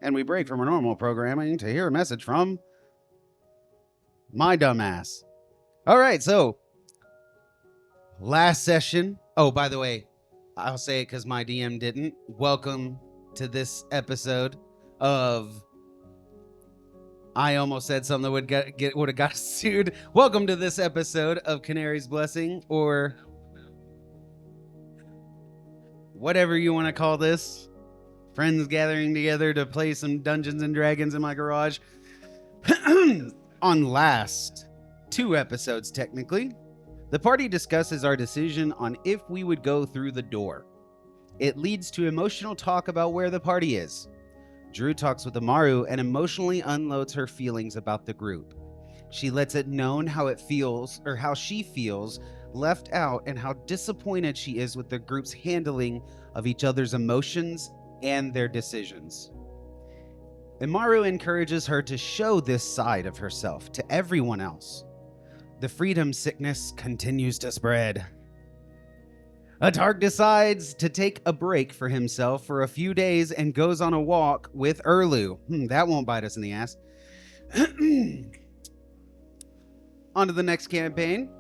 and we break from our normal programming to hear a message from my dumbass. All right, so last session. Oh, by the way, I'll say it because my DM didn't. Welcome to this episode of. I almost said something that would have got us sued. Welcome to this episode of Canary's Blessing, or whatever you want to call this. Friends gathering together to play some Dungeons and Dragons in my garage. On last 2 episodes, technically, the party discusses our decision on if we would go through the door. It leads to emotional talk about where the party is. Drew talks with Amaru and emotionally unloads her feelings about the group. She lets it known how it feels, or how she feels, left out, and how disappointed she is with the group's handling of each other's emotions and their decisions. Amaru encourages her to show this side of herself to everyone else. The freedom sickness continues to spread. Atark decides to take a break for himself for a few days and goes on a walk with Erlu. That won't bite us in the ass. On to the next campaign.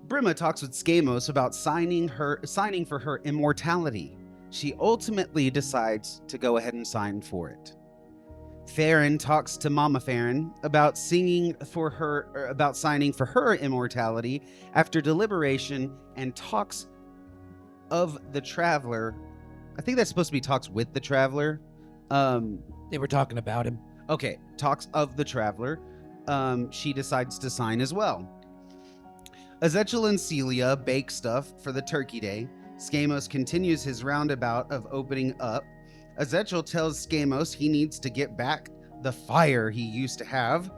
Brima talks with Skamos about signing for her immortality. She ultimately decides to go ahead and sign for it. Farron talks to Mama Farron about signing for her immortality after deliberation, and talks of the Traveler. I think that's supposed to be talks with the Traveler. They were talking about him. Okay, talks of the Traveler. She decides to sign as well. Ezekiel and Celia bake stuff for the Turkey Day. Skamos continues his roundabout of opening up. Ezekiel tells Skamos he needs to get back the fire he used to have.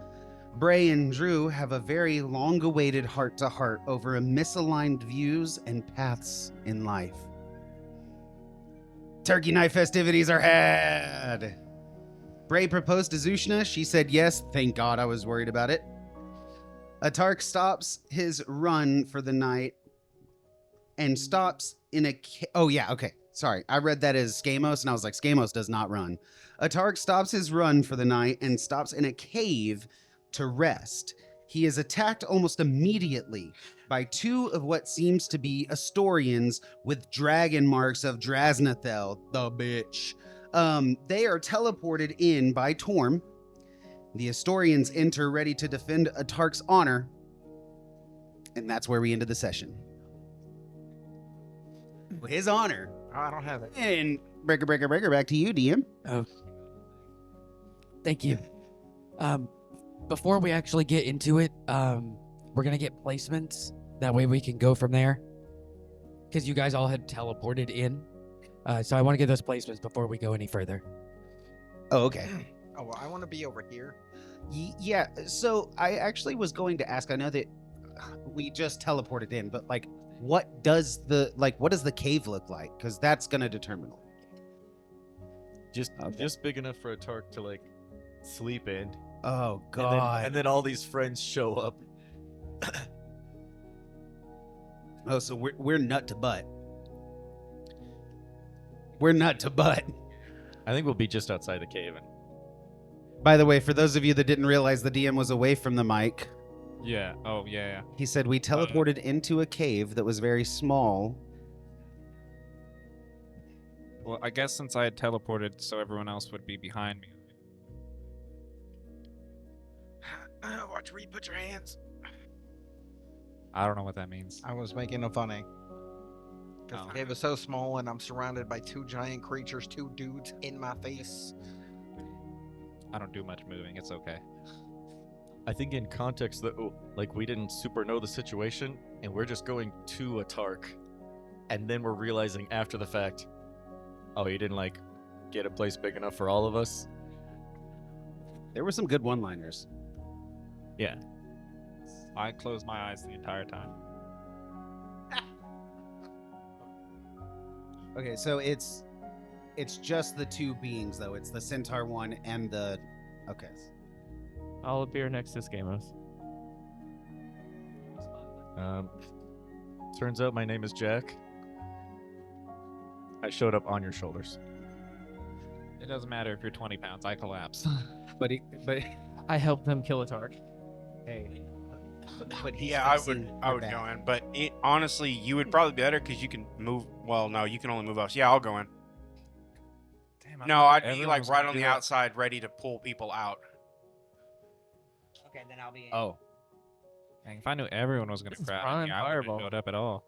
Bray and Drew have a very long-awaited heart-to-heart over misaligned views and paths in life. Turkey night festivities are had. Bray proposed to Zushna. She said yes. Thank God, I was worried about it. Atark stops his run for the night and stops in a... Oh, yeah, okay. Sorry, I read that as Skamos, and I was like, Skamos does not run. Atark stops his run for the night and stops in a cave to rest. He is attacked almost immediately by 2 of what seems to be Bastorians with dragon marks of Draznathel, the bitch. They are teleported in by Torm. The Bastorians enter ready to defend Atark's honor, and that's where we ended the session. His honor. Oh, I don't have it. And breaker, back to you, DM. Oh, thank you. Before we actually get into it, we're gonna get placements. That way we can go from there. Because you guys all had teleported in. So I want to get those placements before we go any further. Oh, okay. Oh, well, I want to be over here. Yeah, so I actually was going to ask, I know that we just teleported in, but like, what does the cave look like? Because that's going to determine it. Just big enough for a Tark to like sleep in. Oh God! And then all these friends show up. Oh, so we're nut to butt. We're nut to butt. I think we'll be just outside the cave. By the way, for those of you that didn't realize, the DM was away from the mic. Yeah. Oh, yeah. He said we teleported into a cave that was very small. Well, I guess since I had teleported, so everyone else would be behind me. Watch where you put your hands. I don't know what that means. I was making a funny. Because the cave is so small and I'm surrounded by 2 giant creatures, 2 dudes in my face. I don't do much moving. It's okay. I think in context that like we didn't super know the situation and we're just going to a Tark, and then we're realizing after the fact, oh, you didn't like get a place big enough for all of us. There were some good one-liners. Yeah. I closed my eyes the entire time. Okay, so it's just the 2 beings though. It's the centaur one and the... Okay. I'll appear next to Skamos. Turns out my name is Jack. I showed up on your shoulders. It doesn't matter if you're 20 pounds. I collapse. But I helped them kill a Tark. hey, but he's Yeah, I facing would her go back. in, but honestly, you would probably be better because you can move. Well, no, you can only move us. Yeah, I'll go in. Damn, I No, thought I'd be everyone like was right gonna on the do it. outside, ready to pull people out. Okay, then I'll be in. Oh, Dang, if I knew everyone was gonna It's crowd, prime me, I wouldn't have fireball. showed up at all.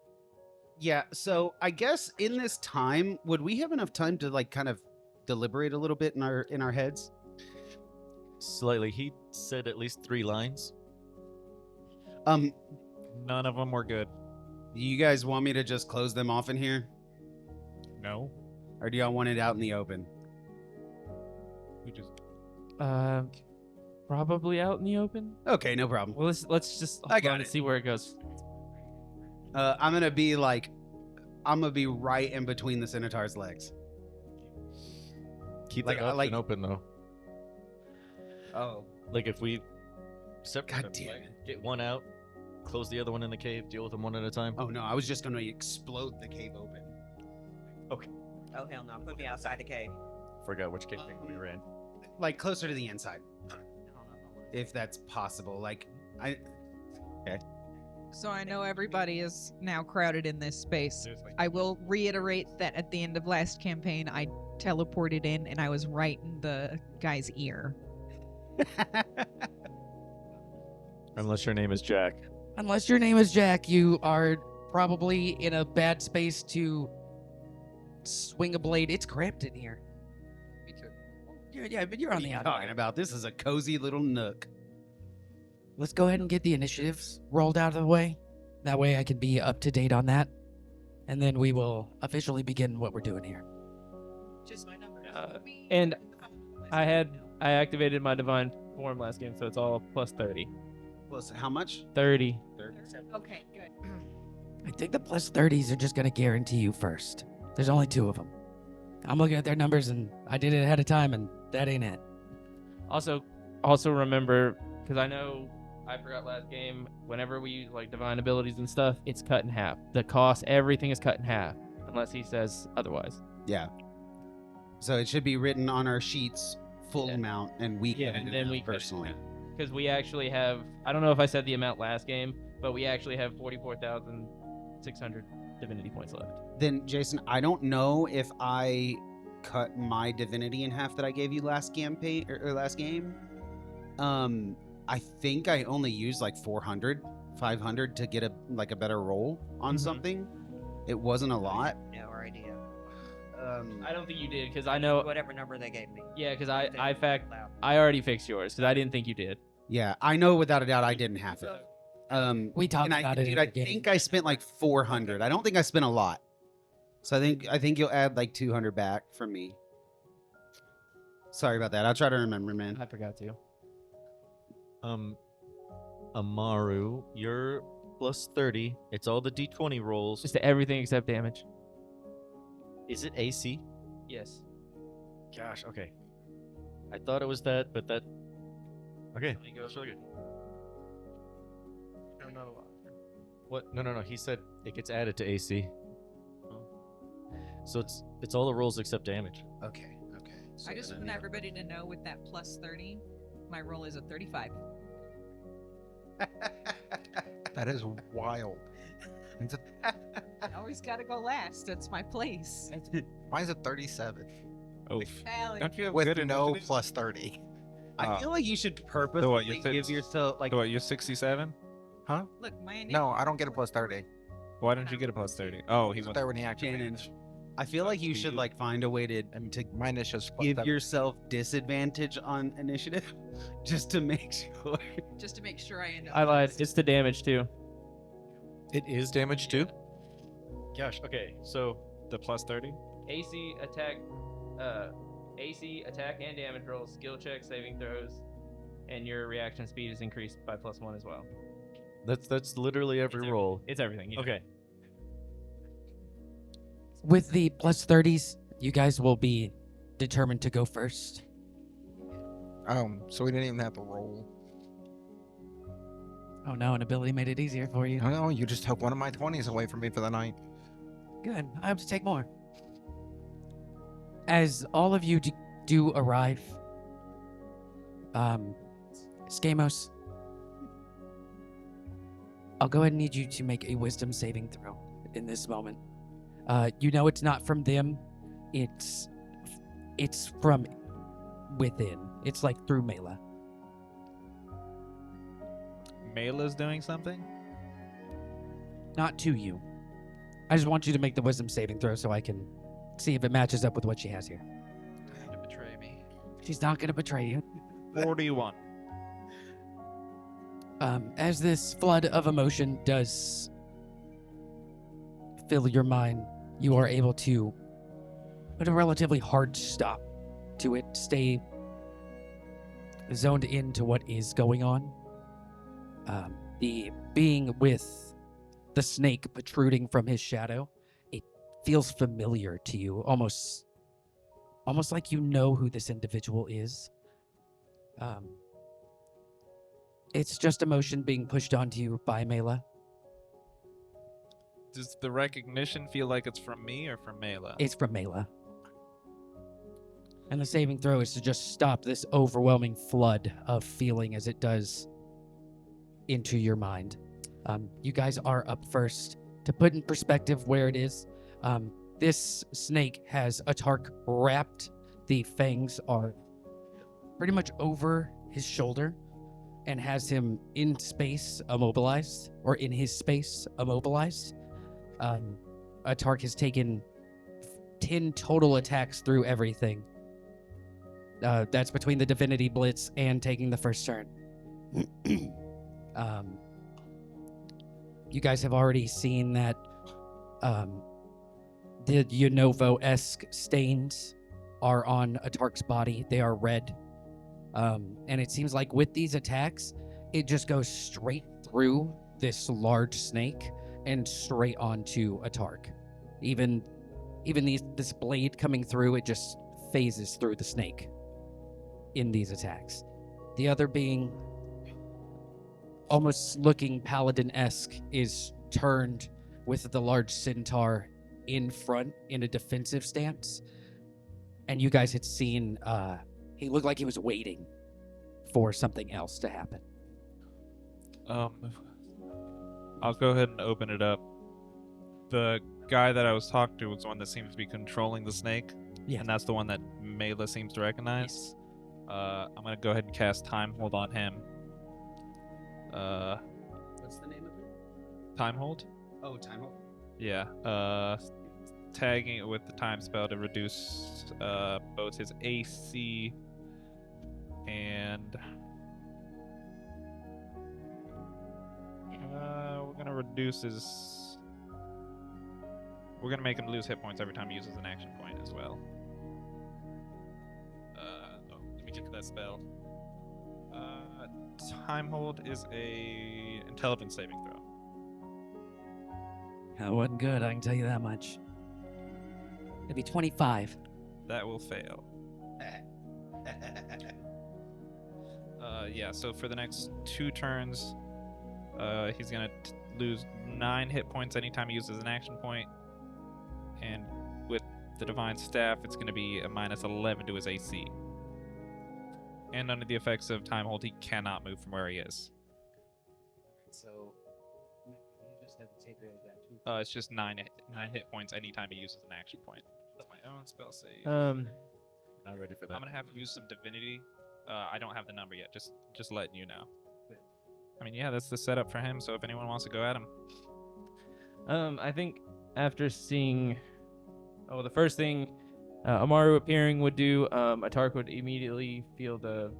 yeah. So I guess in this time, would we have enough time to like kind of deliberate a little bit in our heads? Slightly. He said at least 3 lines. None of them were good. Do you guys want me to just close them off in here, No. or do y'all want it out in the open? We just Probably out in the open. Okay, no problem. Well, let's just I hold got on and it. see where it goes. I'm gonna be right in between the Centaur's legs. Keep Like, the I option like- open though. Oh, Like if we separate God them, damn like, it. get one out, close the other one in the cave, deal with them one at a time. oh no! I was just gonna explode the cave open. Oh hell no! Put me outside the cave. Forgot which cave thing we were in. Like closer to the inside, if that's possible. Like I. So I know everybody is now crowded in this space. there's like I will reiterate that at the end of last campaign, I teleported in and I was right in the guy's ear. Unless your name is Jack. Unless your name is Jack, you are probably in a bad space to swing a blade. It's cramped in here. Me too. Yeah, but you're on What are the you outside. talking about? This is a cozy little nook. Let's go ahead and get the initiatives rolled out of the way. That way I can be up to date on that. And then we will officially begin what we're doing here. Just my number. And I activated my divine form last game, so it's all plus 30. Plus, how much? 30. Okay, good. I think the plus 30s are just going to guarantee you first. There's only 2 of them. I'm looking at their numbers and I did it ahead of time and that ain't it. Also remember, because I know I forgot last game, whenever we use like divine abilities and stuff, it's cut in half. The cost, everything is cut in half, unless he says otherwise. Yeah. So it should be written on our sheets, full Yeah. amount, and we can and do then that we personally. Because we actually have, I don't know if I said the amount last game, but we actually have 44,600 divinity points left. Then, Jason, I don't know if I cut my divinity in half that I gave you last campaign or last game. I think I only used like 400, 500 to get a better roll on Mhm. something. It wasn't a lot. No idea. I don't think you did, because I know, Whatever number they gave me. yeah, because They I said loud. already fixed yours, because I didn't think you did. Yeah, I know without a doubt I didn't have it. We talked and about it dude, in I the game. think I spent like 400. I don't think I spent a lot. So I think you'll add like 200 back from me. Sorry about that. I'll try to remember, man. I forgot to. Amaru, you're plus 30. It's all the d20 rolls. Just to everything except damage. Is it AC? Yes. Gosh, okay. I thought it was that, but that. Okay, that's really good. What? No. He said it gets added to AC. So it's all the rolls except damage. Okay. I just want everybody to know with that plus 30, my roll is a 35. That is wild. I always gotta go last. That's my place. Mine's a 37 Oh, Hell, don't you have with good no initiative? plus 30. I feel like you should purposely what, you said- give yourself like So what, you're 67? look, my No, I don't get a plus 30. Why didn't you get a plus 30? Oh, he He's went there when he Shannon. activates. I feel like you should like find a way to Mine is just plus give 30. yourself disadvantage on initiative just to make sure. just to make sure I end up. I lied. last. It's the damage too. It is damage too? Gosh, okay. So the plus 30. AC attack and damage rolls, skill checks, saving throws, and your reaction speed is increased by +1 as well. that's literally every roll. It's everything. Yeah. Okay. With the plus 30s, you guys will be determined to go first. So we didn't even have to roll. Oh no, an ability made it easier for you. No, you just took one of my 20s away from me for the night. Good. I have to take more. As all of you do arrive. Skamos, I'll go ahead and need you to make a wisdom saving throw in this moment. You know it's not from them. It's from within. It's like through Mela. Mela's doing something? Not to you. I just want you to make the wisdom saving throw so I can see if it matches up with what she has here. Trying to betray me. She's not going to betray you. 41. As this flood of emotion does fill your mind, you are able to put a relatively hard stop to it, stay zoned into what is going on. The being with the snake protruding from his shadow, it feels familiar to you, almost like you know who this individual is. It's just emotion being pushed onto you by Mela. Does the recognition feel like it's from me or from Mela? It's from Mela. And the saving throw is to just stop this overwhelming flood of feeling as it does into your mind. You guys are up first. To put in perspective where it is, this snake has a Tark wrapped. The fangs are pretty much over his shoulder and has him in space immobilized, or in his space immobilized. A Tark has taken 10 total attacks through everything. That's between the Divinity Blitz and taking the first turn. You guys have already seen that the Unovo-esque stains are on a Tark's body. They are red. And it seems like with these attacks, it just goes straight through this large snake and straight onto a Tark. Even this blade coming through, it just phases through the snake in these attacks. The other being almost looking paladin-esque is turned with the large centaur in front in a defensive stance. And you guys had seen he looked like he was waiting for something else to happen. I'll go ahead and open it up. The guy that I was talking to was the one that seems to be controlling the snake. Yeah. And that's the one that Mela seems to recognize. I'm going to go ahead and cast Time Hold on him. What's the name of it? Time Hold? Oh, time hold. Yeah. Tagging it with the time spell to reduce both his AC and we're gonna reduce his. We're gonna make him lose hit points every time he uses an action point as well. Let me get to that spell. Time Hold is a intelligence saving throw. That wasn't good, I can tell you that much. It'd be 25. That will fail. Yeah, so for the next 2 turns, he's going to lose 9 hit points anytime he uses an action point. And with the Divine Staff, it's going to be a minus 11 to his AC. And under the effects of Time Hold, he cannot move from where he is. So, you just have to take rid of that too. It's just 9 hit points anytime he uses an action point. That's my own spell save. Not ready for that. I'm going to have to use some divinity. I don't have the number yet, just letting you know. I mean, yeah, that's the setup for him, so if anyone wants to go at him. I think after seeing... Oh, the first thing Amaru appearing would do, Atark would immediately feel the...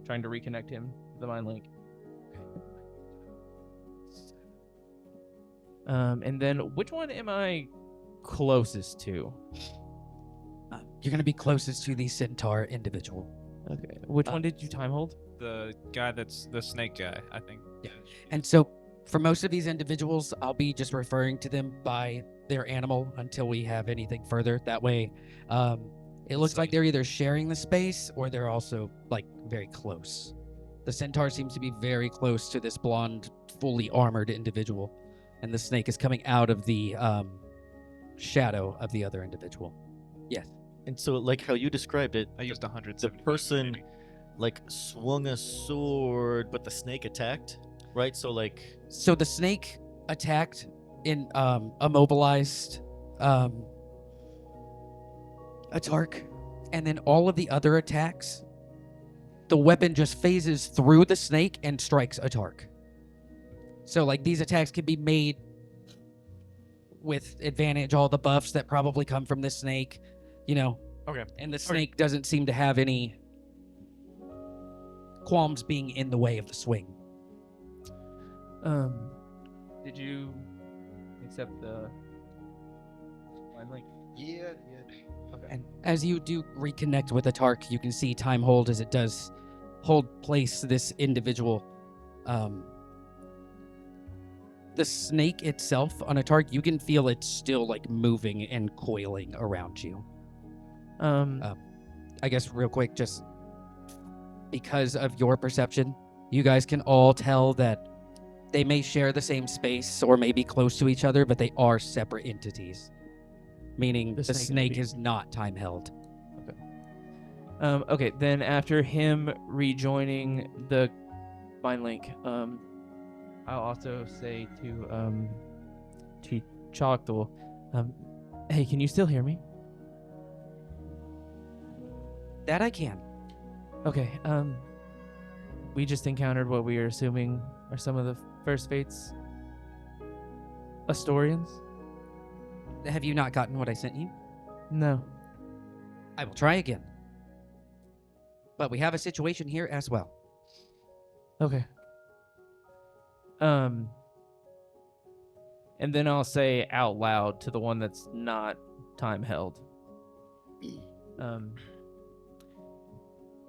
Trying to reconnect him, the mind link. And then, which one am I closest to? You're going to be closest to the centaur individual. Okay. Which one did you time hold? The guy that's the snake guy, I think. Yeah. And so for most of these individuals, I'll be just referring to them by their animal until we have anything further. That way, it looks like they're either sharing the space or they're also like very close. The centaur seems to be very close to this blonde, fully armored individual, and the snake is coming out of the shadow of the other individual. Yes. And so, like how you described it, I used 100. the person like swung a sword, but the snake attacked, right? So like, So the snake attacked in immobilized Atark, and then all of the other attacks, the weapon just phases through the snake and strikes Atark. So like these attacks can be made with advantage, all the buffs that probably come from the snake, you know. okay, And the snake doesn't seem to have any qualms being in the way of the swing. Did you accept the line link? Yeah. And as you do reconnect with Atark, you can see time hold as it does hold place this individual. The snake itself on Atark, you can feel it still like moving and coiling around you. I guess real quick, just because of your perception, you guys can all tell that they may share the same space or may be close to each other, but they are separate entities. Meaning the snake is not time held. Okay, then after him rejoining the mind link, I'll also say to Choctaw, hey, can you still hear me? That I can. Okay, we just encountered what we are assuming are some of the First Fate's Bastorians. Have you not gotten what I sent you? No. I will try again. But we have a situation here as well. Okay. And then I'll say out loud to the one that's not time held.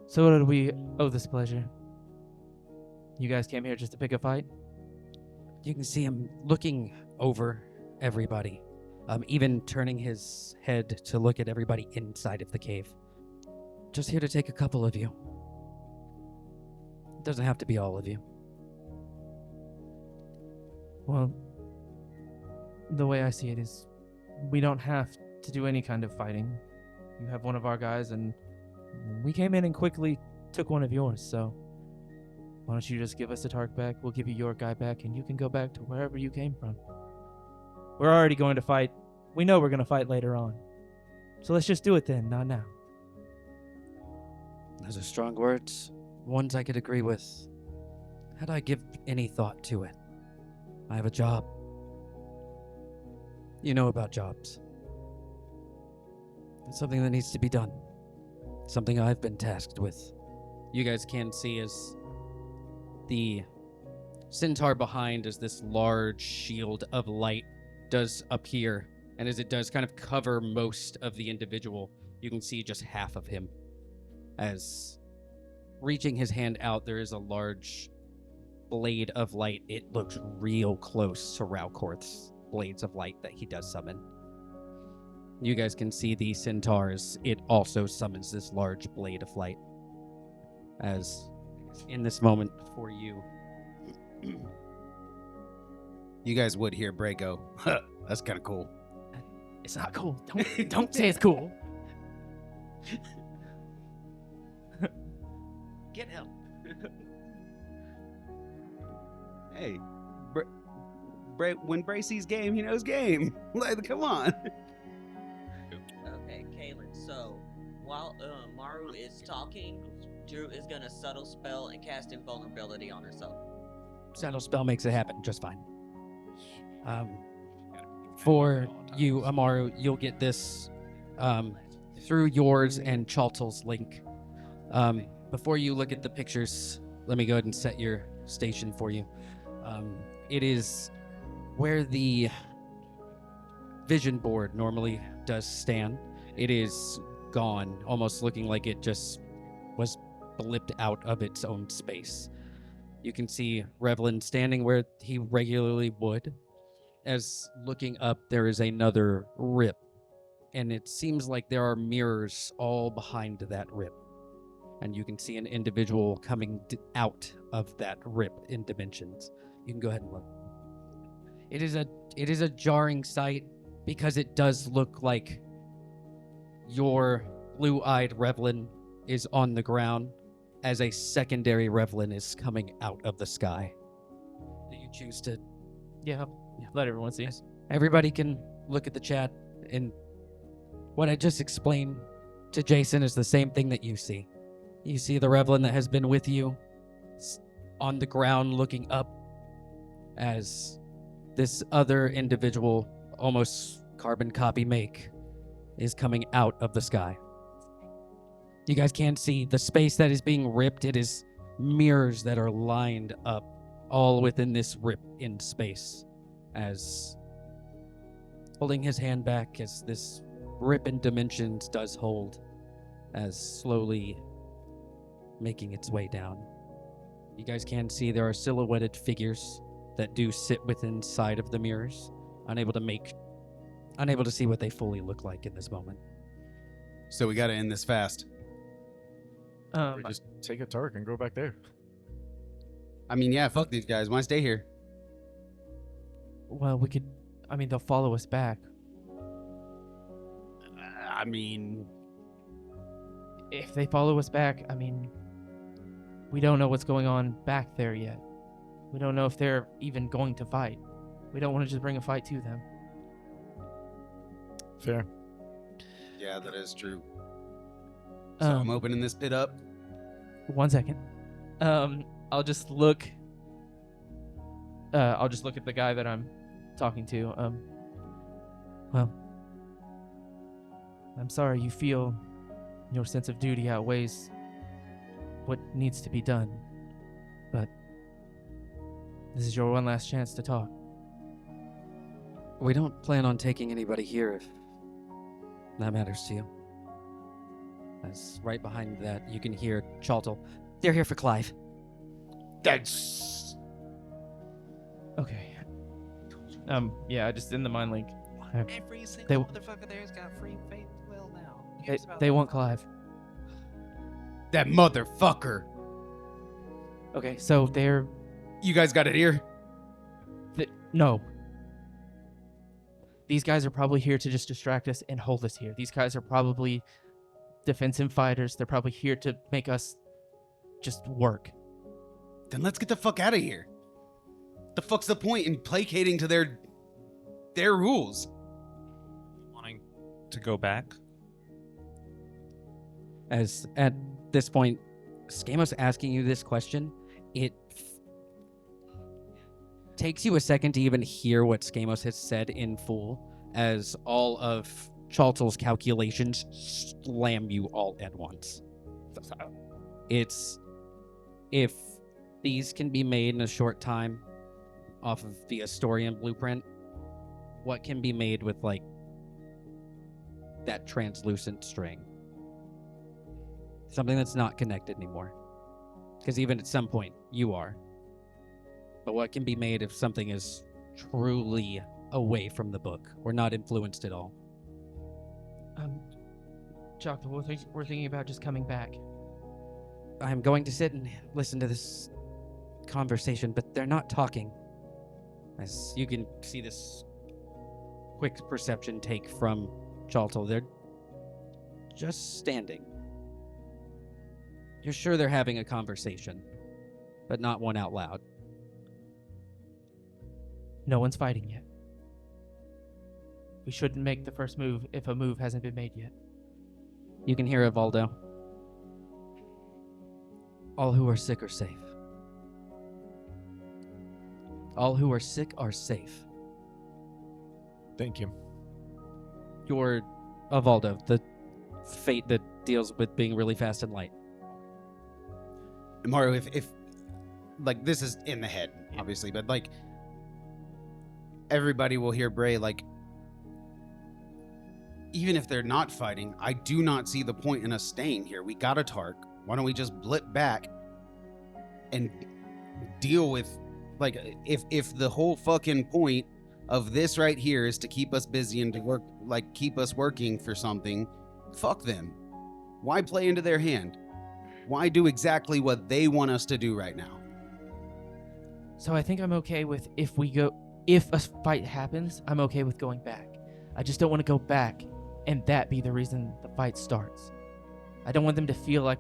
So what did we owe this pleasure? You guys came here just to pick a fight? You can see him looking over everybody, even turning his head to look at everybody inside of the cave. Just here to take a couple of you. It doesn't have to be all of you. Well, the way I see it is we don't have to do any kind of fighting. You have one of our guys, and we came in and quickly took one of yours, so why don't you just give us the Tark back? We'll give you your guy back, and you can go back to wherever you came from. We're already going to fight. We know we're going to fight later on. So let's just do it then, not now. Those are strong words. Ones I could agree with. Had I give any thought to it. I have a job. You know about jobs. It's something that needs to be done. Something I've been tasked with. You guys can see as the centaur behind as this large shield of light does appear. And as it does kind of cover most of the individual, you can see just half of him. As reaching his hand out, there is a large blade of light. It looks real close to Raukorth's blades of light that he does summon. You guys can see the centaurs. It also summons this large blade of light. As in this moment for you. You guys would hear Bray go, huh, that's kind of cool. It's not cool. Don't say it's cool. Get help. Hey, Bray, when Bray sees game, he knows game. Like, come on. Okay, Kaylin. So while Maru is talking, Drew is gonna subtle spell and cast invulnerability on herself. Settle spell makes it happen just fine. For you, Amaru, you'll get this through yours and Chaltel's link. Before you look at the pictures, let me go ahead and set your station for you. It is where the vision board normally does stand. It is gone, almost looking like it just was blipped out of its own space. You can see Revlin standing where he regularly would. As looking up, there is another rip, and it seems like there are mirrors all behind that rip. And you can see an individual coming out of that rip in dimensions. You can go ahead and look. It is a jarring sight because it does look like your blue-eyed Revlin is on the ground as a secondary Revlin is coming out of the sky. Do you choose to... Yeah, let everyone see. Everybody can look at the chat, and what I just explained to Jason is the same thing that you see. You see the Revlin that has been with you on the ground looking up as this other individual, almost carbon copy make, is coming out of the sky. You guys can't see the space that is being ripped. It is mirrors that are lined up all within this rip in space, as holding his hand back as this rip in dimensions does hold, as slowly making its way down. You guys can see there are silhouetted figures that do sit within inside of the mirrors, unable to see what they fully look like in this moment. So we gotta end this fast. We just take a Tark and go back there. I mean, yeah, fuck these guys. Why stay here? Well, we could. I mean, they'll follow us back. I mean, If they follow us back, I mean, we don't know what's going on back there yet. We don't know if they're even going to fight. We don't want to just bring a fight to them. Fair. yeah, that is true. So I'm opening this pit up. 1 second. I'll just look. I'll just look at the guy that I'm talking to. Well, I'm sorry you feel your sense of duty outweighs what needs to be done, but this is your one last chance to talk. We don't plan on taking anybody here if that matters to you. As right behind that, you can hear Chaltel. They're here for Clive. That's Okay. Yeah, just in the mind link. Every single motherfucker there's got free faith will now. They want Clive. that motherfucker. Okay, so they're You guys got it here? no. These guys are probably here to just distract us and hold us here. These guys are probably defensive fighters. They're probably here to make us just work. Then let's get the fuck out of here. The fuck's the point in placating to their rules? Wanting to go back? As at this point, Skamos asking you this question, it takes you a second to even hear what Skamos has said in full, as all of Chaltel's calculations slam you all at once. It's if these can be made in a short time off of the Bastorian blueprint, what can be made with like that translucent string? Something that's not connected anymore. Because even at some point, you are. But what can be made if something is truly away from the book or not influenced at all? Jock, we're thinking about just coming back. I'm going to sit and listen to this conversation, but they're not talking. As you can see this quick perception take from Chaltel, they're just standing. You're sure they're having a conversation, but not one out loud. No one's fighting yet. We shouldn't make the first move if a move hasn't been made yet. You can hear Evaldo. All who are sick are safe. All who are sick are safe. Thank you. You're Evaldo, the fate that deals with being really fast and light. Mario, if like this is in the head, obviously, but like everybody will hear Bray like, even if they're not fighting, I do not see the point in us staying here. We got a Tark. Why don't we just blip back and deal with, like, if the whole fucking point of this right here is to keep us busy and to work, like, keep us working for something, fuck them. Why play into their hand? Why do exactly what they want us to do right now? So I think I'm okay with if a fight happens, I'm okay with going back. I just don't want to go back and that be the reason the fight starts. I don't want them to feel like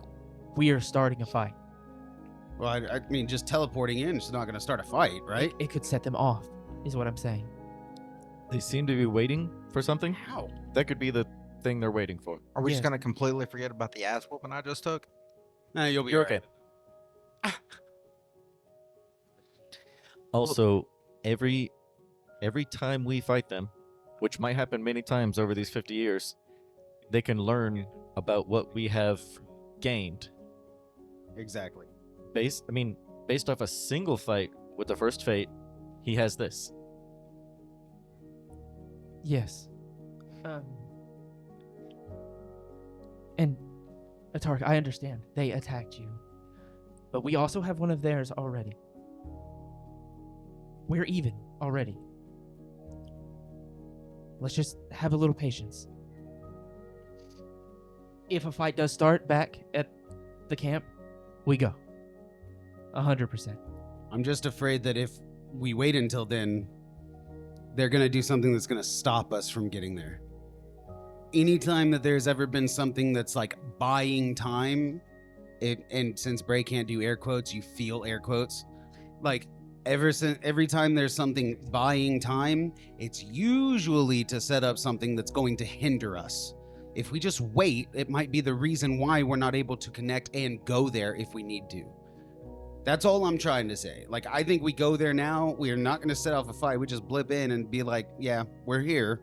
we are starting a fight. Well, I mean, just teleporting in is not going to start a fight, right? It could set them off, is what I'm saying. They seem to be waiting for something. How? That could be the thing they're waiting for. Are we Yes. just gonna completely forget about the ass whooping I just took? Nah, you'll be You're all right. okay. Also, every time we fight them, which might happen many times over these 50 years, they can learn about what we have gained. Exactly. Based off a single fight with the first fate, he has this. Yes. And Atark, I understand. They attacked you. But we also have one of theirs already. We're even already. Let's just have a little patience. If a fight does start back at the camp, we go. 100%. I'm just afraid that if we wait until then, they're going to do something that's going to stop us from getting there. Anytime that there's ever been something that's like buying time, and since Bray can't do air quotes, you feel air quotes. Like every time there's something buying time, it's usually to set up something that's going to hinder us. If we just wait, it might be the reason why we're not able to connect and go there if we need to. That's all I'm trying to say. Like, I think we go there now. We are not going to set off a fight. We just blip in and be like, yeah, we're here.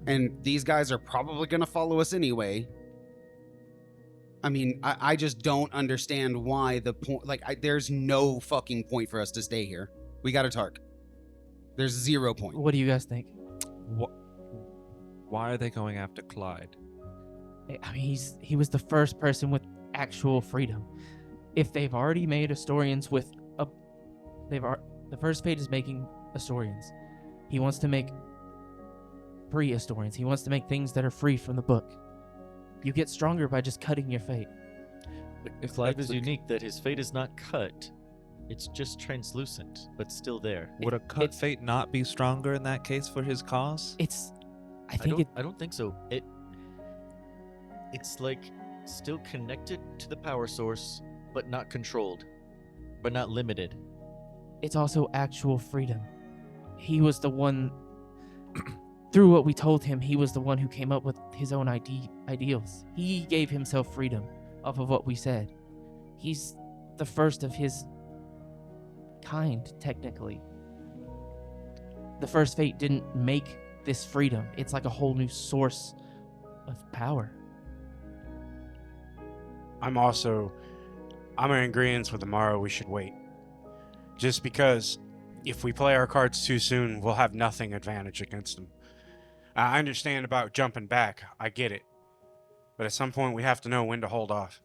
And these guys are probably going to follow us anyway. I mean, I just don't understand why the point. Like, there's no fucking point for us to stay here. We got a Tark. There's 0 point. What do you guys think? Why are they going after Clyde? I mean, he was the first person with actual freedom. If they've already made Bastorians with the first fate is making Bastorians. He wants to make free Bastorians. He wants to make things that are free from the book. You get stronger by just cutting your fate. Clive is unique that his fate is not cut. It's just translucent, but still there. Would a cut fate not be stronger in that case for his cause? I don't think so. It's like still connected to the power source, but not controlled, but not limited. It's also actual freedom. He was the one, through what we told him, he was the one who came up with his own ideals. He gave himself freedom off of what we said. He's the first of his kind, technically. The first fate didn't make this freedom. It's like a whole new source of power. I'm in agreement with Amaro. We should wait. Just because if we play our cards too soon, we'll have nothing advantage against them. I understand about jumping back. I get it. But at some point, we have to know when to hold off.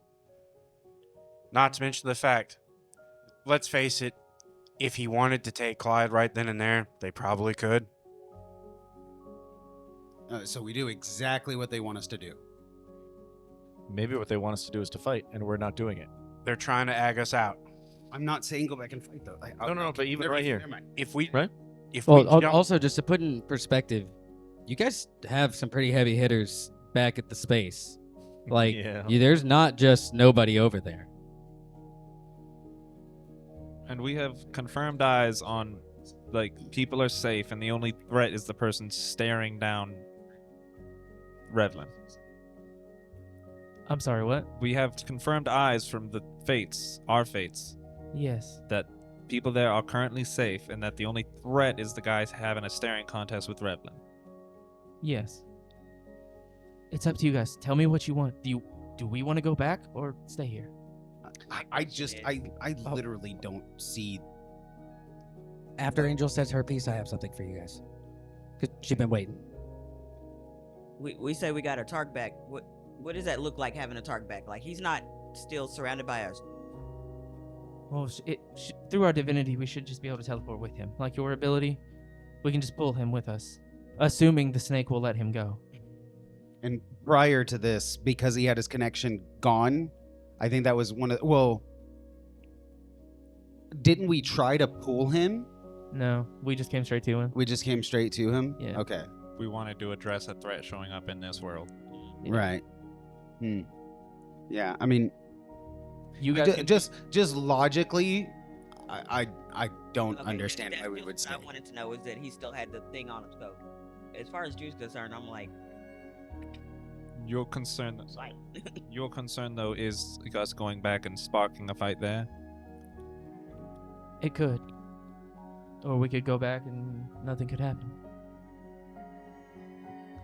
Not to mention the fact, let's face it, if he wanted to take Clyde right then and there, they probably could. So we do exactly what they want us to do. Maybe what they want us to do is to fight, and we're not doing it. They're trying to ag us out. I'm not saying go back and fight, though. No, but even right here. If we... Right? If Well, we jump, also, just to put in perspective, you guys have some pretty heavy hitters back at the space. Like, Yeah. there's not just nobody over there. And we have confirmed eyes on, like, people are safe, and the only threat is the person staring down Revlin. I'm sorry, what? We have confirmed eyes from the fates, our fates, Yes. that people there are currently safe, and that the only threat is the guys having a staring contest with Revlin. Yes. It's up to you guys. Tell me what you want. Do we want to go back or stay here? I literally don't see. After Angel says her piece, I have something for you guys. Because she's been waiting. We say we got our Tark back. What does that look like having a Tark back? Like, he's not still surrounded by us. Well, through our divinity, we should just be able to teleport with him. Like your ability, we can just pull him with us. Assuming the snake will let him go. And prior to this, because he had his connection gone, I think that was one of... Well, didn't we try to pull him? No, we just came straight to him. We just came straight to him? Yeah. Okay. We wanted to address a threat showing up in this world. Yeah. Right. Yeah, I mean, You guys can just logically, I don't Okay, understand that's why we just would what stay. I wanted to know is that he still had the thing on him. So, as far as Drew's concerned, I'm like, Your concern, right. your concern though, is us going back and sparking a fight there. It could. Or we could go back and nothing could happen.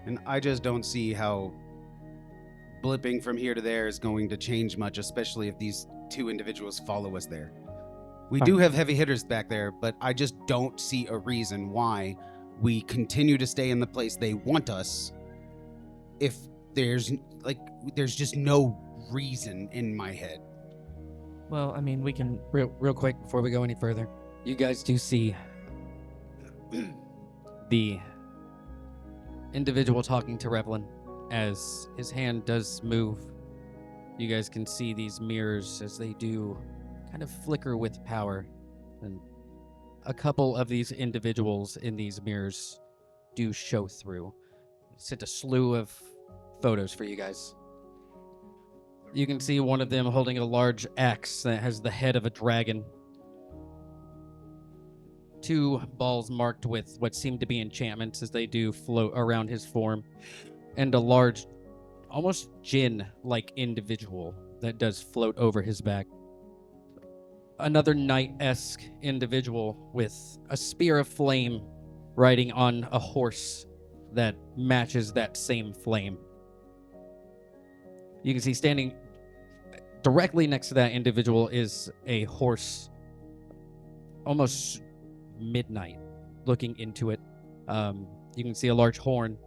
And I just don't see how blipping from here to there is going to change much, especially if these two individuals follow us there. We do have heavy hitters back there, but I just don't see a reason why we continue to stay in the place they want us if there's just no reason in my head. Well, I mean, we can. Real quick before we go any further, you guys do see the individual talking to Revlin as his hand does move. You guys can see these mirrors as they do kind of flicker with power, and a couple of these individuals in these mirrors do show through. Sent a slew of photos for you guys. You can see one of them holding a large axe that has the head of a dragon. Two balls marked with what seem to be enchantments as they do float around his form, and a large, almost djinn-like individual that does float over his back. Another knight-esque individual with a spear of flame riding on a horse that matches that same flame. You can see standing directly next to that individual is a horse, almost midnight, looking into it. You can see a large horn,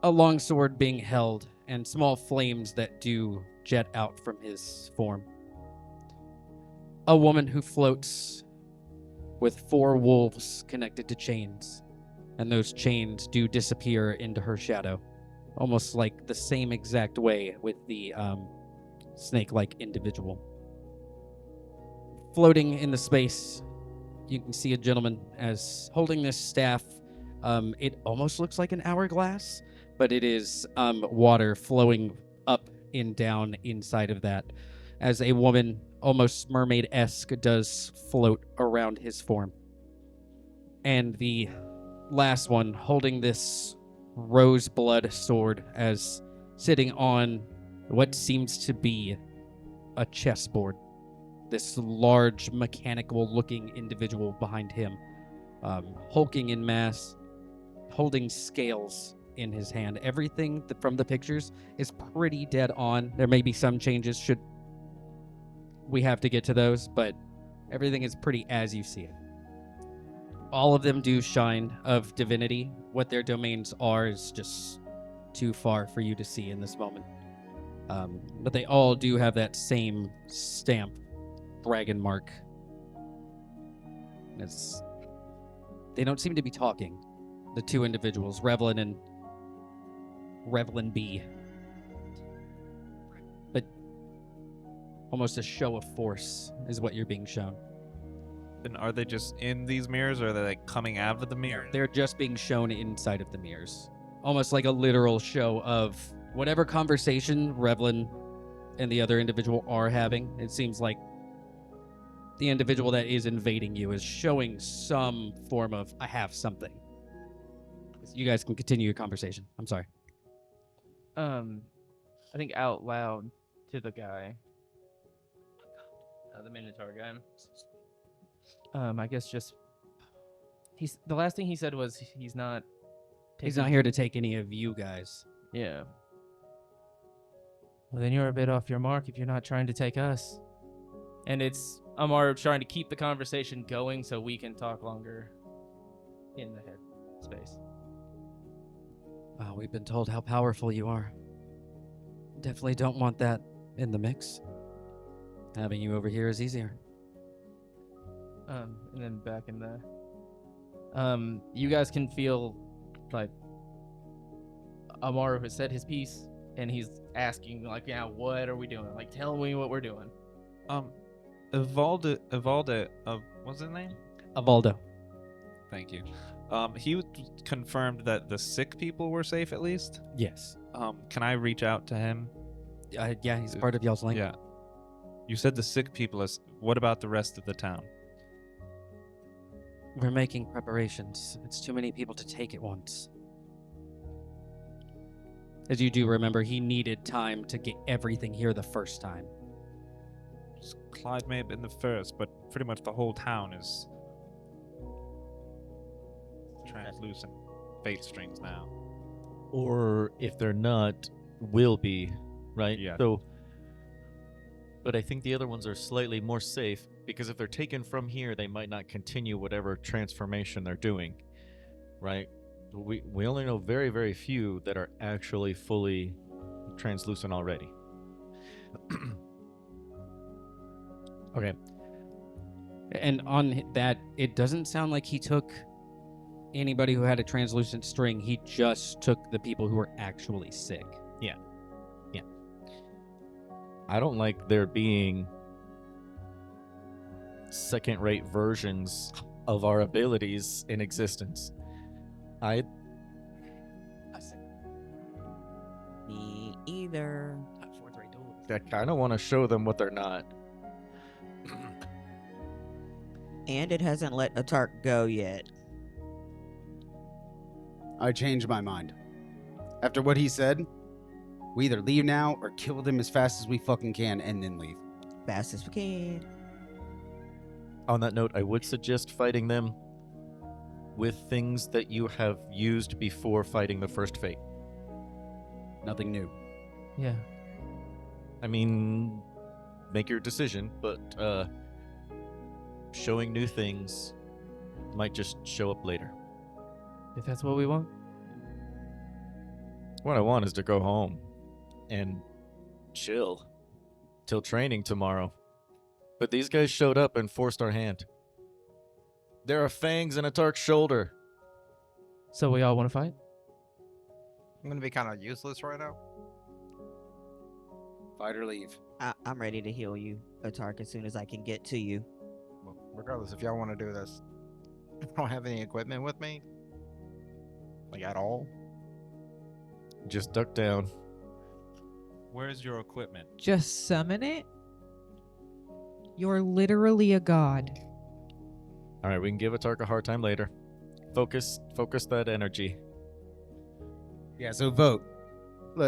a long sword being held, and small flames that do jet out from his form. A woman who floats with 4 wolves connected to chains, and those chains do disappear into her shadow, almost like the same exact way with the snake-like individual. Floating in the space, you can see a gentleman as holding this staff. It almost looks like an hourglass, but it is water flowing up and down inside of that, as a woman, almost mermaid-esque, does float around his form. And the last one holding this roseblood sword as sitting on what seems to be a chessboard. This large mechanical-looking individual behind him, hulking in mass, holding scales in his hand. Everything from the pictures is pretty dead on. There may be some changes should we have to get to those, but everything is pretty as you see it. All of them do shine of divinity. What their domains are is just too far for you to see in this moment. But they all do have that same stamp, dragon mark. They don't seem to be talking, the two individuals, Revlin and Revlin B. But almost a show of force is what you're being shown. And are they just in these mirrors, or are they like coming out of the mirror? They're just being shown inside of the mirrors. Almost like a literal show of whatever conversation Revlin and the other individual are having. It seems like the individual that is invading you is showing some form of, I have something. You guys can continue your conversation. I'm sorry. I think out loud to the guy. The Minotaur guy. I guess just the last thing he said was he's not here to take any of you guys. Yeah. Well, then you're a bit off your mark if you're not trying to take us. And it's Amar trying to keep the conversation going so we can talk longer in the head space. We've been told how powerful you are. Definitely don't want that in the mix. Having you over here is easier. And then back in the you guys can feel like Amaru has said his piece and he's asking like, yeah, what are we doing? Like, tell me what we're doing. Evalda, what's his name? Avaldo. Thank you. He confirmed that the sick people were safe at least. Yes. Can I reach out to him? Yeah, he's part of y'all's link. Yeah. You said the sick people is. What about the rest of the town? We're making preparations. It's too many people to take at once. As you do remember, he needed time to get everything here the first time. Clyde may have been the first, but pretty much the whole town is translucent fate strings now. Or if they're not, will be, right? Yeah. So, but I think the other ones are slightly more safe because if they're taken from here, they might not continue whatever transformation they're doing, right? We only know very, very few that are actually fully translucent already. Okay. And on that, it doesn't sound like he took anybody who had a translucent string. He just took the people who were actually sick. Yeah. I don't like there being second-rate versions of our abilities in existence. Me either. I kind of want to show them what they're not. And it hasn't let a Tark go yet. I changed my mind. After what he said, we either leave now or kill them as fast as we fucking can and then leave. Fast as we can. On that note, I would suggest fighting them with things that you have used before fighting the first fate. Nothing new. Yeah. I mean, make your decision, but showing new things might just show up later. If that's what we want. What I want is to go home and chill till training tomorrow. But these guys showed up and forced our hand. There are fangs in a Tark's shoulder. So we all want to fight? I'm gonna be kind of useless right now. Fight or leave. I'm ready to heal you, Atark, as soon as I can get to you. Well, regardless, if y'all want to do this, I don't have any equipment with me, like at all. Just duck down. Where's your equipment? Just summon it? You're literally a god. All right, we can give a Tark a hard time later. Focus that energy. Yeah, so vote.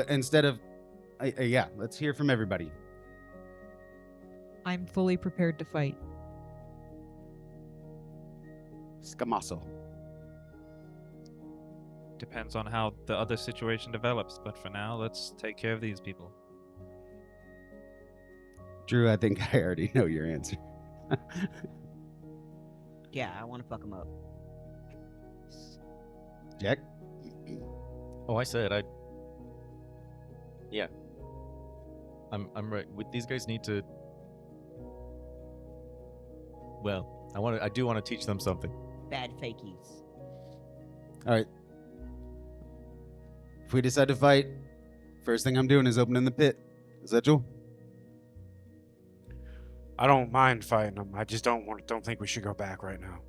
Instead of... yeah, let's hear from everybody. I'm fully prepared to fight. Scamasso. Depends on how the other situation develops, but for now, let's take care of these people. Drew, I think I already know your answer. Yeah, I want to fuck him up. Jack? Oh, I said Yeah. I'm right. These guys need to. Well, I do want to teach them something. Bad fakies. All right. If we decide to fight, first thing I'm doing is opening the pit. Is that Joel? I don't mind fighting them. I just don't think we should go back right now.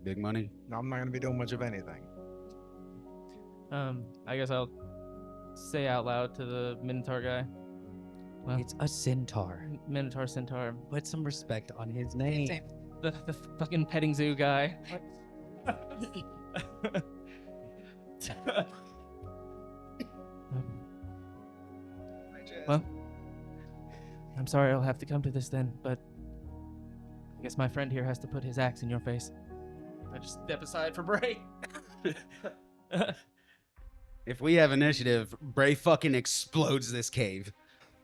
Big money? No, I'm not gonna be doing much of anything. I guess I'll say out loud to the Minotaur guy. Well, It's a centaur. Minotaur Centaur. Put some respect on his name. Same. The fucking petting zoo guy. Well, I'm sorry I'll have to come to this then, but I guess my friend here has to put his axe in your face. I just step aside for Bray. If we have initiative, Bray fucking explodes this cave.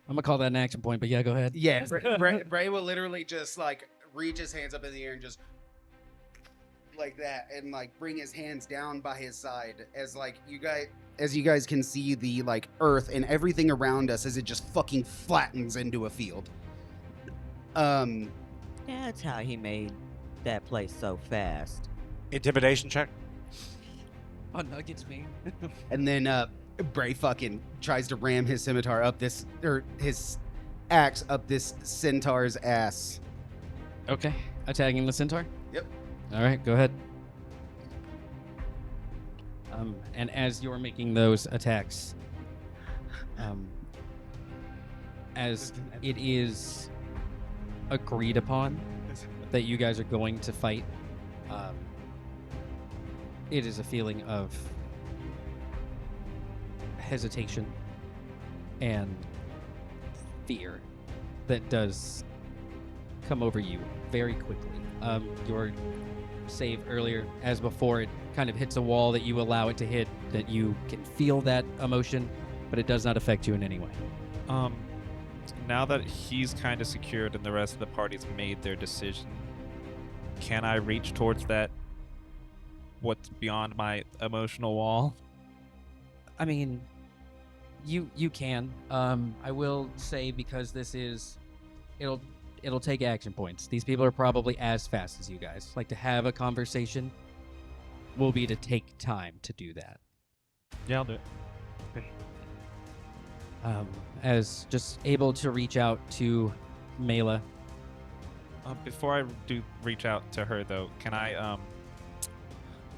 I'm gonna call that an action point, but yeah, go ahead. Yeah, Bray will literally just like reach his hands up in the air and just like that, and like bring his hands down by his side as you guys can see the like earth and everything around us as it just fucking flattens into a field. That's how he made that place so fast. Intimidation check. Oh, Nuggets, me. And then Bray fucking tries to ram his scimitar up this, or his axe up this centaur's ass. Okay, attacking the centaur. Yep. All right, go ahead. And as you're making those attacks, as it is agreed upon that you guys are going to fight, it is a feeling of hesitation and fear that does come over you very quickly. Your save earlier, as before, it kind of hits a wall that you allow it to hit, that you can feel that emotion, but it does not affect you in any way. Now that he's kind of secured and the rest of the party's made their decision, can I reach towards that, what's beyond my emotional wall? I mean, you can. I will say, because this is, it'll take action points. These people are probably as fast as you guys. Like, to have a conversation will be to take time to do that. Yeah, I'll do it. As just able to reach out to Mela. Before I do reach out to her, though, can I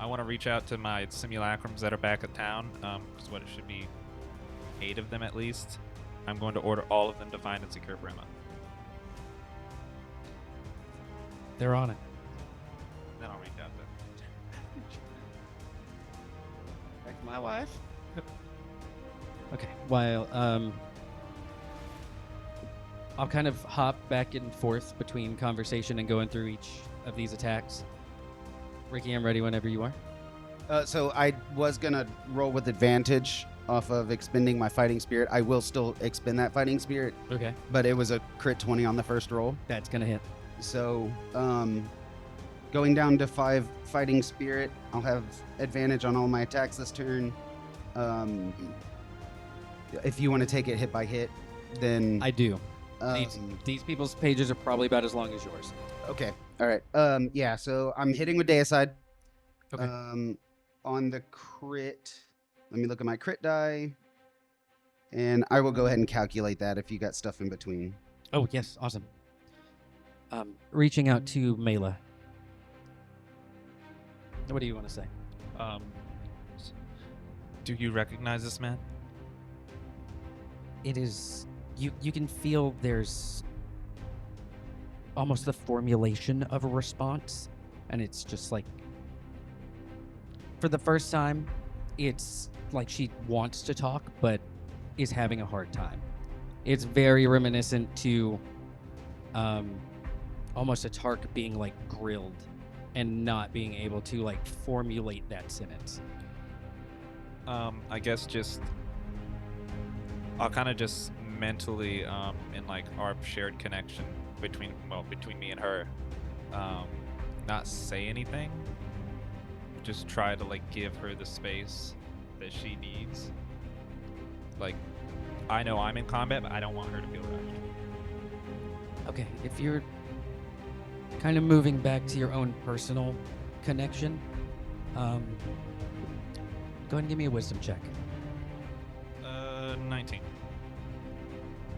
want to reach out to my simulacrums that are back at town, because what it should be 8 of them at least. I'm going to order all of them to find and secure Brema. They're on it. Then I'll reach out to Back to my wife. Okay. While I'll kind of hop back and forth between conversation and going through each of these attacks. Ricky, I'm ready whenever you are. So I was gonna roll with advantage off of expending my fighting spirit. I will still expend that fighting spirit. Okay. But it was a crit 20 on the first roll. That's gonna hit. So, going down to 5 fighting spirit, I'll have advantage on all my attacks this turn. If you want to take it hit by hit, then I do. These people's pages are probably about as long as yours. Okay. All right. Yeah. So I'm hitting with Deicide. Okay. On the crit, let me look at my crit die, and I will go ahead and calculate that if you got stuff in between. Oh yes, awesome. Reaching out to Mela. What do you want to say? Do you recognize this man? It is you can feel there's almost the formulation of a response, and it's just like, for the first time, it's like she wants to talk but is having a hard time. It's very reminiscent to almost a Tark being like grilled and not being able to like formulate that sentence. I guess I'll kind of just mentally, in like our shared connection between me and her, not say anything. Just try to like give her the space that she needs. Like, I know I'm in combat, but I don't want her to feel rushed. Okay, if you're kind of moving back to your own personal connection, go ahead and give me a wisdom check. 19.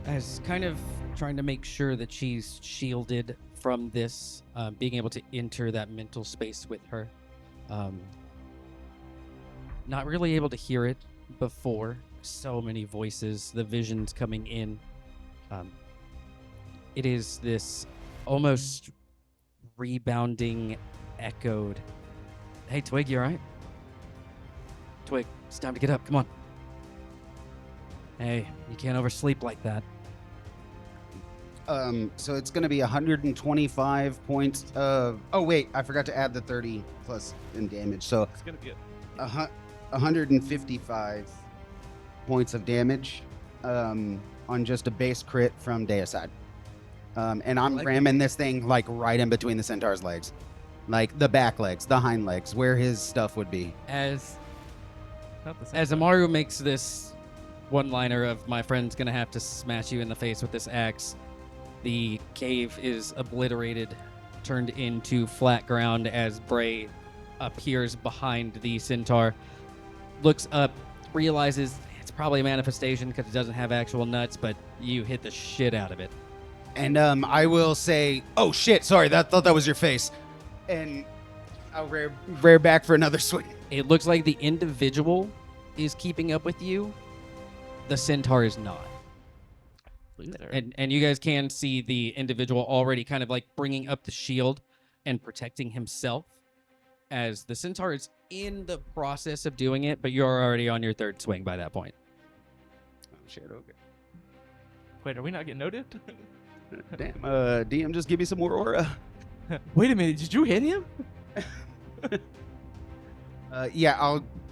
As kind of trying to make sure that she's shielded from this, being able to enter that mental space with her. Not really able to hear it before. So many voices, the visions coming in. It is this almost rebounding, echoed. Hey, Twig, you alright? Twig, it's time to get up. Come on. Hey, you can't oversleep like that. So it's going to be 125 points of... Oh, wait, I forgot to add the 30 plus in damage. So It's gonna be 155 points of damage on just a base crit from Deicide. And I'm ramming this thing like right in between the centaur's legs. Like the back legs, the hind legs, where his stuff would be. As Amaru makes this one-liner of "my friend's gonna have to smash you in the face with this axe," the cave is obliterated, turned into flat ground as Bray appears behind the centaur, looks up, realizes it's probably a manifestation because it doesn't have actual nuts, but you hit the shit out of it. And I will say, oh shit, sorry, thought that was your face. And I'll rear back for another swing. It looks like the individual is keeping up with you. The centaur is not. And you guys can see the individual already kind of like bringing up the shield and protecting himself, as the centaur is in the process of doing it, but you're already on your third swing by that point. Oh shit! Okay. Wait, are we not getting noted? Damn. DM, just give me some more aura. Wait a minute, did you hit him? Yeah,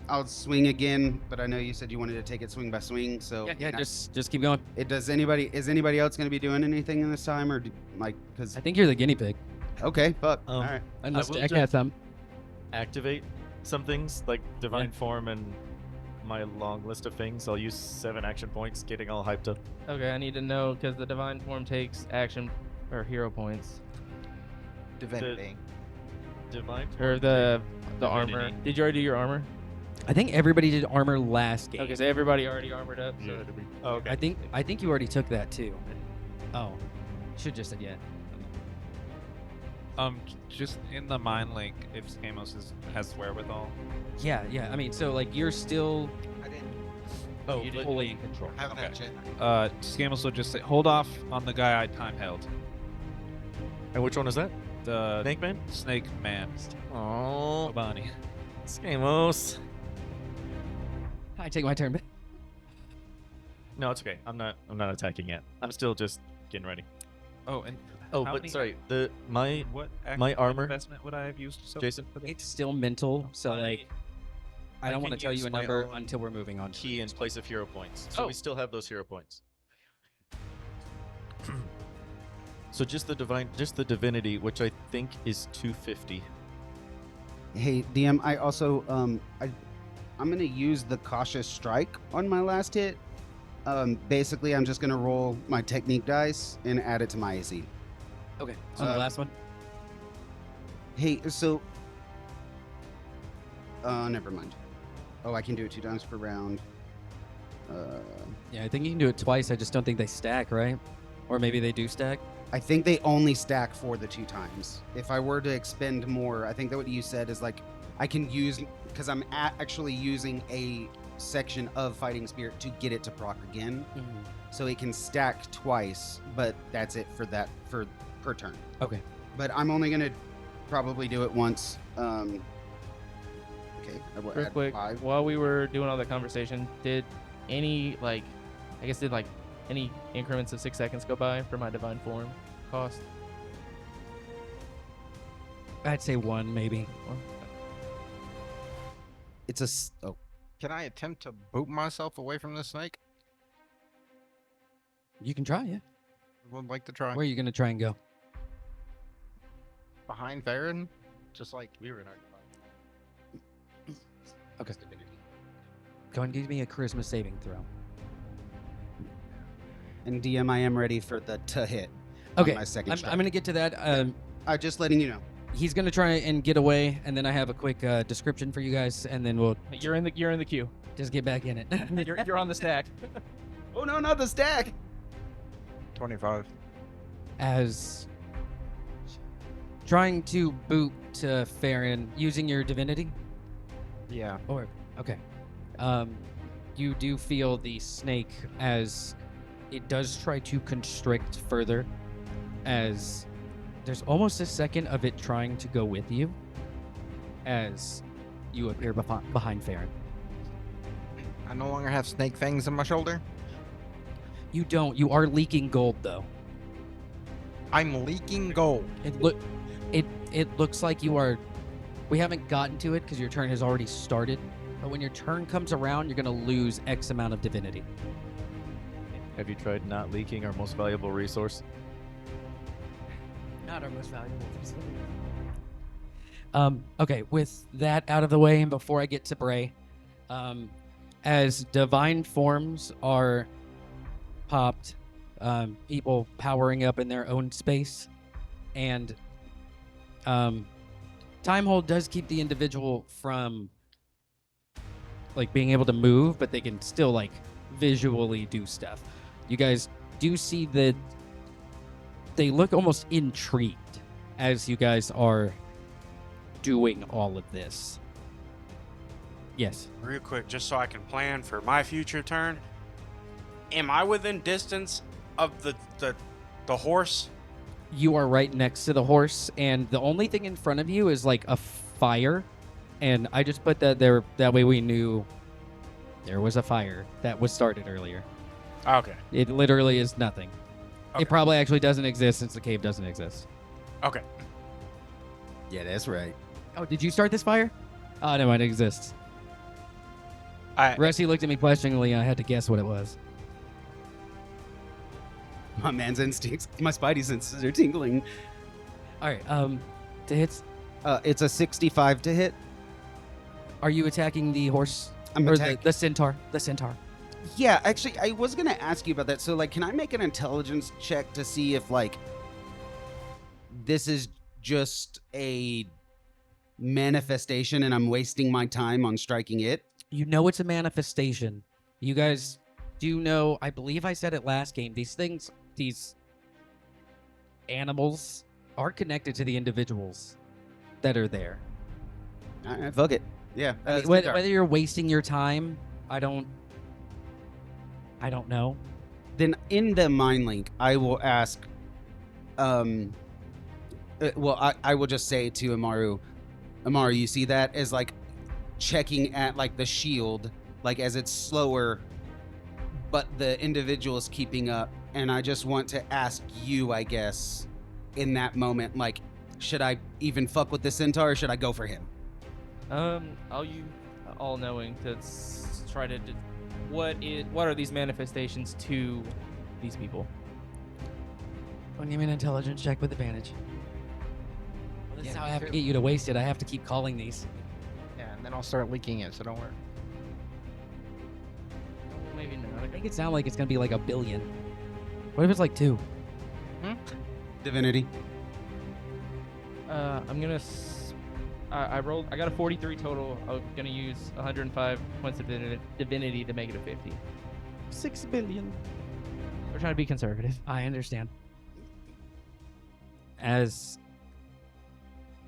I'll swing again, but I know you said you wanted to take it swing by swing, so Yeah, just keep going. Is anybody else going to be doing anything in this time, or because I think you're the guinea pig. okay, fuck, all right. Unless I will Jack just- has some. Activate some things like divine form and my long list of things. I'll use 7 action points, getting all hyped up. Okay, I need to know because the divine form takes action or hero points. Divinity. Divine Or form the takes armor. divinity. Did you already do your armor? I think everybody did armor last game. Okay, so everybody already armored up. So Yeah. it'll be Oh, okay. I think you already took that too. Oh, should just said yeah. Just in the mind link, if Skamos has wherewithal. Yeah. I mean, so like you're still I didn't Oh, you but- fully in control. have that Okay. yet. Skamos will just say, hold off on the guy I time held. And which one is that? The Snake Man? Snake Man. Oh, Obani. Skamos. I take my turn. No, it's okay. I'm not attacking yet. I'm still just getting ready. Oh, and Oh, how but many- sorry. My what my action armor- investment would I have used? So Jason? for this? It's still mental, so My- like I don't can want to tell use you a my number own until we're moving on. key in place of hero points. So Oh. we still have those hero points. So just the divinity, which I think is 250. Hey, DM, I also I'm gonna use the cautious strike on my last hit. Basically, I'm just gonna roll my technique dice and add it to my AC. Okay. So the last one. Hey, so never mind. Oh, I can do it 2 times per round. Yeah, I think you can do it twice. I just don't think they stack, right? Or maybe they do stack. I think they only stack for the 2 times. If I were to expend more, I think that what you said is like I can use, because I'm actually using a section of Fighting Spirit to get it to proc again, so it can stack twice. But that's it for per turn. Okay. But I'm only gonna probably do it once. Okay. I will real add quick. 5. While we were doing all that conversation, did any any increments of 6 seconds go by for my divine form cost? I'd say 1 maybe. It's a oh. Can I attempt to boot myself away from this snake? You can try, yeah. Would like to try. Where are you gonna try and go? Behind Farron? Just like we were in our Okay. Go and give me a charisma saving throw. And DM, I am ready for the to hit. On Okay. my second I'm strike. gonna get to that. Just letting you know. He's gonna try and get away, and then I have a quick description for you guys, and then we'll You're in the queue. just get back in it. you're on the stack. Oh no, not the stack. 25. As trying to boot to Farron using your divinity. Yeah. Or okay. You do feel the snake as it does try to constrict further, as there's almost a second of it trying to go with you as you appear behind Farron. I no longer have snake fangs in my shoulder. You don't. You are leaking gold though. I'm leaking gold. It looks like you are. We haven't gotten to it because your turn has already started. But when your turn comes around, you're gonna lose X amount of divinity. Have you tried not leaking our most valuable resource? Not our most valuable. Okay, with that out of the way, and before I get to Bray, as divine forms are popped, people powering up in their own space, and time hold does keep the individual from like being able to move, but they can still like visually do stuff. You guys do see that they look almost intrigued as you guys are doing all of this. Yes. Real quick, just so I can plan for my future turn. Am I within distance of the horse? You are right next to the horse, and the only thing in front of you is like a fire. And I just put that there. That way we knew there was a fire that was started earlier. Okay. It literally is nothing. Okay. It probably actually doesn't exist since the cave doesn't exist. Okay. Yeah, that's right. Oh, did you start this fire? Oh, no, it exists. I Rusty looked at me questioningly, and I had to guess what it was. My man's instincts, my spidey senses are tingling. All right, to hits. It's a 65 to hit. Are you attacking the horse? I'm or attacking. the centaur? The centaur. Yeah, actually, I was gonna ask you about that. So, like, can I make an intelligence check to see if, like, this is just a manifestation and I'm wasting my time on striking it? You know it's a manifestation. You guys do know, I believe I said it last game, these animals are connected to the individuals that are there. All right, fuck it. Yeah. I mean, whether you're wasting your time, I don't know. Then in the mind link, I will ask. I will just say to Amaru, you see that as like checking at like the shield, like as it's slower, but the individual is keeping up. And I just want to ask you, I guess, in that moment, like, should I even fuck with the centaur or should I go for him? I'll use all knowing to try to. What are these manifestations to these people? Give me an intelligence check with advantage. Well, this is how I have to get you to waste it. I have to keep calling these. Yeah, and then I'll start leaking it, so don't worry. Maybe not. I make it sound like it's gonna be like 1 billion. What if it's like 2? Divinity. I'm gonna. I rolled. I got a 43 total. I'm gonna use 105 points of divinity to make it a 50. 6 billion. We're trying to be conservative. I understand. As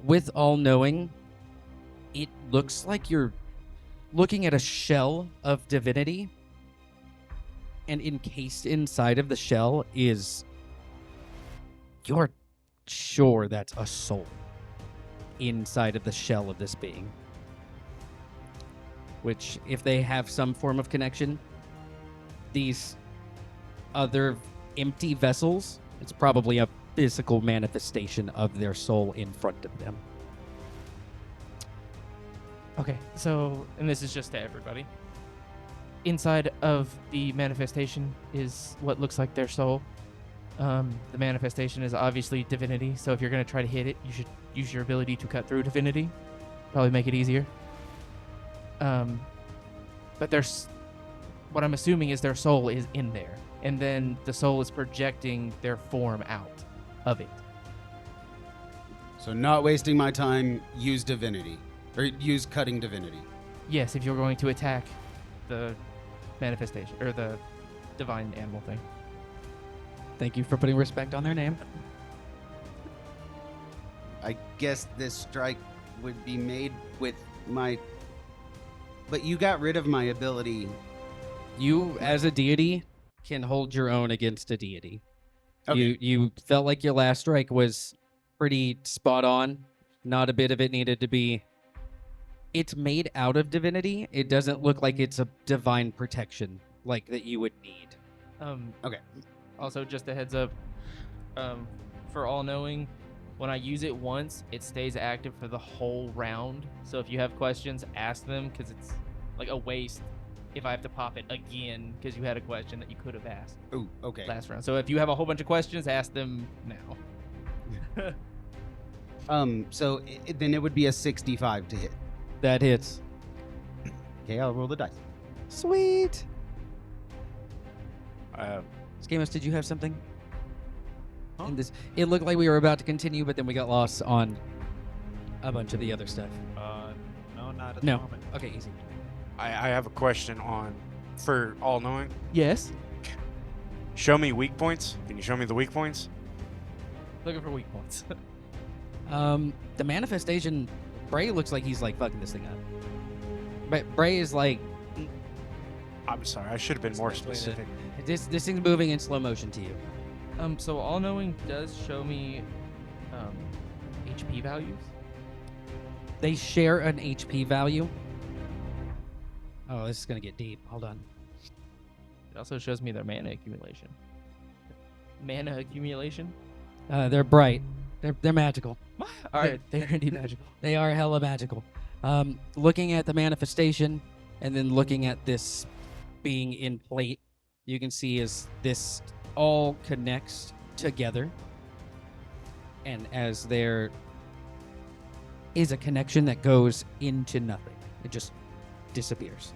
with all knowing, it looks like you're looking at a shell of divinity, and encased inside of the shell is, you're sure that's a soul inside of the shell of this being. Which, if they have some form of connection, these other empty vessels, it's probably a physical manifestation of their soul in front of them. Okay, so, and this is just to everybody. Inside of the manifestation is what looks like their soul. The manifestation is obviously divinity, so if you're going to try to hit it, you should use your ability to cut through divinity. Probably make it easier. But there's, what I'm assuming is their soul is in there, and then the soul is projecting their form out of it. So not wasting my time, use divinity. Or use cutting divinity. Yes, if you're going to attack the manifestation, or the divine animal thing. Thank you for putting respect on their name. I guess this strike would be made with my... But you got rid of my ability. You, as a deity, can hold your own against a deity. Okay. You felt like your last strike was pretty spot on. Not a bit of it needed to be... It's made out of divinity. It doesn't look like it's a divine protection like that you would need. Okay. Also, just a heads up, for all knowing, when I use it once, it stays active for the whole round. So if you have questions, ask them, because it's like a waste if I have to pop it again because you had a question that you could have asked Ooh, okay. last round. So if you have a whole bunch of questions, ask them now. So then it would be a 65 to hit. That hits. Okay, I'll roll the dice. Sweet. Uh, Schemos, did you have something? In this, it looked like we were about to continue, but then we got lost on a bunch of the other stuff. No, not at the No. moment. Okay, easy. I have a question for all knowing. Yes. Show me weak points. Can you show me the weak points? Looking for weak points. The manifestation Bray looks like he's like fucking this thing up. But Bray is like, I'm sorry, I should have been more specific. this thing's moving in slow motion to you. So all knowing does show me HP values. They share an HP value. Oh, this is gonna get deep. Hold on. It also shows me their mana accumulation. Mana accumulation? They're bright. They're magical. All right, they're indeed magical. They are hella magical. Looking at the manifestation and then looking at this being in plate, you can see as this all connects together, and as there is a connection that goes into nothing, it just disappears.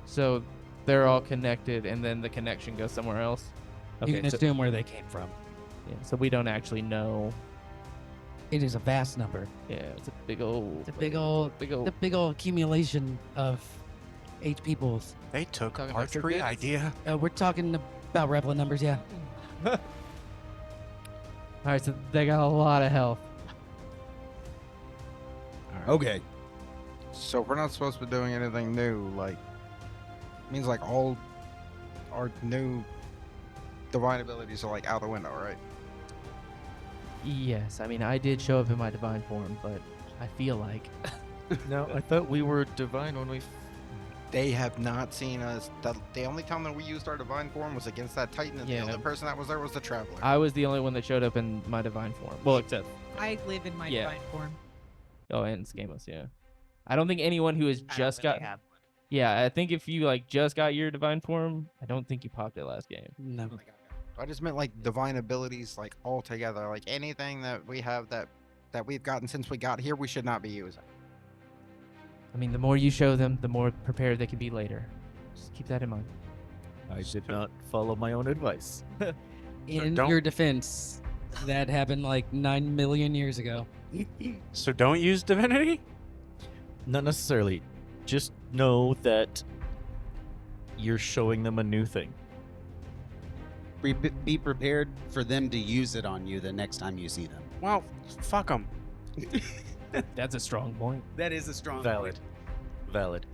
So they're all connected, and then the connection goes somewhere else. You can so, assume where they came from. yeah, so we don't actually know. It is a vast number. Yeah, it's a big old, The big old accumulation of HP pools. They took Talking our about your three bits? idea. We're talking about Revlin numbers, yeah. All right, so they got a lot of health. Okay. So if we're not supposed to be doing anything new, like, means like all our new divine abilities are like out the window, right? Yes, I mean I did show up in my divine form, but I feel like No, I thought we were divine when we. They have not seen us. The only time that we used our divine form was against that Titan, and Yeah. the only person that was there was the Traveler. I was the only one that showed up in my divine form. Well, except I live in my Yeah. divine form. and Scamos, yeah. I don't think anyone who has just got. Yeah, I think if you like just got your divine form, I don't think you popped it last game. No. I just meant like divine abilities, like all together. Like anything that we have that we've gotten since we got here, we should not be using. I mean, the more you show them, the more prepared they can be later. Just keep that in mind. I did not follow my own advice. In don't- your defense, that happened like 9 million years ago. So don't use divinity? Not necessarily. Just know that you're showing them a new thing. Be prepared for them to use it on you the next time you see them. Well, fuck them. That's a strong point. That is a strong Valid. Valid.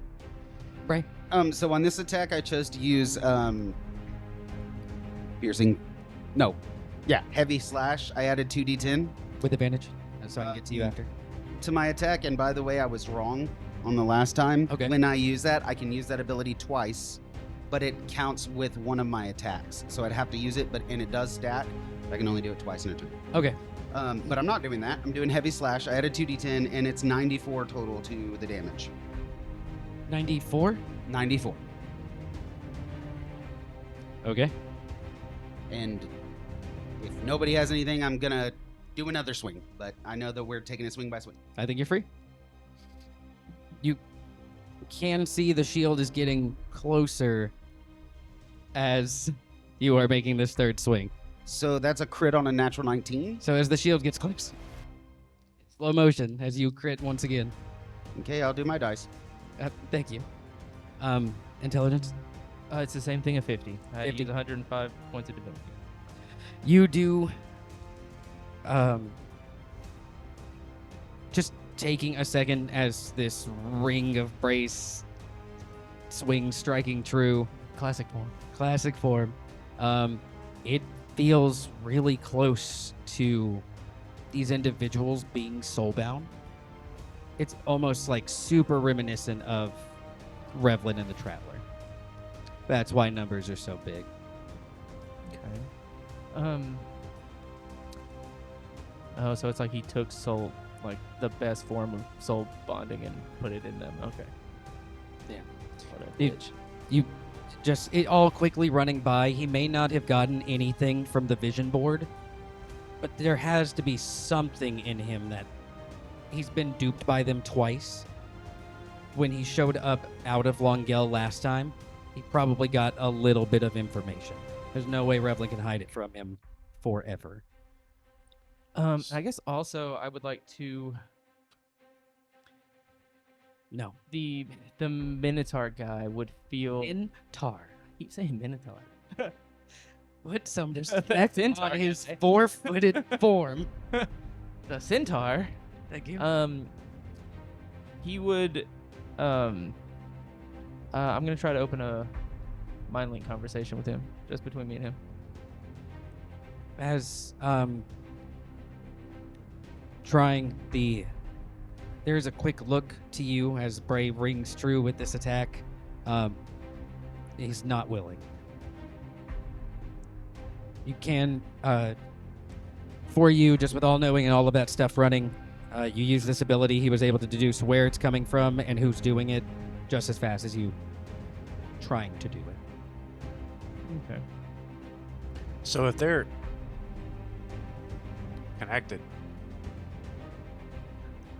Right. So on this attack, I chose to use piercing. No, yeah, heavy slash. I added 2d10 With advantage. So I can get to you after. to my attack. And by the way, I was wrong on the last time. Okay. When I use that, I can use that ability twice, but it counts with one of my attacks. So I'd have to use it, and it does stack. I can only do it twice in a turn. Okay. But I'm not doing that. I'm doing heavy slash. I added 2d10, and it's 94 total to the damage. 94? 94. Okay. And if nobody has anything, I'm gonna do another swing. But I know that we're taking a swing by swing. I think you're free. You can see the shield is getting closer as you are making this third swing. So that's a crit on a natural 19. So as the shield gets close, slow motion as you crit once again. Okay, I'll do my dice. Thank you. Intelligence. It's the same thing at 50. I 50. use 105 points of divinity. You do. Just taking a second as this ring of brace swings striking true. Classic form. Classic form. It feels really close to these individuals being soulbound. It's almost like super reminiscent of Revlin and the Traveler. That's why numbers are so big. Okay. Oh, so it's like he took soul, like the best form of soul bonding, and put it in them. Okay. Yeah. What a You- bitch. You just, it all quickly running by. He may not have gotten anything from the vision board, but there has to be something in him that he's been duped by them twice. When he showed up out of Longel last time, he probably got a little bit of information. There's no way Revlin can hide it from him forever. I guess also I would like to No. the Minotaur guy would feel. Minotaur. Keep saying Minotaur. Put some That's respect Minotaur on his guy. 4-footed form. the centaur, Thank you. he would, I'm gonna try to open a mind link conversation with him, just between me and him. As trying the, there's a quick look to you as Bray rings true with this attack. He's not willing. You can, for you, just with all knowing and all of that stuff running, you use this ability. He was able to deduce where it's coming from and who's doing it just as fast as you trying to do it. Okay. So if they're connected,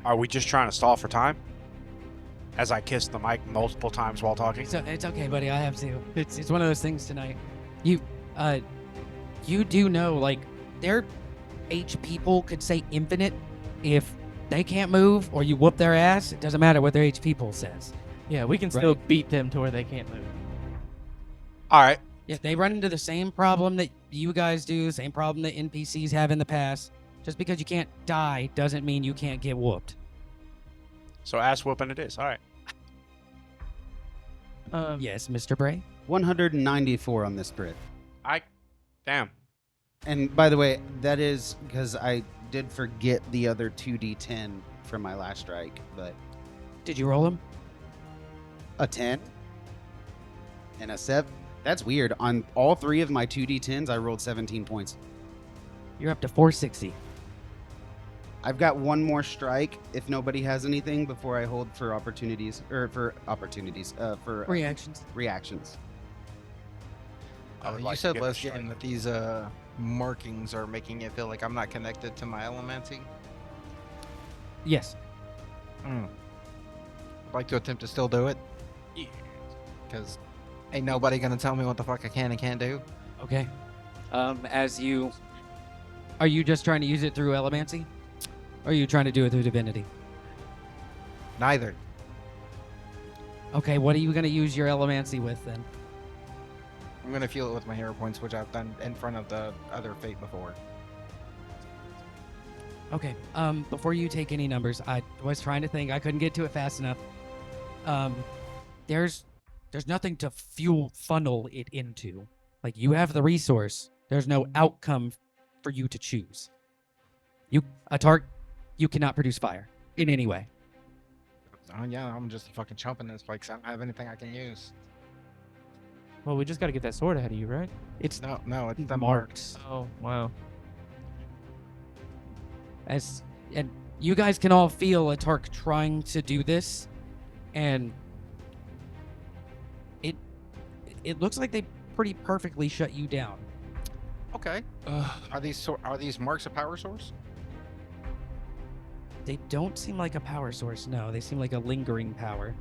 are we just trying to stall for time? As I kiss the mic multiple times while talking. It's okay, buddy. I have to. It's one of those things tonight. You do know, like, their HP pool could say infinite. If they can't move or you whoop their ass, it doesn't matter what their HP pool says. Yeah, we can still beat them to where they can't move. All right. If they run into the same problem that you guys do, same problem that NPCs have in the past, just because you can't die doesn't mean you can't get whooped. So ass whooping it is. All right. Yes, Mr. Bray? 194 on this Brit. Damn. And by the way, that is because I did forget the other 2d10 from my last strike, but Did you roll him? a 10 and a 7. That's weird. On all 3 of my 2d10s, I rolled 17 points. You're up to 460. I've got one more strike if nobody has anything before I hold for Reactions. reactions. You said last game that these markings are making it feel like I'm not connected to my elemency. Yes. I'd like to attempt to still do it. Because ain't nobody gonna tell me what the fuck I can and can't do. Okay. Are you just trying to use it through Elemancy? Or are you trying to do it through Divinity? Neither. Okay, what are you going to use your Elemancy with then? I'm gonna feel it with my hero points, which I've done in front of the other fate before. Okay, before you take any numbers, I was trying to think. I couldn't get to it fast enough. There's nothing to funnel it into. Like, you have the resource. There's no outcome for you to choose. You cannot produce fire in any way. Oh yeah, I'm just a fucking chump in this place. I don't have anything I can use. Well, we just got to get that sword ahead of you, right? It's No, it's the marked. Oh, wow. And you guys can all feel Atark trying to do this, and it looks like they pretty perfectly shut you down. Okay. Are these marks a power source? They don't seem like a power source, no. They seem like a lingering power.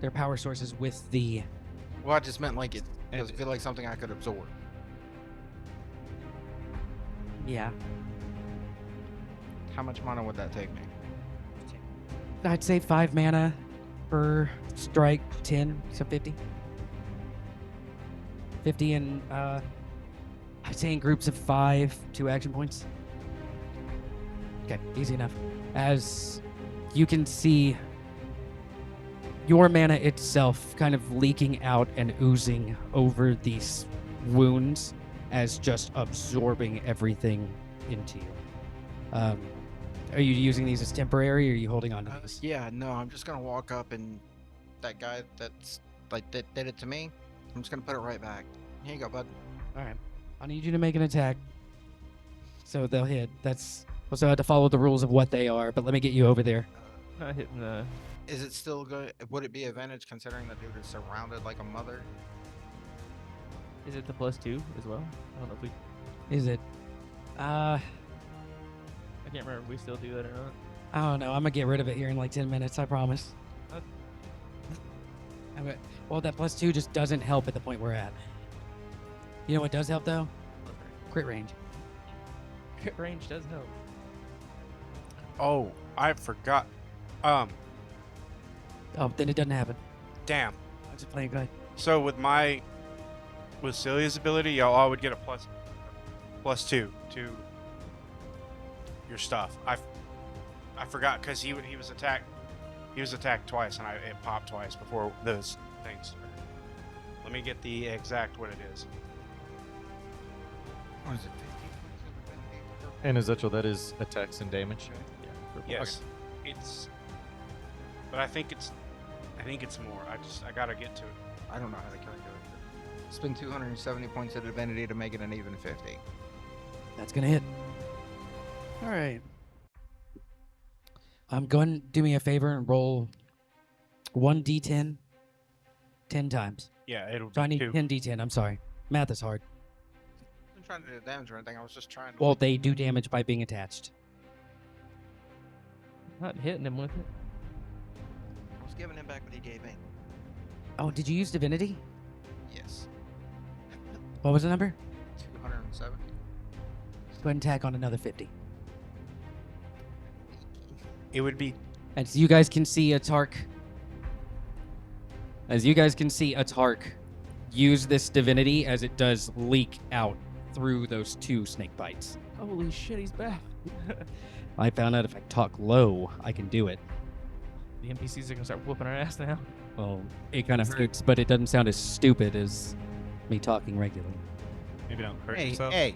Their power source is with the... Well, I just meant like it does feel like something I could absorb. Yeah. How much mana would that take me? I'd say 5 mana per strike, 10, so 50. 50 and, I'd say in groups of 5, 2 action points. Okay, easy enough. As you can see, your mana itself kind of leaking out and oozing over these wounds as just absorbing everything into you. Are you using these as temporary, or are you holding on to these? Yeah, no, I'm just gonna walk up and that guy that's like that did it to me. I'm just gonna put it right back. Here you go, bud. All right. I need you to make an attack, so they'll hit. That's also have to follow the rules of what they are. But let me get you over there. Not hitting the. Is it still good? Would it be advantage considering the dude is surrounded like a mother? Is it the +2 as well? I don't know if we. Is it? I can't remember if we still do that or not. I don't know. I'm gonna get rid of it here in like 10 minutes. I promise. Well, that +2 just doesn't help at the point we're at. You know what does help though? Crit range. Crit range does help. Oh, I forgot. Oh, then it doesn't happen. Damn. I'm just playing good. So with Celia's ability, y'all all would get a +2 to your stuff. I forgot because he was attacked. He was attacked twice, and it popped twice before those things. Let me get the exact what it is. What is it? 50 And Ezekiel, that is attacks and damage. Yes, it's. But I think it's more. I gotta get to it. I don't know how to calculate it. Spend 270 points of divinity to make it an even 50. That's gonna hit. All right. Go ahead and do me a favor and roll 1d10 10 times. Yeah, it'll be So I need 2. 10d10. I'm sorry. Math is hard. I wasn't trying to do damage or anything. I was just trying to. Well, they do damage by being attached. Not hitting him with it. I was giving him back what he gave me. Oh, did you use divinity? Yes. What was the number? 270. Go ahead and tack on another 50. It would be. As you guys can see, Atark use this divinity as it does leak out through those 2 snake bites. Holy shit, he's back. I found out if I talk low, I can do it. The NPCs are gonna start whooping our ass now. Well, it kind of hurts, but it doesn't sound as stupid as me talking regularly. Maybe don't hurt Hey, yourself. hey.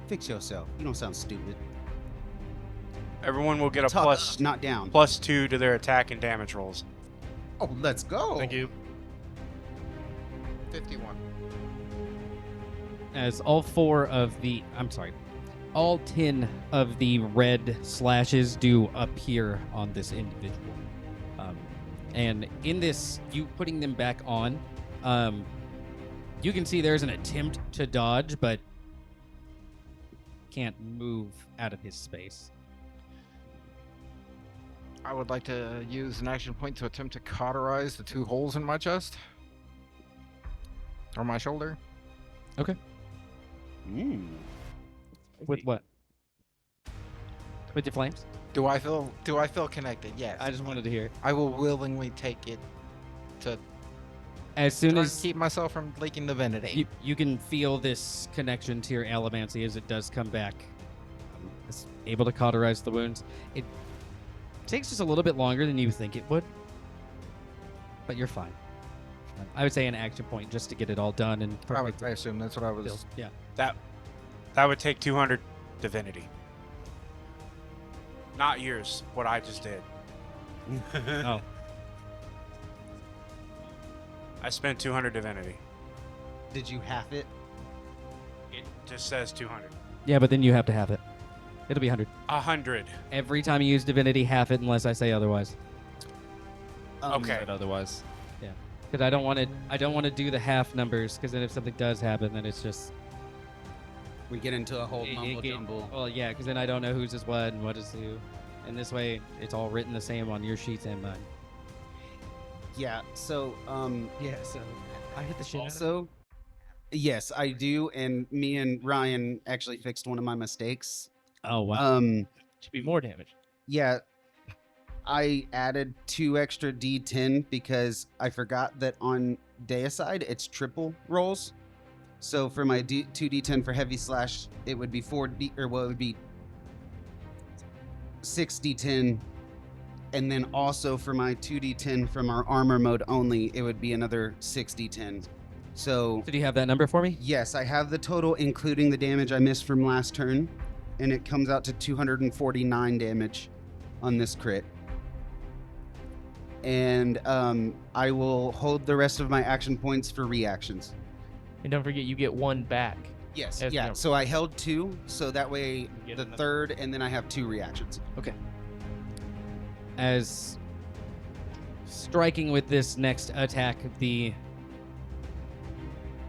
Fix yourself. You don't sound stupid. Everyone will get a Talk plus up, not down. +2 to their attack and damage rolls. Oh, let's go. Thank you. 51. As all 10 of the red slashes do appear on this individual. And in this, you putting them back on, you can see there's an attempt to dodge, but can't move out of his space. I would like to use an action point to attempt to cauterize the 2 holes in my chest. Or my shoulder. Okay. With what? With your flames? Do I feel connected? Yes. I just wanted to hear. I will willingly take it to As soon try as and keep myself from leaking divinity. you can feel this connection to your allomancy as it does come back. It's able to cauterize the wounds. It takes just a little bit longer than you think it would, but you're fine. I would say an action point just to get it all done and perfect. I assume that's what I was. Still, yeah. That would take 200 divinity. Not yours, what I just did. Oh. I spent 200 divinity. Did you half it? It just says 200. Yeah, but then you have to have it. It'll be 100. 100. Every time you use divinity, half it unless I say otherwise. Okay. But otherwise, Because I don't want to do the half numbers. Because then if something does happen, then it's just We get into a whole mumble jumble. Well, yeah, because then I don't know whose is what and what is who, and this way it's all written the same on your sheets and mine. Yeah. So, Yeah. So I hit the shit. also, yes, I do, and me and Ryan actually fixed one of my mistakes. Oh wow. Should be more damage. Yeah, I added 2 extra D10 because I forgot that on Deicide it's triple rolls. So for my 2d10 for heavy slash, it would be 4d, or well, it would be 6d10, and then also for my 2d10 from our armor mode only, it would be another 6d10. So So do you have that number for me? yes, I have the total including the damage I missed from last turn, and it comes out to 249 damage on this crit. And I will hold the rest of my action points for reactions. And don't forget, you get 1 back. Yes, As yeah. number. So I held 2, so that way You get the another- third, and then I have 2 reactions. As striking with this next attack, the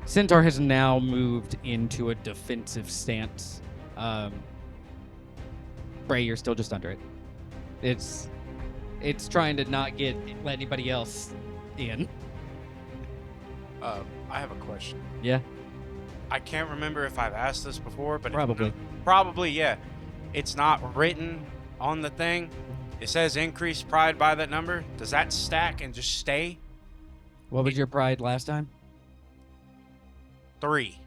Centaur has now moved into a defensive stance. Bray, you're still just under it. It's trying to not let anybody else in. I have a question. Yeah. I can't remember if I've asked this before, but Probably. Probably, yeah. It's not written on the thing. It says increase pride by that number. Does that stack and just stay? What was your pride last time? 3.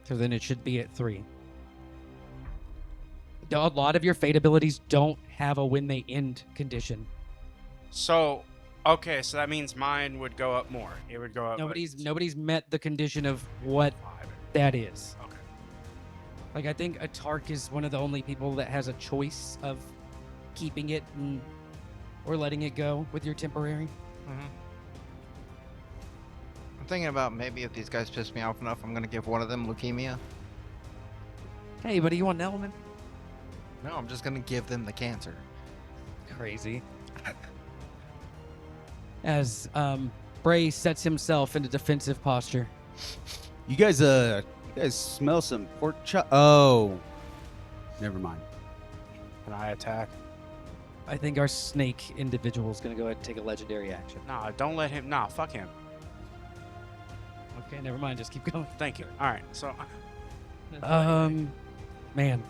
So then it should be at 3. A lot of your fate abilities don't have a when they end condition. So, okay, so that means mine would go up more. It would go up. Nobody's met the condition of what that is. Okay. Like, I think a Tark is one of the only people that has a choice of keeping it or letting it go with your temporary. Mm-hmm. I'm thinking about maybe if these guys piss me off enough, I'm gonna give one of them leukemia. Hey, buddy, you want an element? No, I'm just gonna give them the cancer. Crazy. As Bray sets himself into defensive posture. You guys smell some pork chop? Oh, never mind. Can I attack? I think our snake individual is going to go ahead and take a legendary action. Nah, don't let him. Nah, fuck him. Okay, never mind. Just keep going. Thank you. All right, so. Man.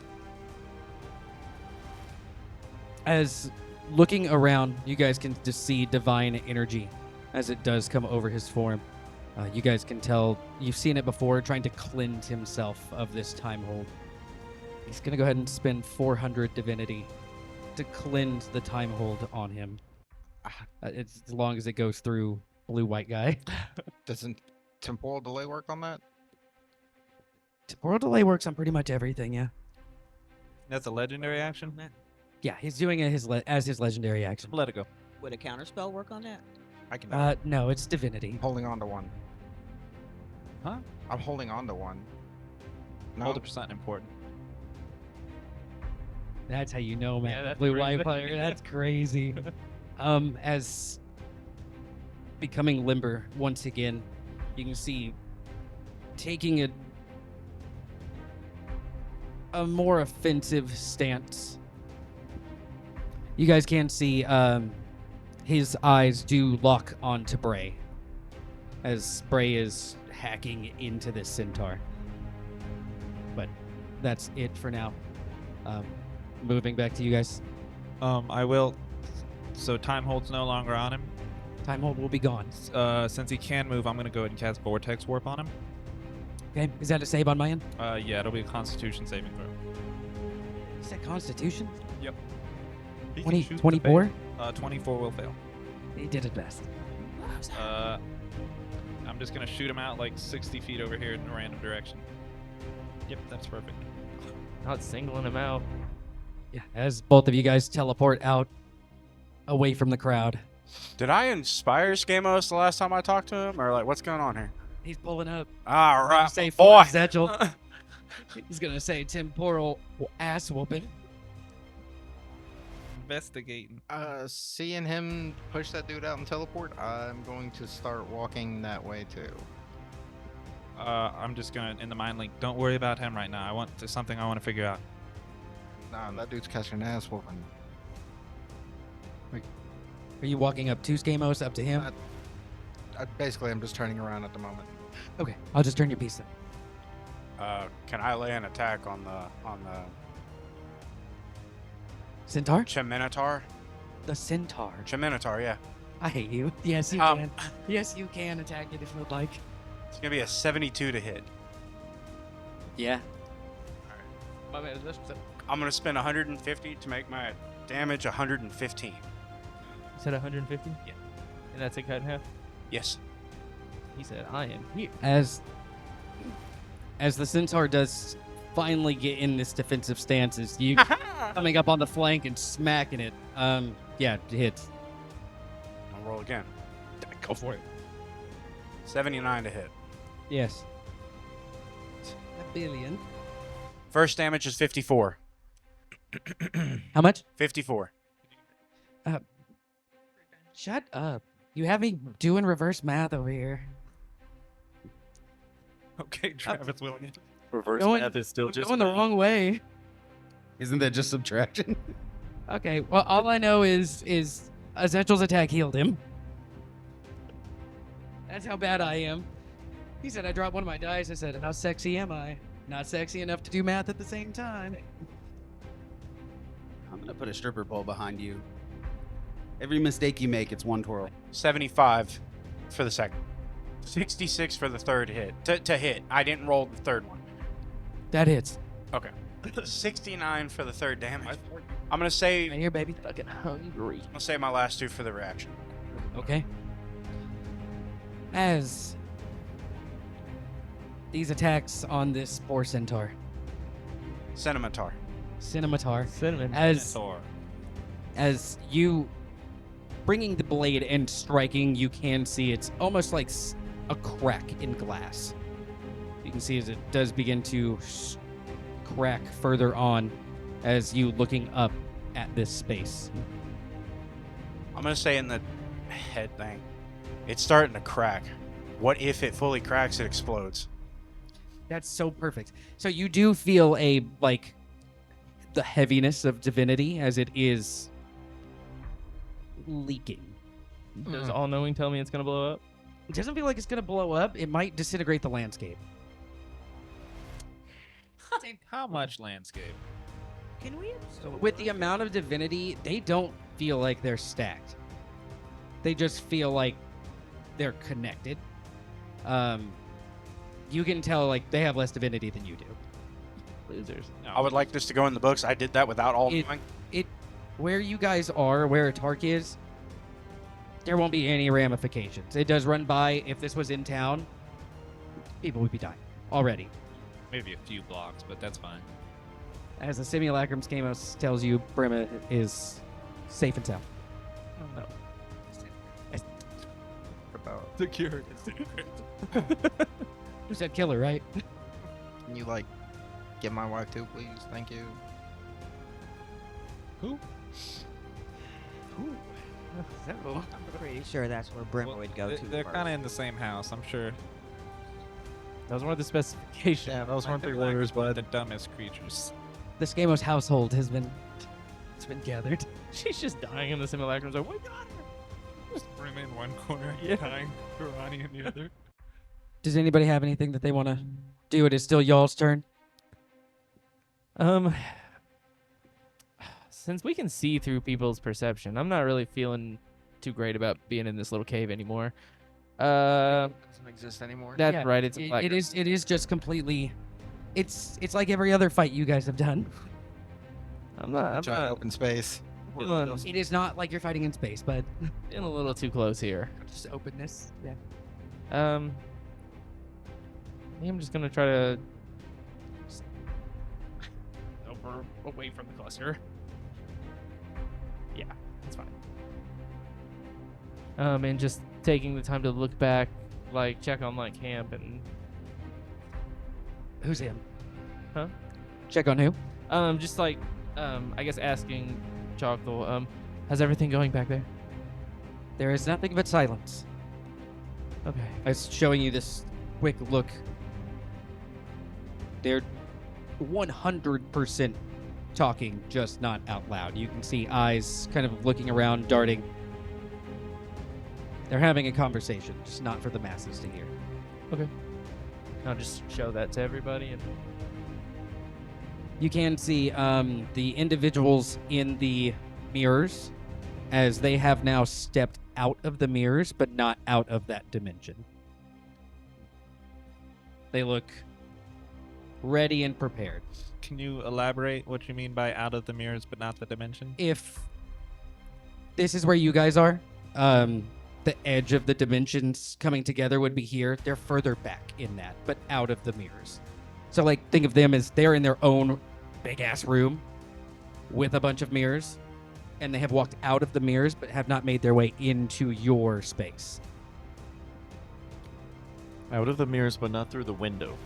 As looking around, you guys can just see divine energy as it does come over his form. You guys can tell, you've seen it before, trying to cleanse himself of this time hold. He's going to go ahead and spend 400 divinity to cleanse the time hold on him. It's as long as it goes through blue-white guy. Doesn't temporal delay work on that? Temporal delay works on pretty much everything, yeah. That's a legendary action? Yeah, he's doing it as his legendary action. Let it go. Would a counterspell work on that? I can. No, it's divinity. Holding on to one. Huh? I'm holding on to one. No. Hold percent important. That's how you know, man. Yeah, that's Blue crazy. white player. That's crazy. As becoming limber once again, you can see taking a more offensive stance. You guys can see his eyes do lock onto Bray as Bray is hacking into this centaur. But that's it for now. Moving back to you guys. I will. So time hold's no longer on him. Time hold will be gone. Since he can move, I'm gonna go ahead and cast Vortex Warp on him. Okay, is that a save on my end? Yeah, it'll be a Constitution saving throw. Is that Constitution? Yep. 20, 24? 24 will fail. He did it best. I'm just gonna shoot him out like 60 feet over here in a random direction. Yep, that's perfect. Not singling him out. Yeah, as both of you guys teleport out away from the crowd. Did I inspire Skamos the last time I talked to him, or like what's going on here? He's pulling up. All right, Say boy. Satchel. He's gonna say temporal ass whooping. Investigating. Seeing him push that dude out and teleport, I'm going to start walking that way too. I'm just gonna in the mind link. Don't worry about him right now. Something I want to figure out. Nah, that dude's catching ass whooping. Are you walking up to Skamos, up to him? Basically, I'm just turning around at the moment. Okay, I'll just turn your piece then. Can I lay an attack on the Centaur? Chiminotaur? The Centaur. Chiminotaur, yeah. I hate you. Yes, you can. Yes, you can attack it if you'd like. It's gonna be a 72 to hit. Yeah. My man, I'm gonna spend 150 to make my damage 115. You said 150? Yeah. And that's a cut in half? Yes. He said, I am here. As the Centaur does finally get in this defensive stance, is you coming up on the flank and smacking it. Yeah, it hits. I'll roll again. Go for it. 79 to hit. Yes. A billion. First damage is 54. How much? 54. Shut up. You have me doing reverse math over here. Okay, Travis Williams. Reverse Going- math is still I'm just going the math. wrong way. Isn't that just subtraction? Okay, well, all I know is Essential's attack healed him. That's how bad I am. He said I dropped one of my dice. I said, how sexy am I? Not sexy enough to do math at the same time. I'm gonna put a stripper pole behind you. Every mistake you make, it's one twirl. 75 for the second. 66 for the third hit. To hit. I didn't roll the third one. That hits. Okay. 69 for the third damage. I'm gonna say Right here, baby. Fucking hungry. I'll say my last 2 for the reaction. Okay. As these attacks on this poor centaur, Cinematar. Cinematar, Cinnamon. as you bringing the blade and striking, you can see it's almost like a crack in glass. You can see as it does begin to crack further on as you looking up at this space. I'm gonna say in the head thing, it's starting to crack. What if it fully cracks, it explodes? That's so perfect. So you do feel the heaviness of divinity as it is leaking. Does all knowing tell me it's gonna blow up? It doesn't feel like it's gonna blow up. It might disintegrate the landscape. How much landscape? Can we? With the amount of divinity, they don't feel like they're stacked. They just feel like they're connected. You can tell like they have less divinity than you do. Losers. I would like this to go in the books. I did that without all It- knowing. Where you guys are, where Tark is, there won't be any ramifications. It does run by. If this was in town, people would be dying already. Maybe a few blocks, but that's fine. As the simulacrum schemos tells you, Brima is safe and sound. Oh, no. About, The cure. You said killer, right? can you like get my wife too, please? Thank you. I'm pretty sure that's where Brim Well, would go to. They're kind of in the same house, I'm sure. Those were the specifications. Yeah, those weren't the They're like orders, bud. the dumbest creatures. The Skamos household has been gathered. She's just dying in the simulacrums. Like, oh my god. Just Brim in one corner, Yeah. dying, Karani in the other. Does anybody have anything that they want to do? It is still y'all's turn. Since we can see through people's perception, I'm not really feeling too great about being in this little cave anymore. Doesn't exist anymore. That's Yeah, right. It's a It black is just completely. It's like every other fight you guys have done. I'm not Giant open space. feeling, It is not like you're fighting in space, but feeling a little too close here. just openness. Yeah. I think I'm just gonna try to over away from the cluster. Yeah, that's fine. And just taking the time to look back, like check on like camp and Who's him? Huh? Check on who? just like I guess asking Chocolate, how's everything going back there? There is nothing but silence. Okay. I was showing you this quick look. They're 100% talking, just not out loud. You can see eyes kind of looking around, darting. They're having a conversation, just not for the masses to hear. I'll just show that to everybody and You can see the individuals in the mirrors as they have now stepped out of the mirrors, but not out of that dimension. They look ready and prepared. Can you elaborate what you mean by out of the mirrors but not the dimension? If this is where you guys are, the edge of the dimensions coming together would be here. They're further back in that, but out of the mirrors. So, like, think of them as they're in their own big-ass room with a bunch of mirrors, and they have walked out of the mirrors but have not made their way into your space. Out of the mirrors, but not through the window.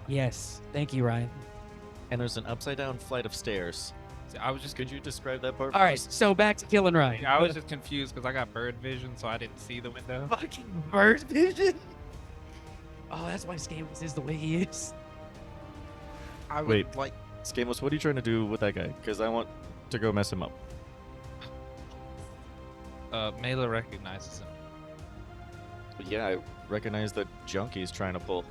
Yes. Thank you, Ryan. And there's an upside down flight of stairs. See, I was just Could you describe that part? All right, so back to killing Ryan. I was just confused because I got bird vision, so I didn't see the window. Fucking bird vision. Oh, that's why Scamos is the way he is. I would Wait. like. Skamos, what are you trying to do with that guy? Because I want to go mess him up. Mela recognizes him. But yeah, I recognize the junkie's trying to pull.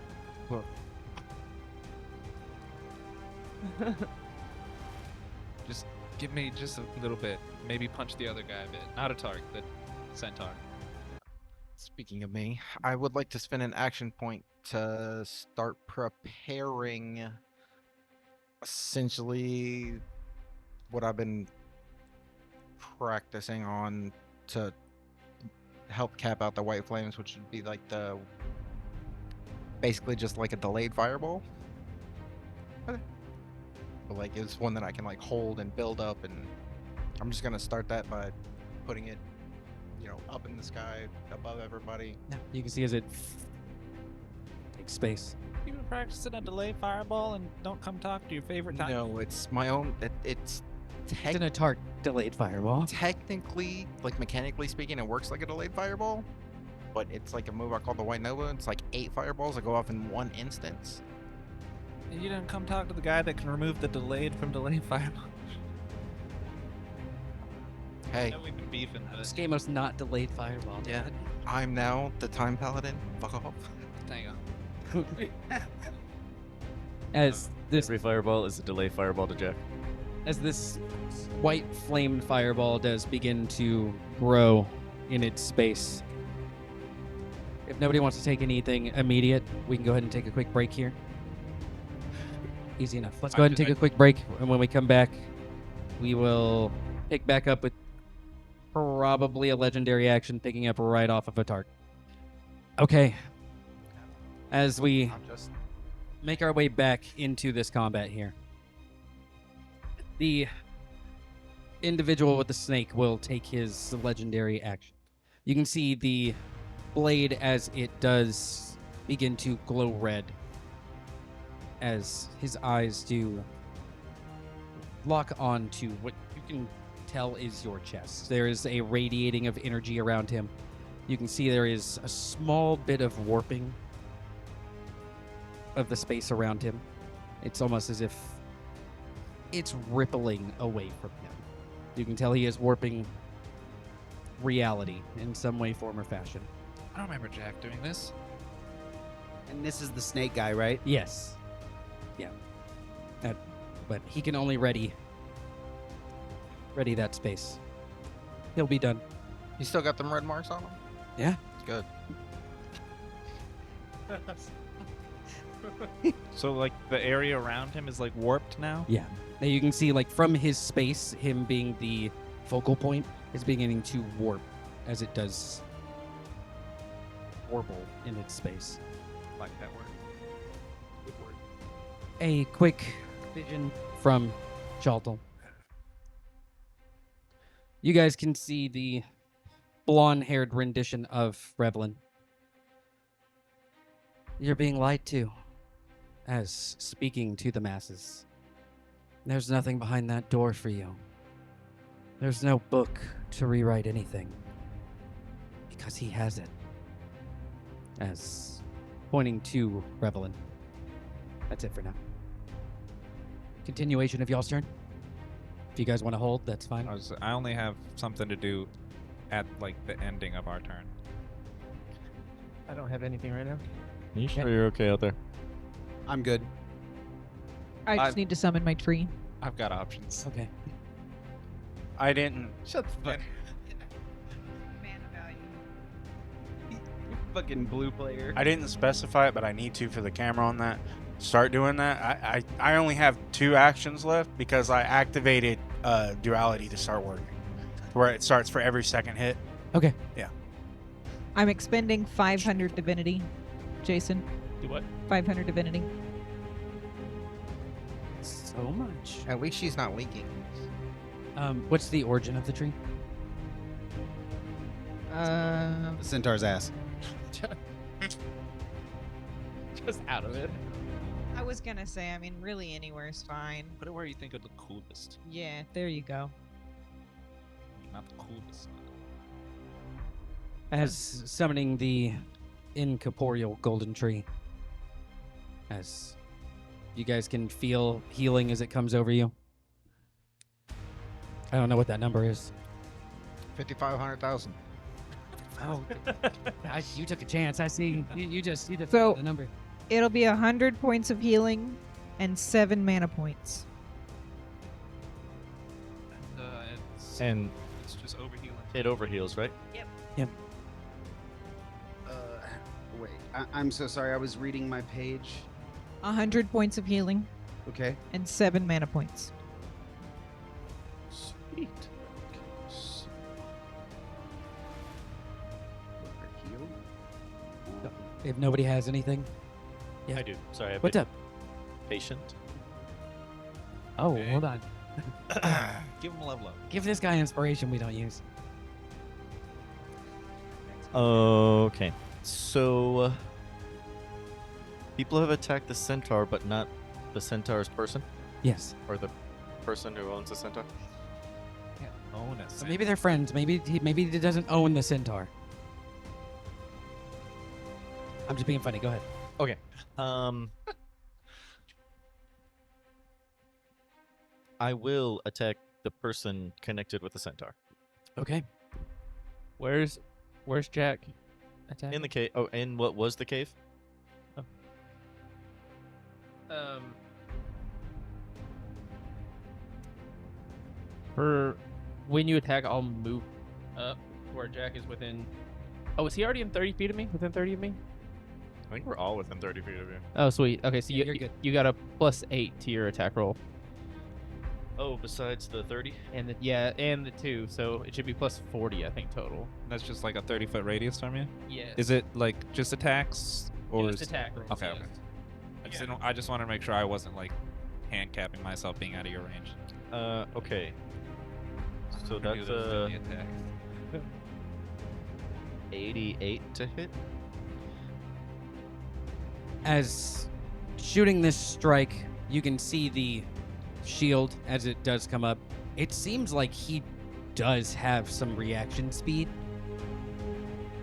Just give me just a little bit. Maybe punch the other guy a bit. Not a target, the centaur. Speaking of me, I would like to spend an action point to start preparing essentially what I've been practicing on to help cap out the white flames, which would be like basically just like a delayed fireball. Okay. But like it's one that I can like hold and build up, and I'm just gonna start that by putting it, up in the sky above everybody. Yeah, you can see as it takes space. You been practicing a delay fireball and don't come talk to your favorite time? No, it's my own. It's It's an Atark delayed fireball. technically, like mechanically speaking, it works like a delayed fireball, but it's like a move I call the White Nova. It's like 8 fireballs that go off in one instance. And you didn't come talk to the guy that can remove the delayed from delayed fireball? I Hey, know we've been beefing, but This game was not delayed fireball. Yeah. I'm now the Time Paladin. Fuck off. hang on. As this Every fireball is a delay fireball to Jack. as this white flamed fireball does begin to grow in its space. If nobody wants to take anything immediate, we can go ahead and take a quick break here. Easy enough. Let's go ahead and take a quick break, and when we come back, we will pick back up with probably a legendary action picking up right off of a Atark. Okay. As we I'm just make our way back into this combat here, the individual with the snake will take his legendary action. You can see the blade as it does begin to glow red as his eyes do lock on to what you can tell is your chest. There is a radiating of energy around him. You can see there is a small bit of warping of the space around him. It's almost as if it's rippling away from him. You can tell he is warping reality in some way, form, or fashion. I don't remember Jack doing this. And this is the snake guy, right? Yes. Yeah. But he can only ready that space. He'll be done. You still got them red marks on him? Yeah. Good. So, like, the area around him is, like, warped now? Yeah. Now you can see, like, from his space, him being the focal point is beginning to warp as it does warble in its space. Like that word. Good word. A quick vision from Chaltel. You guys can see the blonde-haired rendition of Revlin. You're being lied to, as speaking to the masses. There's nothing behind that door for you. There's no book to rewrite anything, because he has it. As pointing to Revlin. That's it for now. Continuation of y'all's turn. If you guys want to hold, that's fine. I only have something to do at, like, the ending of our turn. I don't have anything right now. Are you sure you're okay out there? I'm good. I just need to summon my tree. I've got options. Okay. I didn't. Shut the fuck. Fucking blue player. I didn't specify it, but I need to for the camera on that. Start doing that. I only have 2 actions left because I activated duality to start working, where it starts for every second hit. Okay. I'm expending 500 divinity. Jason, Do what? 500 divinity. So much. At least she's not leaking. What's the origin of the tree? The centaur's ass. Just out of it. I was gonna say, I mean, really anywhere's fine. Put it where you think would look coolest. Yeah, there you go. Not the coolest. As summoning the incorporeal golden tree. As you guys can feel healing as it comes over you. I don't know what that number is. 5,500,000. Oh, you took a chance. I see. You just So- the number. It'll be 100 points of healing and 7 mana points. And It's just overhealing. it overheals, right? Wait, I'm so sorry. I was reading my page. 100 points of healing Okay. and 7 mana points. Sweet. If nobody has anything. Yeah. I do. Sorry, I've What's been up? patient. Oh, Okay. hold on. Give him a level up. Give this guy inspiration we don't use. Okay. So, people have attacked the centaur, but not the centaur's person? Yes. Or the person who owns the centaur? Own it. So maybe they're friends. Maybe he doesn't own the centaur. I'm just being funny. Go ahead. Okay. I will attack the person connected with the centaur. Okay. Where's Jack? Attack? In the cave. Oh, in what was the cave? For when you attack, I'll move up where Jack is within. Oh, is he already in 30 feet of me? Within 30 of me? I think we're all within 30 feet of you. Oh, sweet. Okay, so Yeah, you're good. you got a +8 to your attack roll, Oh, besides the 30? and the 2, so it should be +40, I think, total. That's just like a 30-foot radius from you. Yeah. Is it like just attacks or Just is attack rolls? Okay, yes. okay. I just want to make sure I wasn't like handcapping myself being out of your range. Okay. So I'm gonna that's do those 50 attacks. 88 to hit. As shooting this strike, you can see the shield as it does come up. It seems like he does have some reaction speed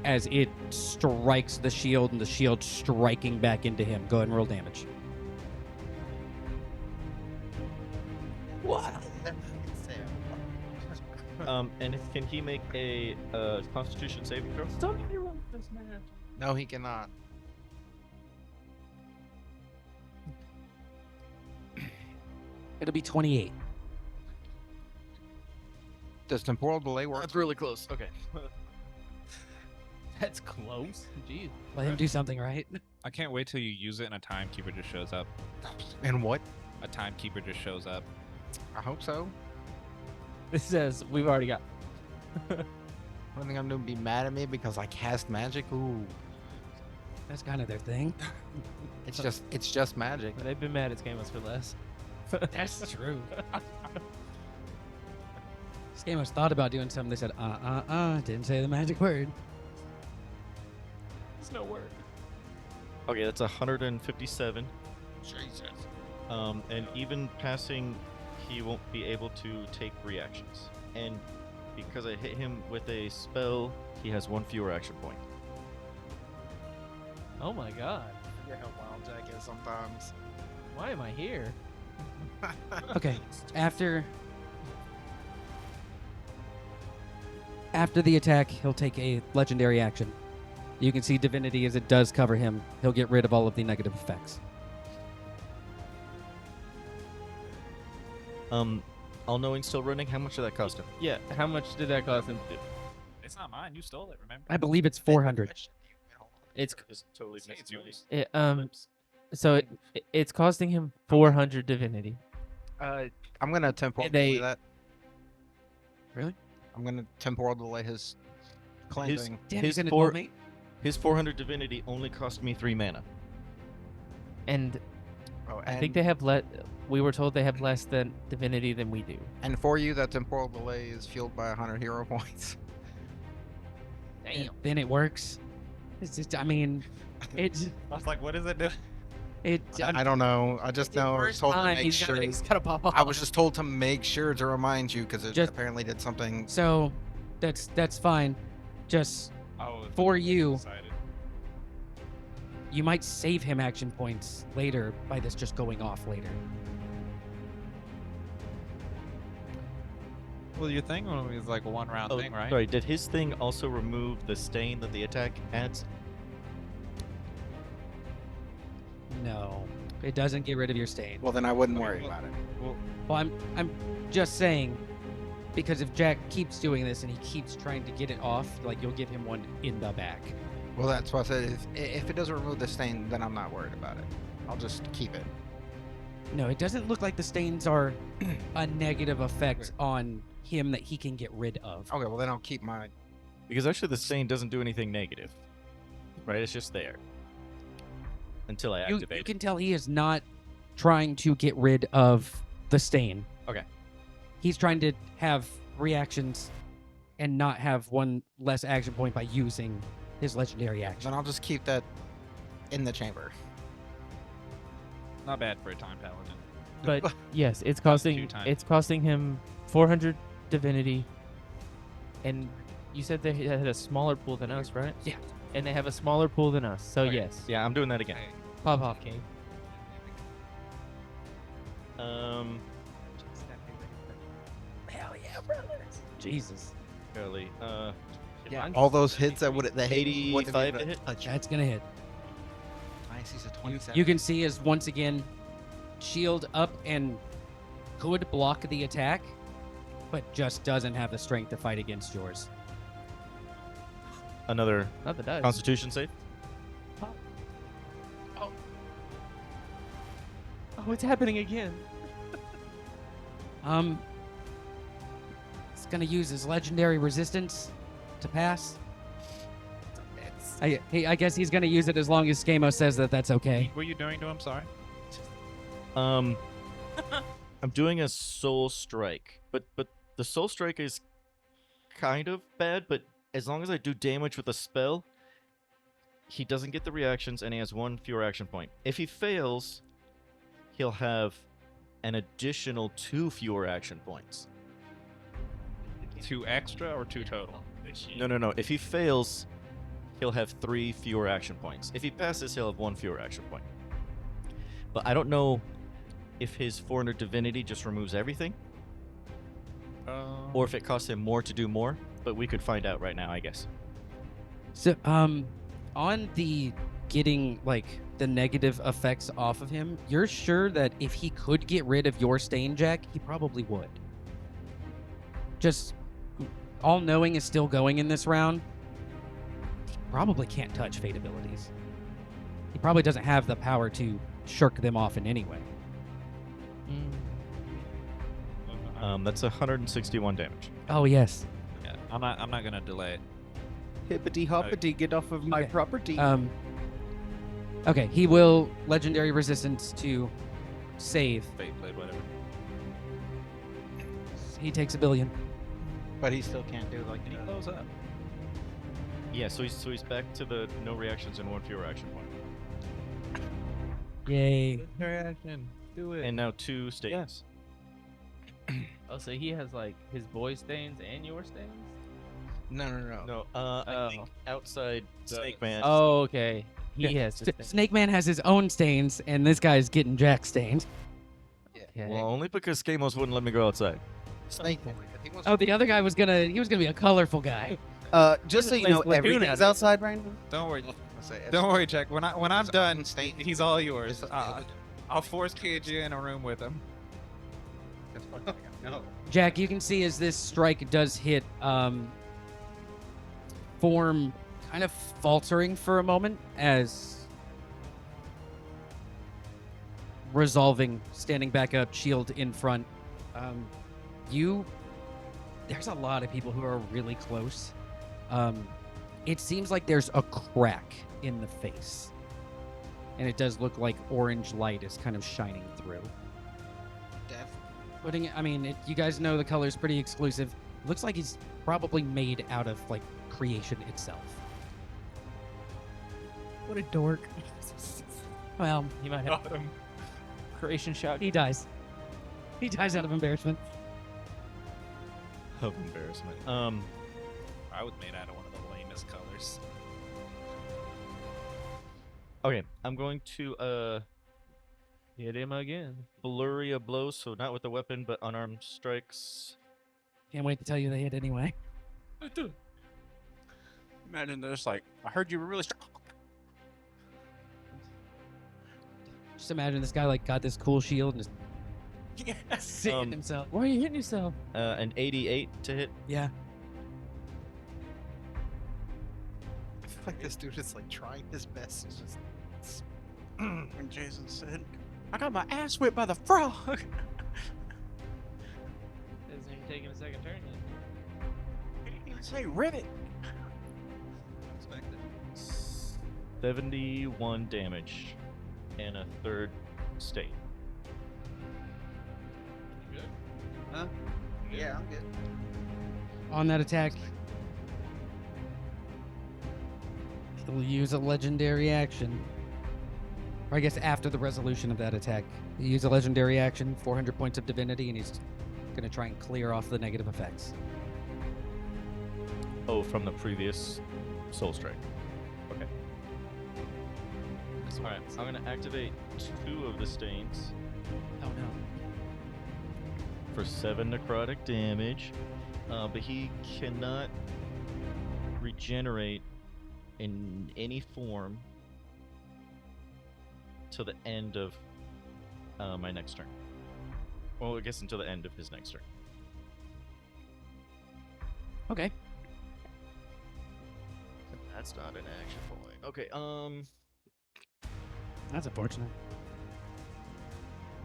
as it strikes the shield and the shield striking back into him. Go ahead and roll damage. What? And can he make a Constitution saving throw? No, he cannot. It'll be 28. Does temporal delay work? That's really close. Okay. That's close. Jeez. Let him do something, right? I can't wait till you use it and a timekeeper just shows up. And what? A timekeeper just shows up. I hope so. This says we've already got. I don't think I'm gonna be mad at me because I cast magic. Ooh, That's kind of their thing. it's just magic. They've been mad at Scamos for less. That's true. Scamos thought about doing something. They said, didn't say the magic word. It's no word. Okay, that's 157. Jesus. And even passing, he won't be able to take reactions. And because I hit him with a spell, he has one fewer action point. Oh my god. I forget how wild Jack is sometimes. Why am I here? Okay, after the attack, he'll take a legendary action. You can see Divinity as it does cover him. He'll get rid of all of the negative effects. All knowing still running. How much did that cost him? Yeah. How much did that cost him? It's not mine. You stole it. Remember? I believe it's 400. It's totally Say it's missed yours. so it's costing him 400 divinity. I'm gonna temporal They- delay that. Really? I'm gonna temporal delay his cleansing. Damn, his he's gonna four- duel me? His 400 divinity only cost me 3 mana. And Oh, I think they have we were told they have less than divinity than we do. And for you, that temporal delay is fueled by 100 hero points. Then it works. It's just, I mean, it's I was like, what does it do? it. I don't know. I just know I was told to make sure. He's gotta pop off. I was just told to make sure to remind you because it Just- apparently did something. So, that's fine. Just Oh, for you, decided. you might save him action points later by this just going off later. Well, your thing was like a one-round thing, right? Sorry, did his thing also remove the stain that the attack adds? No, it doesn't get rid of your stain. Well, then I wouldn't worry about it. Well, I'm just saying, because if Jack keeps doing this and he keeps trying to get it off, like you'll give him one in the back. Well, that's what I said. If it doesn't remove the stain, then I'm not worried about it. I'll just keep it. No, it doesn't look like the stains are a negative effect on him that he can get rid of. Okay, well then I'll keep my. Because actually the stain doesn't do anything negative. Right? It's just there. Until I You activate. can tell he is not trying to get rid of the stain. Okay. He's trying to have reactions and not have one less action point by using his legendary action. Then I'll just keep that in the chamber. Not bad for a time paladin. But yes, it's Costs 2 costing times. him 400 divinity, and you said they had a smaller pool than us, right? Yeah. And they have a smaller pool than us, so Okay. yes. Yeah, I'm doing that again. Pop off, King. Hell yeah, brothers. Jesus. Golly. Yeah, all those hits that would that 85 to hit? That's going to hit. Nice, he's a 27. You can see as once again, shield up and could block the attack, but just doesn't have the strength to fight against yours. Another Not the dice. Constitution save. Oh, it's happening again. He's gonna use his legendary resistance to pass. I guess he's gonna use it as long as Skamo says that that's okay. What were you doing to him? Sorry. I'm doing a soul strike, but the soul strike is kind of bad. But as long as I do damage with a spell, he doesn't get the reactions, and he has 1 fewer action point. If he fails, he'll have an additional 2 fewer action points. 2 extra or 2 total? No. If he fails, he'll have 3 fewer action points. If he passes, he'll have 1 fewer action point. But I don't know if his 400 divinity just removes everything, or if it costs him more to do more. But we could find out right now, I guess. So, on the getting like the negative effects off of him, you're sure that if he could get rid of your stain, Jack, he probably would. Just all knowing is still going in this round. He probably can't touch fate abilities. He probably doesn't have the power to shirk them off in any way. That's 161 damage. Oh yes. Yeah, I'm not gonna delay it. Hippity hoppity, get off of my Okay. property. Okay, he will legendary resistance to save. Fate blade, whatever. He takes a billion. But he still can't do like. Can he close up? Yeah, so he's back to the no reactions and 1 fewer action point. Yay. Reaction. Do it. And now 2 stains. Oh, so he has like his boy stains and your stains? No. No, I think outside Snake Man. Oh, okay. He has the stains. Snake Man has his own stains, and this guy's getting Jack stained. Okay. Well, only because Skamos wouldn't let me go outside. Snake Man. If he wants Oh, the other guy was gonna be a colorful guy. Just so you know, Lagoon everything's has- outside right now. Don't worry. to say, Don't worry, Jack. When I'm done, state, he's all yours. It's- I'll force cage you in a room with him. No. Jack, you can see as this strike does hit, form kind of faltering for a moment as resolving, standing back up, shield in front. There's a lot of people who are really close. It seems like there's a crack in the face, and it does look like orange light is kind of shining through. death. You guys know the color's pretty exclusive. Looks like he's probably made out of like creation itself. What a dork. Well, He might have creation shout. he dies. He dies out of embarrassment. Of embarrassment. I was made out of one of the lamest colors. Okay, I'm going to Hit him again. flurry a blow, so not with the weapon, but unarmed strikes. Can't wait to tell you they hit anyway. Imagine this, like, I heard you were really strong. Just imagine this guy like got this cool shield and just sitting Um, himself. Why are you hitting yourself? An 88 to hit. Yeah. I feel like this dude is like trying his best. It's just. When Jason said, I got my ass whipped by the frog. Isn't even taking a second turn yet. He didn't even say rivet. 71 damage and a third state. Huh? Yeah, I'm good. On that attack, he'll use a legendary action. Or I guess after the resolution of that attack, he use a legendary action, 400 points of divinity, and he's going to try and clear off the negative effects. Oh, from the previous Soul Strike. Okay. Alright, I'm gonna activate 2 of the stains Oh no. for 7 necrotic damage. But he cannot regenerate in any form till the end of my next turn. Well, I guess until the end of his next turn. Okay. That's not an action point. Okay, That's unfortunate.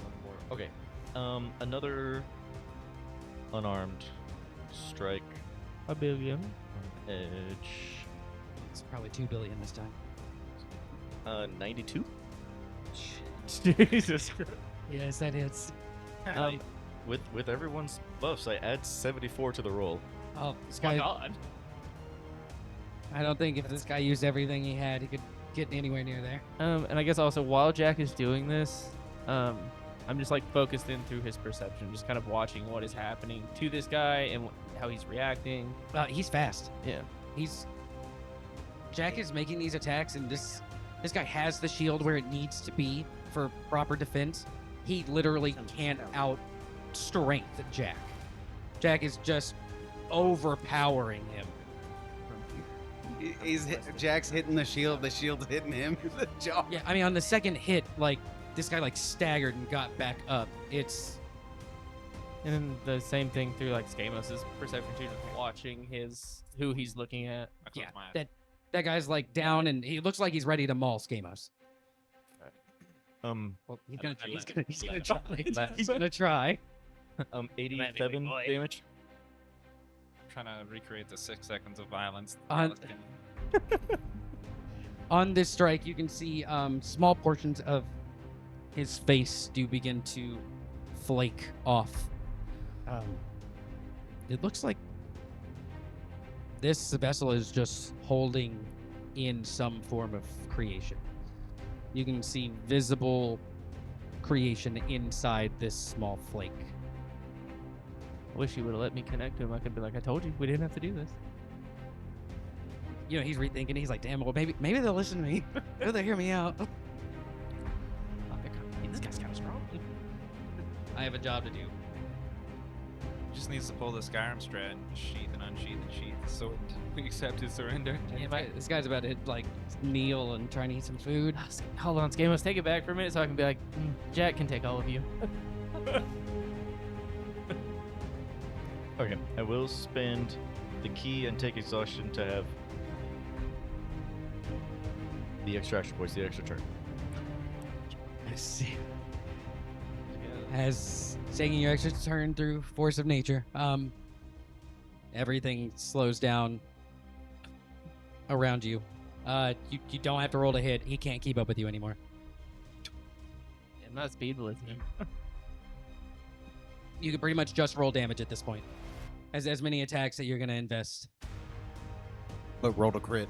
one more. Okay, another unarmed strike A billion. on edge. It's probably 2 billion this time. 92. Jesus Christ. Yes, that is. With everyone's buffs, I add 74 to the roll. Oh, this My guy. God. I don't think if this guy used everything he had, he could get anywhere near there. And I guess also while Jack is doing this, I'm just like focused in through his perception, just kind of watching what is happening to this guy and how he's reacting. He's fast. Yeah. Jack is making these attacks, and this guy has the shield where it needs to be for proper defense. He literally can't out strength Jack. Jack is just overpowering him. Jack's hitting the shield's hitting him in the jaw. Yeah, I mean, on the second hit, like, this guy, like, staggered and got back up. It's... And then the same thing through like Skamos' perception too, just watching who he's looking at. I close Yeah, my eyes. that guy's, like, down, and he looks like he's ready to maul Skamos. Well, he's gonna try. He's gonna try. He's gonna try. 87 damage. I'm trying to recreate the 6 seconds of violence. On- On this strike, you can see small portions of his face do begin to flake off. It looks like this vessel is just holding in some form of creation. You can see visible creation inside this small flake. I wish he would have let me connect to him. I could be like, I told you, we didn't have to do this. You know, he's rethinking. He's like, damn, well, maybe they'll listen to me. Maybe they'll hear me out. This guy's kind of strong. I have a job to do. Just needs to pull the Skyrim strat, sheath and unsheath and sheath the sword. We accept his surrender. This guy's about to like kneel and trying to eat some food. Hold on, Skamos, take it back for a minute so I can be like, Jack can take all of you. Okay, I will spend the key and take exhaustion to have the extra action points, the extra turn. I see. As taking your extra turn through force of nature, everything slows down around you. You don't have to roll to hit. He can't keep up with you anymore. I'm not speed blitzing. You can pretty much just roll damage at this point. As many attacks that you're gonna invest. But roll a crit.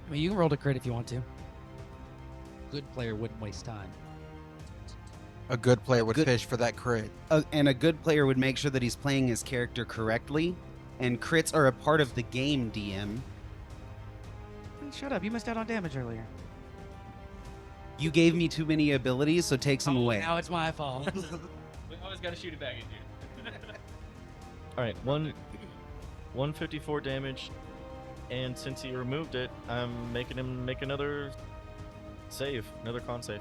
I mean, you can roll to crit if you want to. Good player wouldn't waste time. A good player would Good- fish for that crit. And a good player would make sure that he's playing his character correctly. And crits are a part of the game, DM. Shut up! You missed out on damage earlier. You gave me too many abilities, so take some away. Now it's my fault. We always gotta shoot it back at you. All right, 154 damage, and since he removed it, I'm making him make another save, another con save.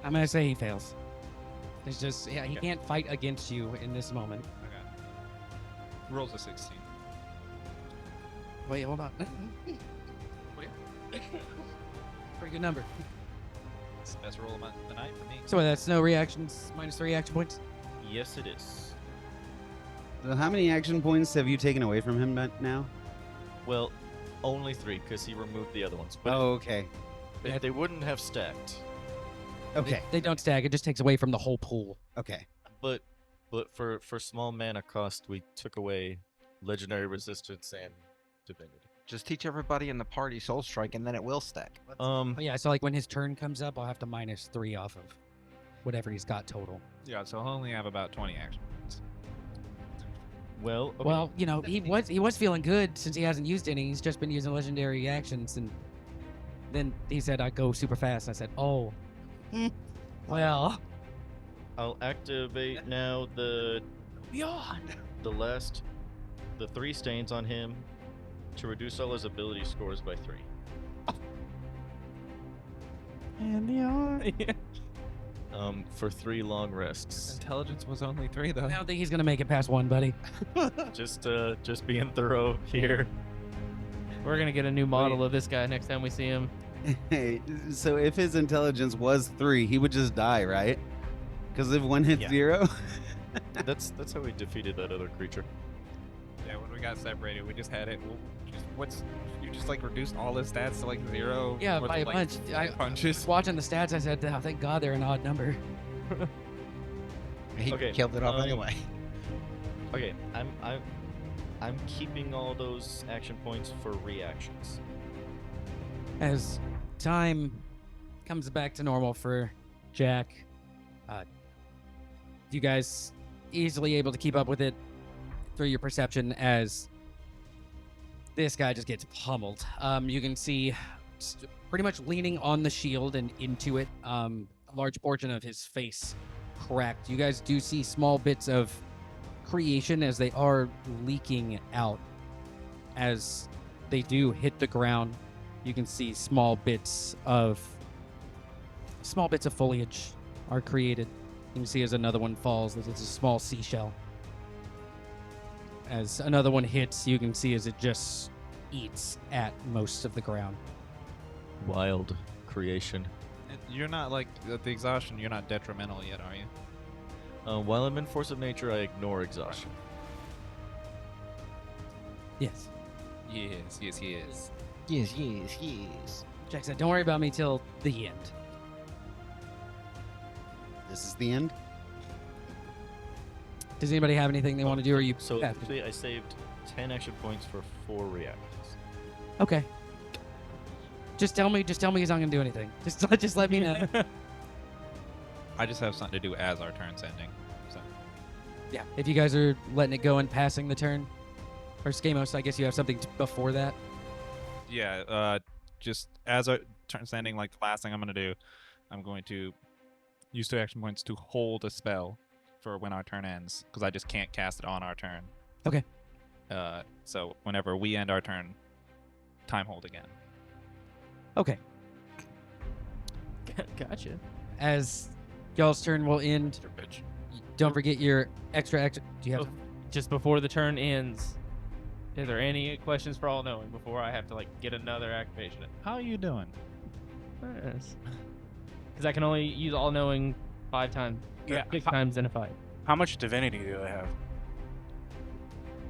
I'm gonna say he fails. It's just, yeah, he can't fight against you in this moment. Okay. Rolls a 16. Wait, hold on. Pretty good number. It's the best roll of the night for me. So that's no reactions, -3 action points. Yes, it is. So how many action points have you taken away from him now? Well, only 3 because he removed the other ones. But Oh, okay. they wouldn't have stacked. Okay. They don't stack. It just takes away from the whole pool. Okay. But for small mana cost, we took away legendary resistance and divinity. Just teach everybody in the party Soul Strike, and then it will stack. Oh, yeah, so like when his turn comes up, I'll have to -3 off of whatever he's got total. Yeah, so I'll only have about 20 action points. Well, okay. Well, you know, he was feeling good since he hasn't used any. He's just been using legendary actions, and then he said I'd go super fast. And I said, oh, well, I'll activate now the 3 stains on him to reduce all his ability scores by 3. And the For 3 long rests. Intelligence was only 3, though. I don't think he's gonna make it past 1, buddy. Just being thorough here. We're gonna get a new model of this guy next time we see him. Hey, so if his intelligence was 3, he would just die, right? Because if 1 hits Yeah. 0. That's how we defeated that other creature. Yeah, when we got separated, we just had it. You just like reduced all his stats to like 0? Yeah, worth by of, a like, bunch. 5 punches. Watching the stats, I said, oh, thank God they're an odd number. He Okay, killed it off anyway. Okay, I'm keeping all those action points for reactions. As time comes back to normal for Jack, you guys easily able to keep up with it through your perception as this guy just gets pummeled. You can see pretty much leaning on the shield and into it, a large portion of his face cracked. You guys do see small bits of creation as they are leaking out. As they do hit the ground, you can see small bits of foliage are created. You can see as another one falls, that it's a small seashell. As another one hits, you can see as it just eats at most of the ground. Wild creation. And you're not like at the exhaustion. You're not detrimental yet, are you? While I'm in Force of Nature, I ignore exhaustion. Yes. Yes. Yes. Jack said, don't worry about me till the end. This is the end. Does anybody have anything they want to do, or you? So Yeah. actually, I saved 10 action points for 4 reactions. Okay. Just tell me he's not gonna do anything. Just let me know. I just have something to do as our turn's ending. So Yeah. If you guys are letting it go and passing the turn, or Skamos, I guess you have something before that. yeah, just as our turn's ending, like the last thing I'm gonna do, I'm going to use 2 action points to hold a spell for when our turn ends, because I just can't cast it on our turn. Okay. So whenever we end our turn, time hold again. Okay. Gotcha. As y'all's turn will end, don't forget your extra. Do you have? Just before the turn ends, is there any questions for all knowing before I have to like get another activation? How are you doing? Yes. Because I can only use all knowing 5 times. Yeah. 6 times in a fight. How much divinity do they have?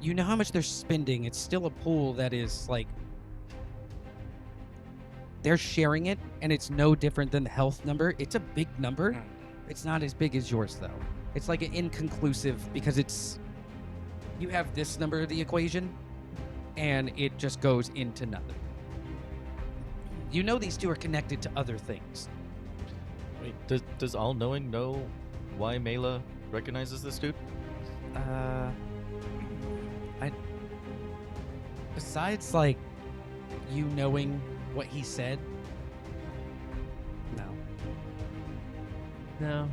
You know how much they're spending. It's still a pool that is like they're sharing it, and it's no different than the health number. It's a big number. It's not as big as yours though. It's like an inconclusive because it's you have this number of the equation, and it just goes into nothing. You know these two are connected to other things. Wait, does All Knowing know why Mela recognizes this dude? Besides, like, you knowing what he said, no. No,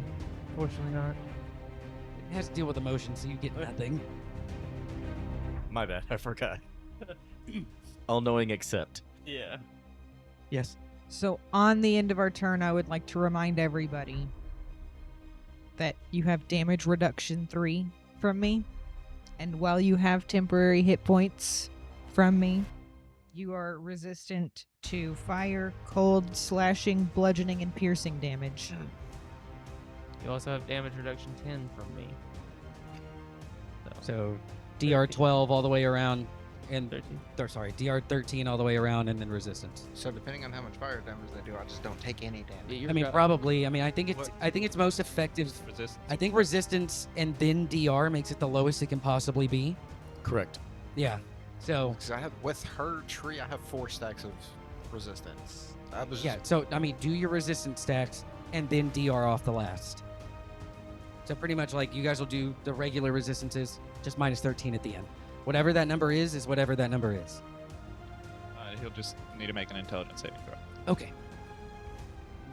fortunately not. It has to deal with emotion, so you get nothing. My bad, I forgot. All Knowing except. Yeah. Yes. So on the end of our turn, I would like to remind everybody that you have damage reduction 3 from me. And while you have temporary hit points from me, you are resistant to fire, cold, slashing, bludgeoning, and piercing damage. You also have damage reduction 10 from me. So DR 12 all the way around, and 13. DR 13 all the way around, and then resistance. So depending on how much fire damage they do, I just don't take any damage. I mean, probably. I mean, I think it's most effective. Resist. I think resistance and then DR makes it the lowest it can possibly be. Correct. Yeah. So Because I have with her tree, I have 4 stacks of resistance. I was yeah. So I mean, do your resistance stacks and then DR off the last. So pretty much like you guys will do the regular resistances, just minus 13 at the end. Whatever that number is whatever that number is. He'll just need to make an intelligence saving throw. Okay.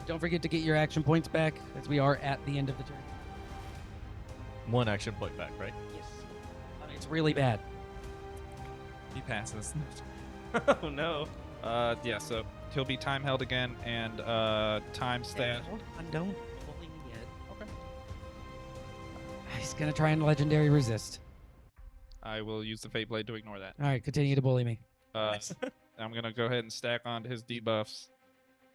Don't forget to get your action points back, as we are at the end of the turn. 1 action point back, right? Yes. It's really bad. He passes. Oh no. Yeah, so he'll be time held again and time staff. Hold on, don't bully me yet. Okay. He's gonna try and legendary resist. I will use the Fate Blade to ignore that. All right, continue to bully me. I'm gonna go ahead and stack onto his debuffs.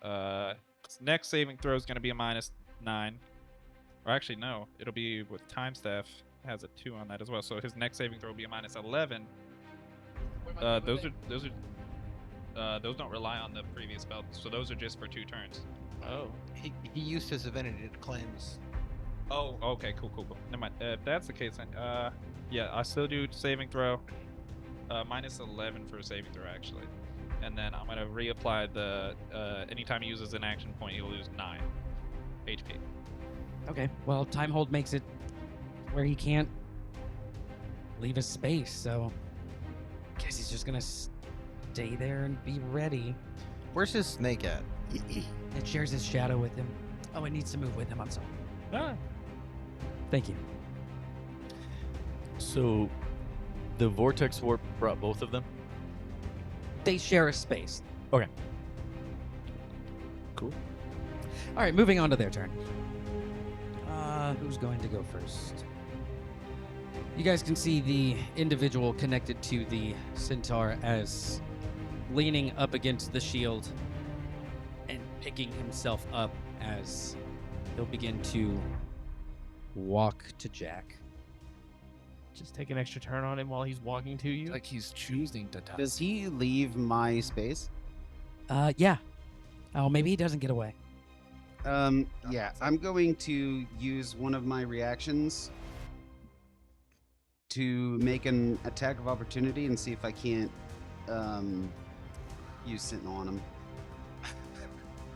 His next saving throw is gonna be a -9. Or actually, no, it'll be with time staff. It has a 2 on that as well. So his next saving throw will be a -11. Those don't rely on the previous spell, so those are just for 2 turns. Oh. he used his divinity to cleanse. Oh, okay, cool. Never mind. If that's the case, then yeah, I still do saving throw. -11 for a saving throw actually, and then I'm gonna reapply the anytime he uses an action point, he'll lose 9 HP. Okay. Well, time hold makes it where he can't leave a space, so guess he's just gonna stay there and be ready. Where's his snake at? It shares his shadow with him. Oh, it needs to move with him. I'm sorry. Ah. Thank you. So, the vortex warp brought both of them. They share a space. Okay. Cool. All right, moving on to their turn. Who's going to go first? You guys can see the individual connected to the centaur as leaning up against the shield and picking himself up as he'll begin to walk to Jack. Just take an extra turn on him while he's walking to you. Like he's choosing to touch. Does he leave my space? Yeah. Oh, maybe he doesn't get away. Yeah, I'm going to use one of my reactions to make an attack of opportunity and see if I can't use Sentinel on him.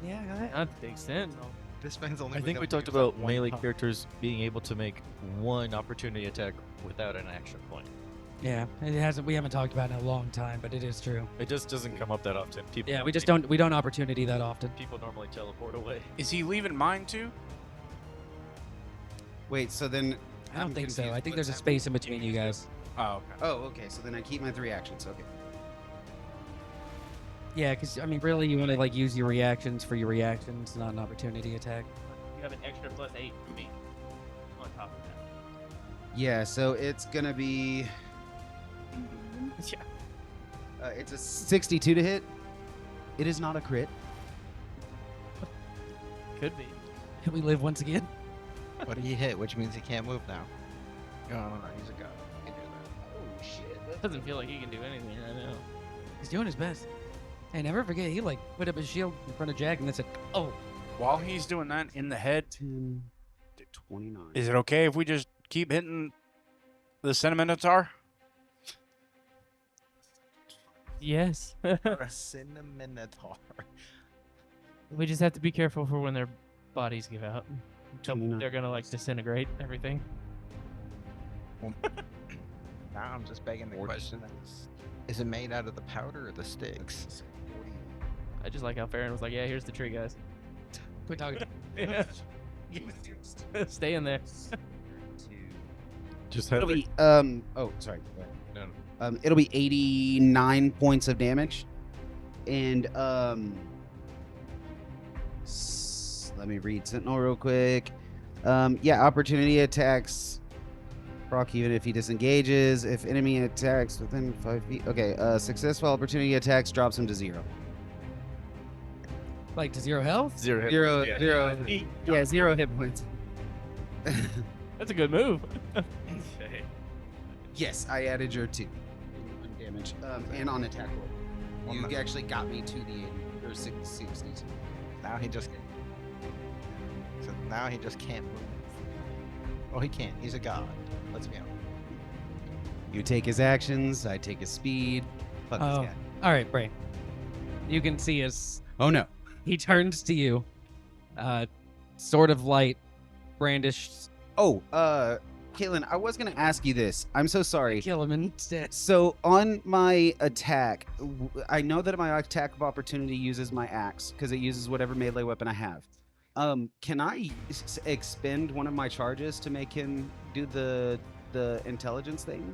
Yeah, go ahead. That makes sense. This man's only. I think we talked about melee characters being able to make 1 opportunity attack without an action point. Yeah, it hasn't. We haven't talked about it in a long time, but it is true. It just doesn't come up that often. People Yeah, we just don't. We don't opportunity that often. People normally teleport away. Is he leaving mine too? Wait, so then I don't I'm think so. confused. I think What's there's a happening? space in between you guys. Oh, okay. Oh, okay. So then I keep my 3 actions. Okay. Yeah, because I mean, really, you want to like use your reactions for your reactions, not an opportunity attack. You have an extra +8 for me on top of that. Yeah, so it's gonna be. Yeah. It's a 62 to hit. It is not a crit. Could be. We live once again. What did he hit? Which means he can't move now. No, he's a god. He can do that. Oh shit! Doesn't feel like he can do anything right now. He's doing his best. Hey, never forget, he like put up his shield in front of Jack and then said, "Oh." While he's doing that in the head, 10 to 29. is it okay if we just keep hitting the Cinnaminotaur? Yes. A Cinnaminotaur. We just have to be careful for when their bodies give out. So 29. they're gonna like disintegrate everything. Now I'm just begging the question: is it made out of the powder or the sticks? I just like how Farron was like, "Yeah, here's the tree, guys. Quit talking. Stay in there." Just have It'll it. be Oh, sorry. Go ahead. No. It'll be 89 points of damage, and let me read Sentinel real quick. Yeah, opportunity attacks proc even if he disengages. If enemy attacks within 5 feet. Okay, successful opportunity attacks drops him to 0. Like to 0 health? Zero hit. Zero, Yeah. zero. Yeah, 0 hit points. That's a good move. Okay. Yes, I added your 2 on damage and on attack roll. You actually got me to the 80 or 62. Now he just. So now he just can't move. Oh, he can't. He's a god. Let's be honest. You take his actions, I take his speed. Fuck Oh. this guy. All right, Bray. You can see as Oh no. he turns to you, sort of light, brandished. Oh, Caitlin, I was gonna ask you this. I'm so sorry. Kill him instead. So on my attack, I know that my attack of opportunity uses my axe because it uses whatever melee weapon I have. Can I expend one of my charges to make him do the intelligence thing?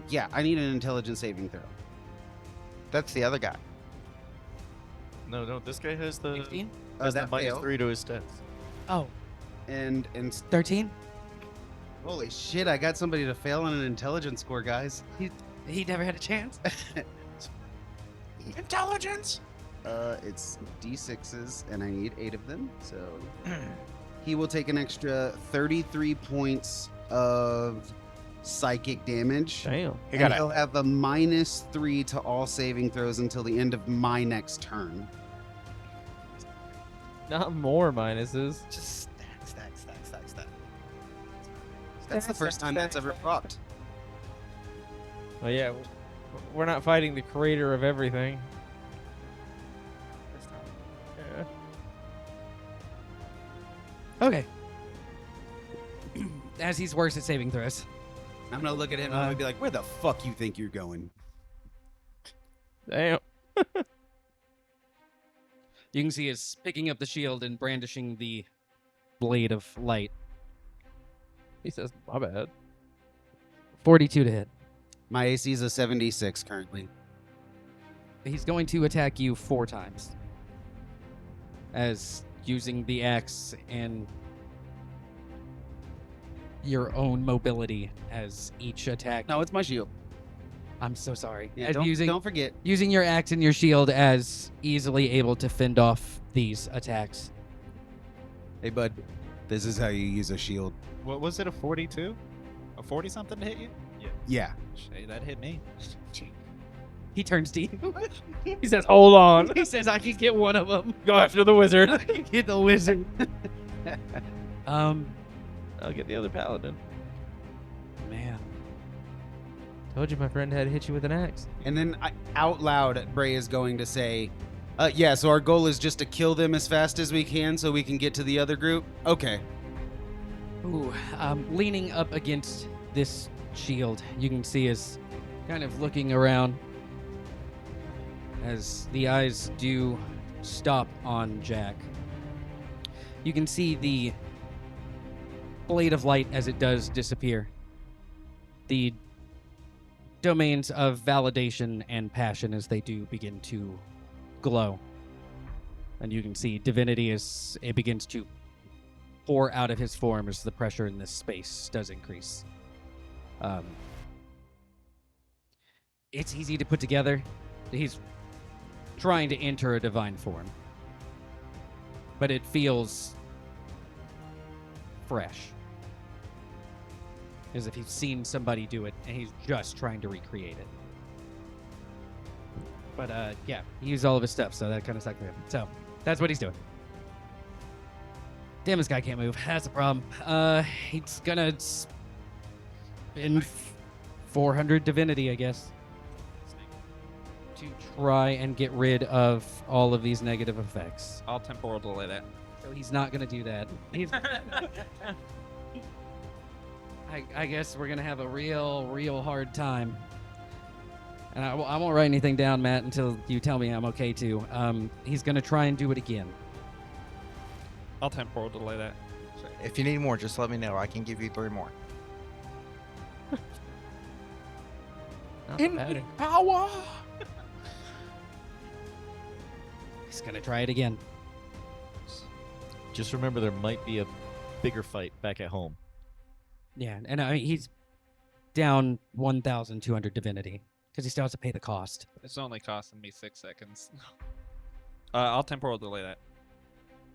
Yeah, I need an intelligence saving throw. That's the other guy. No, this guy has the 16? has the That minus failed. 3 to his stats. Oh, And 13? holy shit, I got somebody to fail on an intelligence score, guys. He never had a chance. Intelligence. It's D6s, and I need 8 of them. So he will take an extra 33 points of psychic damage. Damn. He got He'll have a -3 to all saving throws until the end of my next turn. Not more minuses. Just stack. That's the first time that's ever popped. Oh yeah, we're not fighting the creator of everything. Yeah. Okay. As he's worse at saving throws. I'm gonna look at him and I'm gonna be like, "Where the fuck you think you're going?" Damn. You can see is picking up the shield and brandishing the blade of light. He says, "My bad." 42 to hit. My AC is a 76 currently. He's going to attack you 4 times. As using the axe and your own mobility as each attack. No, it's my shield. I'm so sorry. Yeah, As don't forget. using your axe and your shield as easily able to fend off these attacks. Hey, bud, this is how you use a shield. What was it? A 42? A 40 something to hit you? Yeah. Hey, that hit me. He turns to you. He says, "Hold on. He says, "I can get one of them. Go after the wizard." I can get the wizard." I'll get the other paladin. Man. Told you my friend had to hit you with an axe. And then out loud, Bray is going to say, yeah, so our goal is just to kill them as fast as we can so we can get to the other group. Okay. Ooh, leaning up against this shield, you can see is kind of looking around as the eyes do stop on Jack. You can see the blade of light as it does disappear. The domains of validation and passion as they do begin to glow. And you can see divinity as it begins to pour out of his form as the pressure in this space does increase. It's easy to put together. He's trying to enter a divine form, but it feels fresh, as if he's seen somebody do it and he's just trying to recreate it. But yeah, he used all of his stuff, so that kind of sucked for him. So that's what he's doing. Damn, this guy can't move. That's a problem. He's gonna spend 400 divinity, I guess, to try and get rid of all of these negative effects. I'll temporal delay that. So he's not gonna do that. I guess we're gonna have a real hard time. And I won't write anything down, Matt, until you tell me I'm okay to. He's gonna try and do it again. I'll temporal delay that. If you need more, just let me know. I can give you 3 more. Infinite power. He's gonna try it again. Just remember, there might be a bigger fight back at home. Yeah, and he's down 1,200 divinity. because he still has to pay the cost. It's only costing me 6 seconds. I'll temporal delay that.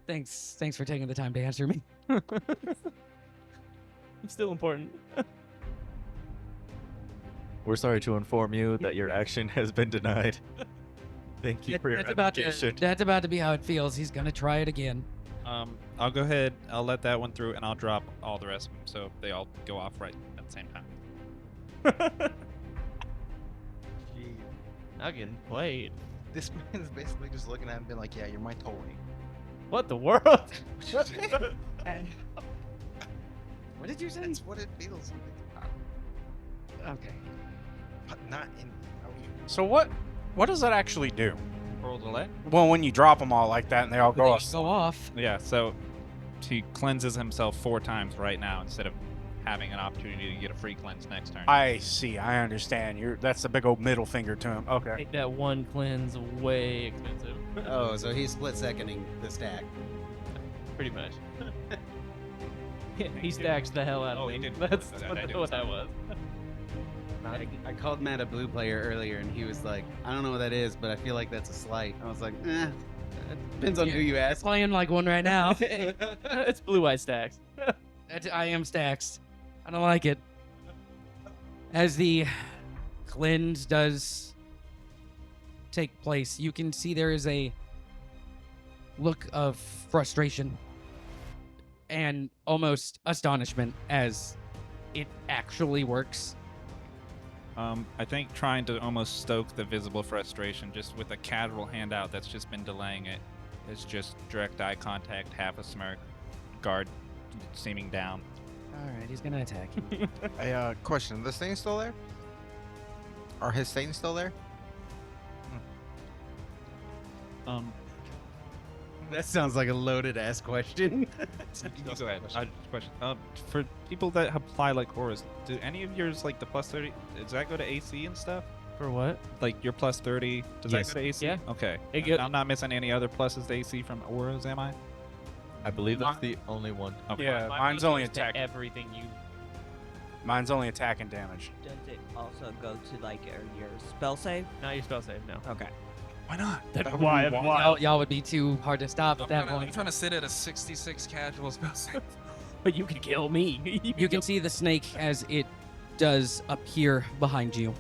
Thanks for taking the time to answer me. It's still important. We're sorry to inform you that your action has been denied. Thank you for your application. That's about to be how it feels. He's gonna try it again. I'll go ahead. I'll let that one through, and I'll drop all the rest of them, so they all go off right at the same time. Not getting played. This man's basically just looking at him and being like, yeah, you're my toy. What the world? What did you say? That's what it feels like. Okay. But not in. So what does that actually do? Temporal delay? Well, when you drop them all like that and they all go off. Go off. Yeah, so he cleanses himself 4 times right now instead of having an opportunity to get a free cleanse next turn. I see. I understand. That's the big old middle finger to him. Okay. Make that one cleanse way expensive. Oh, so he's split seconding the stack. Pretty much. He stacks the hell out of Oh, me. he did. That's I did. what that was. I called Matt a blue player earlier, and he was like, "I don't know what that is, but I feel like that's a slight." I was like, "Eh, it depends on who you ask." Playing like one right now. It's blue eye stacks. I am stacks. I don't like it. As the cleanse does take place, you can see there is a look of frustration and almost astonishment as it actually works. I think trying to almost stoke the visible frustration just with a casual handout that's just been delaying it is just direct eye contact, half a smirk, guard seeming down. All right, he's gonna attack you. Hey, question. The stains still there? Are his stains still there? That sounds like a loaded ass question. Go ahead. Question. For people that apply like auras, do any of yours like the plus 30? Does that go to AC and stuff? For what? Like your plus 30? Does Yes. that go to AC? Yeah. Okay. It go- I'm not missing any other pluses to AC from auras, am I? I believe that's the only one. Okay. Yeah, Mine mine's goes only to attack. everything you. Mine's only attack and damage. Does it also go to like your spell save? Not your spell save, no. Okay. Why not? That's why. Y'all would be too hard to stop at that point. trying to sit at a 66 casual spell save. But you can kill me. You can see the snake as it does appear behind you.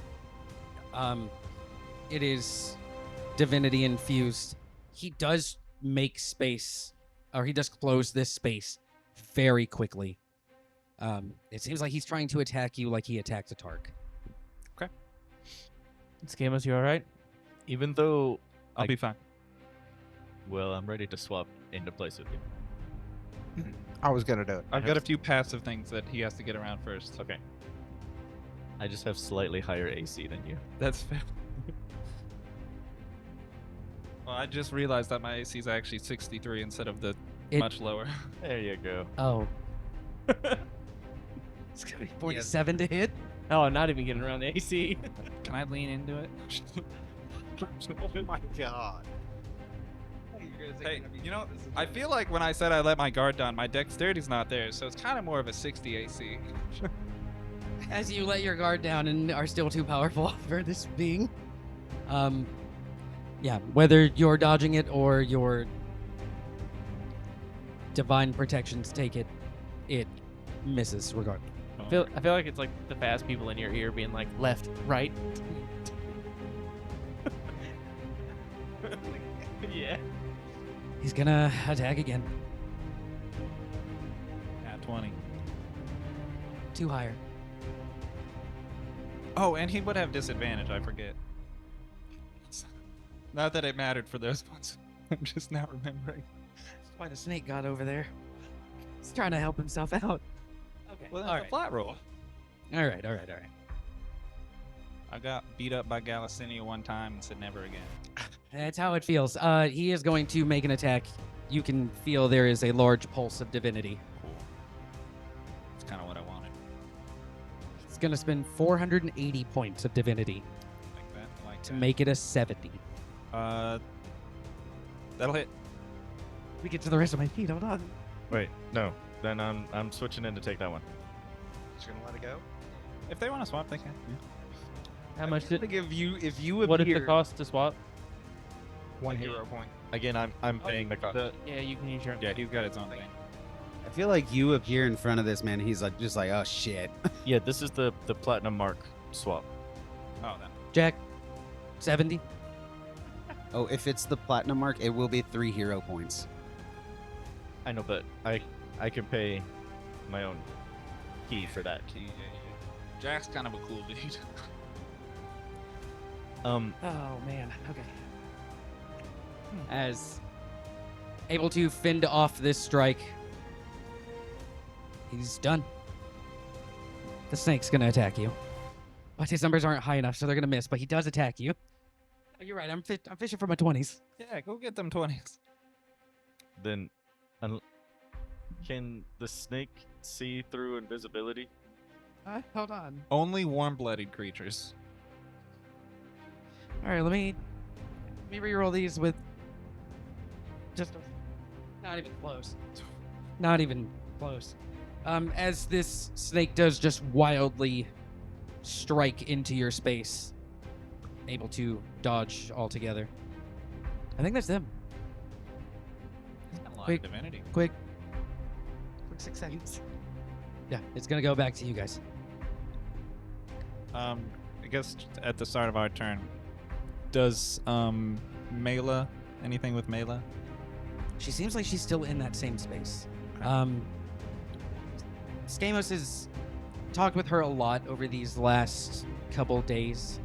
It is divinity infused. He does make space, or he does close this space very quickly. It seems like he's trying to attack you like he attacked a Tark. Scamus, you alright? Even though, I'll be fine. well, I'm ready to swap into place with you. I was gonna do it. I've got a few passive things that he has to get around first. Okay. I just have slightly higher AC than you. That's fair. Well, I just realized that my AC is actually 63 instead of the much lower. There you go. Oh. It's gonna be 47 to hit. Oh, I'm not even getting around the AC. Can I lean into it? Oh my god. Hey, you know, I feel like when I said I let my guard down, my dexterity's not there, so it's kind of more of a 60 AC. As you let your guard down and are still too powerful for this being. Yeah, whether you're dodging it or your divine protections take it, it misses regardless. I feel like it's like the fast people in your ear being like left, right. Yeah. He's gonna attack again. At 20. 2 higher. Oh, and he would have disadvantage, I forget. Not that it mattered for those ones. I'm just now remembering. That's why the snake got over there. He's trying to help himself out. Okay. Well, that's all a right. flat roll. All right. I got beat up by Galicinia one time and said never again. That's how it feels. He is going to make an attack. You can feel there is a large pulse of divinity. Cool. That's kind of what I wanted. He's gonna spend 480 points of divinity Like that. Like to that. make it a 70. That'll hit. We get to the rest of my feet. Hold on. Wait, no. Then I'm switching in to take that one. Just gonna let it go. If they want to swap, they can. How much did? Like if you What is the appear, cost to swap? 1 hero point. Again, I'm paying the cost. Yeah, you can use your. Yeah, he's got his own thing. I feel like you appear in front of this man. He's like just like, oh shit. Yeah, this is the platinum mark swap. Oh, then. Jack, 70. Oh, if it's the platinum mark, it will be 3 hero points. I know, but I can pay my own key for that. Jack's kind of a cool dude. Oh man. Okay. As able to fend off this strike, he's done. The snake's gonna attack you, but his numbers aren't high enough, so they're gonna miss. But he does attack you. Oh, you're right. I'm fishing for my 20s. Yeah, go get them 20s. Then, can the snake see through invisibility? Hold on. Only warm-blooded creatures. All right, let me reroll these with just not even close. Not even close. As this snake does just wildly strike into your space, able to dodge altogether. I think that's them. He's got a lot Quick. of divinity. Quick 6 seconds. Yeah, it's gonna go back to you guys. I guess at the start of our turn, does Mela anything with Mela? She seems like she's still in that same space. Stamos has talked with her a lot over these last couple days.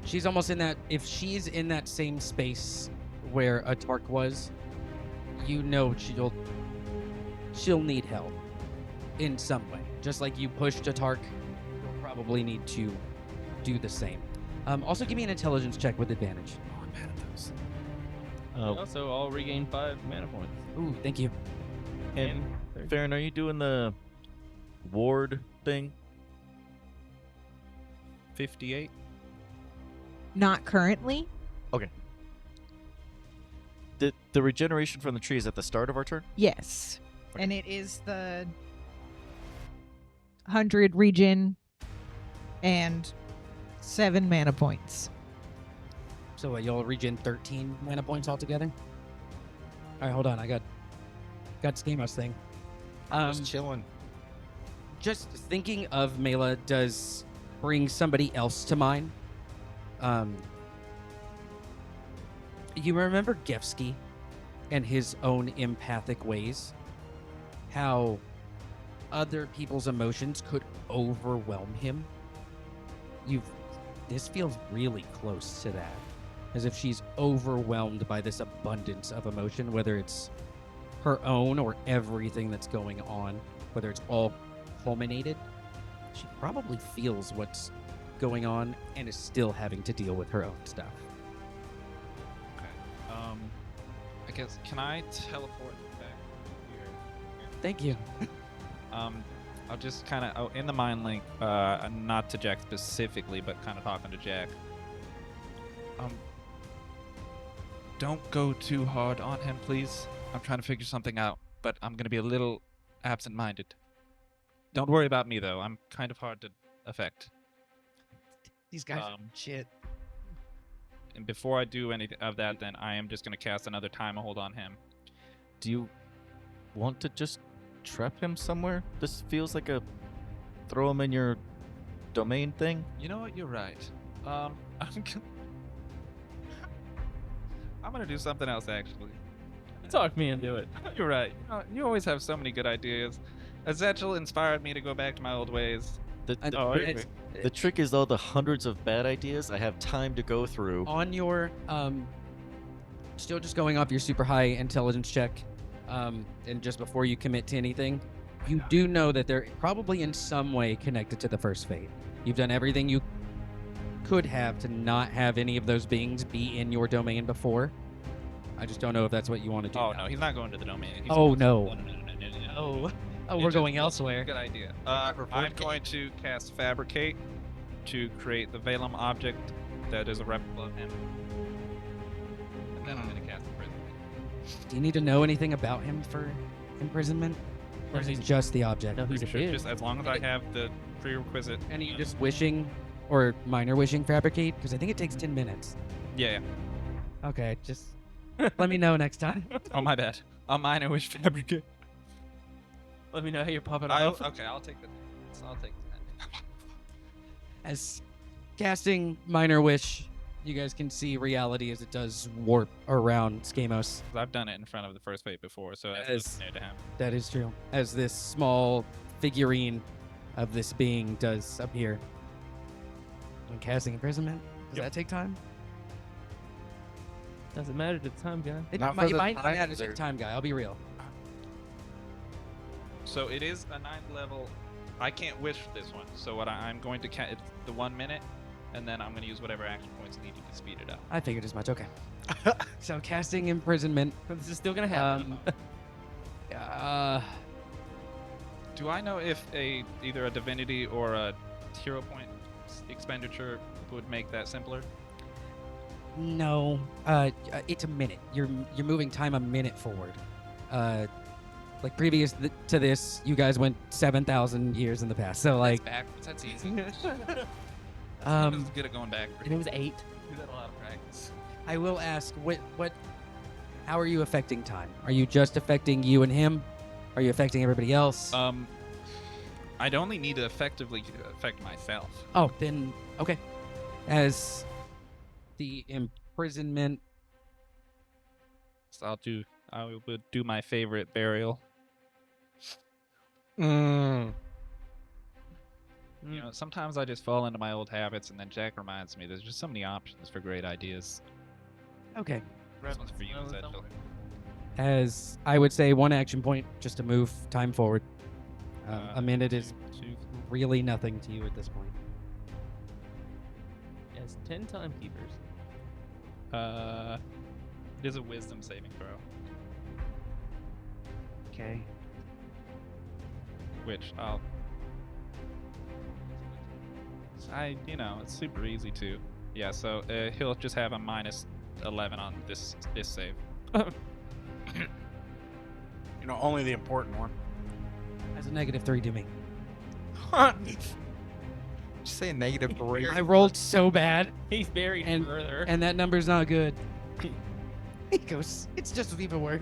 She's almost in that. If she's in that same space where a Tark was, you know she'll need help in some way. Just like you pushed a Tark, you'll probably need to do the same. Also, give me an intelligence check with advantage. Oh, I'm bad at those. Also, I'll regain 5 mana points. Ooh, thank you. And Farron, are you doing the ward thing? 58. Not currently. Okay. The regeneration from the tree is at the start of our turn? Yes. And it is the 100 regen and 7 mana points. So you'll regen 13 mana points altogether? All right, hold on. I got Stamos thing. Just chilling. Just thinking of Mela does bring somebody else to mind. You remember Gefsky and his own empathic ways? How other people's emotions could overwhelm him? This feels really close to that. As if she's overwhelmed by this abundance of emotion, whether it's her own or everything that's going on, whether it's all culminated. She probably feels what's going on and is still having to deal with her own stuff. Okay. I guess, can I teleport back here? Thank you. I'll just kind of, in the mind link, not to Jack specifically, but kind of talking to Jack. Don't go too hard on him, please. I'm trying to figure something out, but I'm going to be a little absent-minded. Don't worry about me, though. I'm kind of hard to affect. These guys are shit. And before I do any of that, then I am just going to cast another time hold on him. Do you want to just trap him somewhere? This feels like a throw him in your domain thing. You know what? You're right. I'm gonna do something else, actually. Talk me into it. You're right. You always have so many good ideas. Ezekiel inspired me to go back to my old ways. The trick is, though, the hundreds of bad ideas I have time to go through. On your still just going off your super high intelligence check, and just before you commit to anything, you do know that they're probably in some way connected to the first fate. You've done everything you could have to not have any of those beings be in your domain before. I just don't know if that's what you want to do. Oh, no, he's not going to the domain. Oh, no. No. Oh, we're going elsewhere. Good idea. I'm going to cast Fabricate to create the Valem object that is a replica of him. And then I'm going to cast Imprisonment. Do you need to know anything about him for imprisonment? Or is it just the object? No, he's Pretty sure is. just as long as I have the prerequisite. And are you just wishing or minor wishing fabricate? Because I think it takes 10 minutes. Yeah. Okay, just let me know next time. Oh, my bad. I'll minor wish fabricate. Let me know how you're popping I'll off. take the. I'll take the. As casting minor wish, you guys can see reality as it does warp around Skamos. I've done it in front of the first fate before, so that's As- new to him. That is true. As this small figurine of this being does appear. And casting imprisonment. Does that take time? Doesn't matter to the time guy. It Not might, for the might not time, matter to the sir. time guy. I'll be real. So it is a 9th level. I can't wish this one. So what I'm going to it's the 1 minute, and then I'm going to use whatever action points needed to speed it up. I figured as much. Okay. So casting imprisonment. This is still gonna happen. Do I know if either a divinity or a hero point expenditure would make that simpler? No. It's a minute. You're moving time a minute forward. Like previous to this, you guys went 7,000 years in the past. So like, Backwards. That's easy. I'm just good at going back. And it was 8. Do that a lot of practice. I will ask, how are you affecting time? Are you just affecting you and him? Are you affecting everybody else? I'd only need to effectively affect myself. Oh, then okay. As the imprisonment, So I would do my favorite burial. Mm. You know, sometimes I just fall into my old habits, and then Jack reminds me there's just so many options for great ideas. okay. This one's for you, Zedville. As I would say, one action point just to move time forward. A minute is Two. really nothing to you at this point. Yes, 10 timekeepers. It is a wisdom saving throw, Okay. which it's super easy to. Yeah, so he'll just have a minus 11 on this save. You know, only the important one. As a -3 to me. Just say -3. I rolled so bad, He's buried And- further. and that number's not good. He goes, it's just even worse.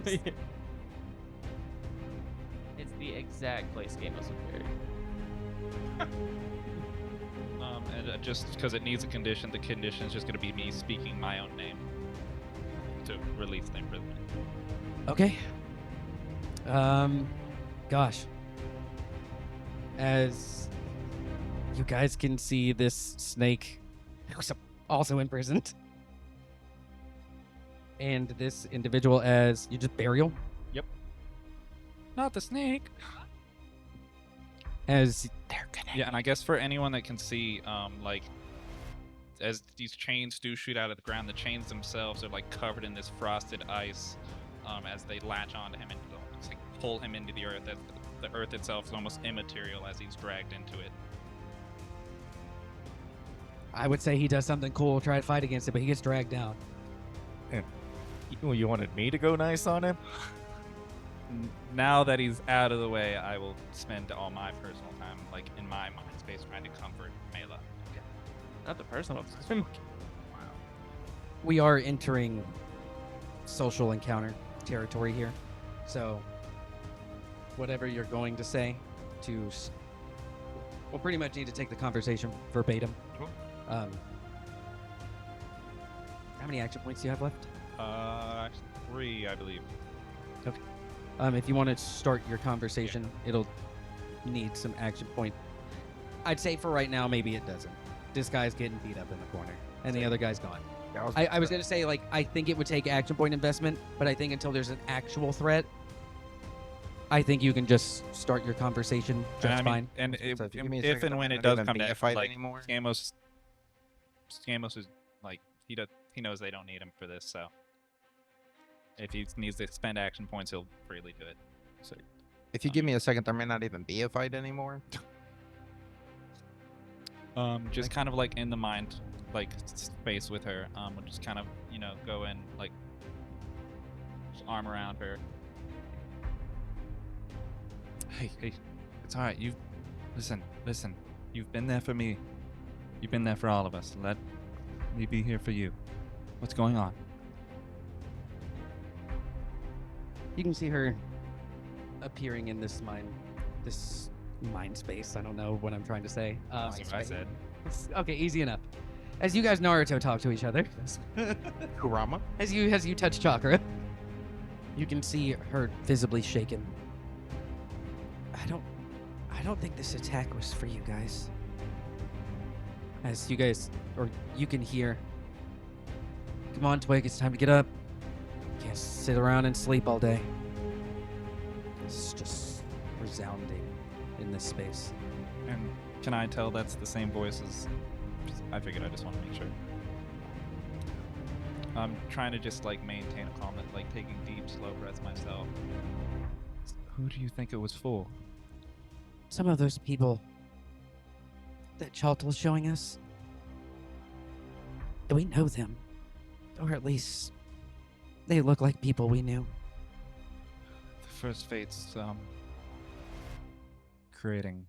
It's the exact place Gamos was buried. And just because it needs a condition, the condition is just going to be me speaking my own name to release the imprisonment. Okay. Gosh. As you guys can see, this snake who's also imprisoned. And this individual as you just burial. Not the snake. As Yeah, and I guess for anyone that can see, like, as these chains do shoot out of the ground, the chains themselves are like covered in this frosted ice, as they latch onto him and like, pull him into the earth. As the earth itself is almost immaterial as he's dragged into it. I would say he does something cool, try to fight against it, but he gets dragged down. You wanted me to go nice on him? Now that he's out of the way, I will spend all my personal time, like, in my mind space trying to comfort Mela. Not the personal. We are entering social encounter territory here. So, whatever you're going to say we'll pretty much need to take the conversation verbatim. How many action points do you have left? 3, I believe. If you want to start your conversation, it'll need some action point. I'd say for right now, maybe it doesn't. This guy's getting beat up in the corner, and the other guy's gone. I was going to say, like, I think it would take action point investment, but I think until there's an actual threat, I think you can just start your conversation just fine. And So if you give me a if second, and when I'm it not does gonna come be to a fight like, anymore. Scamos is like he knows they don't need him for this, so if he needs to spend action points, he'll freely do it. So, if you give me a second, there may not even be a fight anymore. Just kind of like in the mind, like space with her. We'll just kind of go in like just arm around her. Hey, it's all right. Listen. You've been there for me. You've been there for all of us. Let me be here for you. What's going on? You can see her appearing in this mind space. I don't know what I'm trying to say. That's what I said. Okay, easy enough. As you guys Naruto talk to each other, Kurama? as you touch chakra, you can see her visibly shaken. I don't think this attack was for you guys. As you guys, or you can hear, come on, Twig, it's time to get up. Can't sit around and sleep all day. It's just resounding in this space. And can I tell that's the same voice as... I figured I just want to make sure. I'm trying to just like maintain a calm, like taking deep, slow breaths myself. Who do you think it was for? Some of those people that Chaltal's showing us, we know them. Or at least, they look like people we knew. The First Fate's creating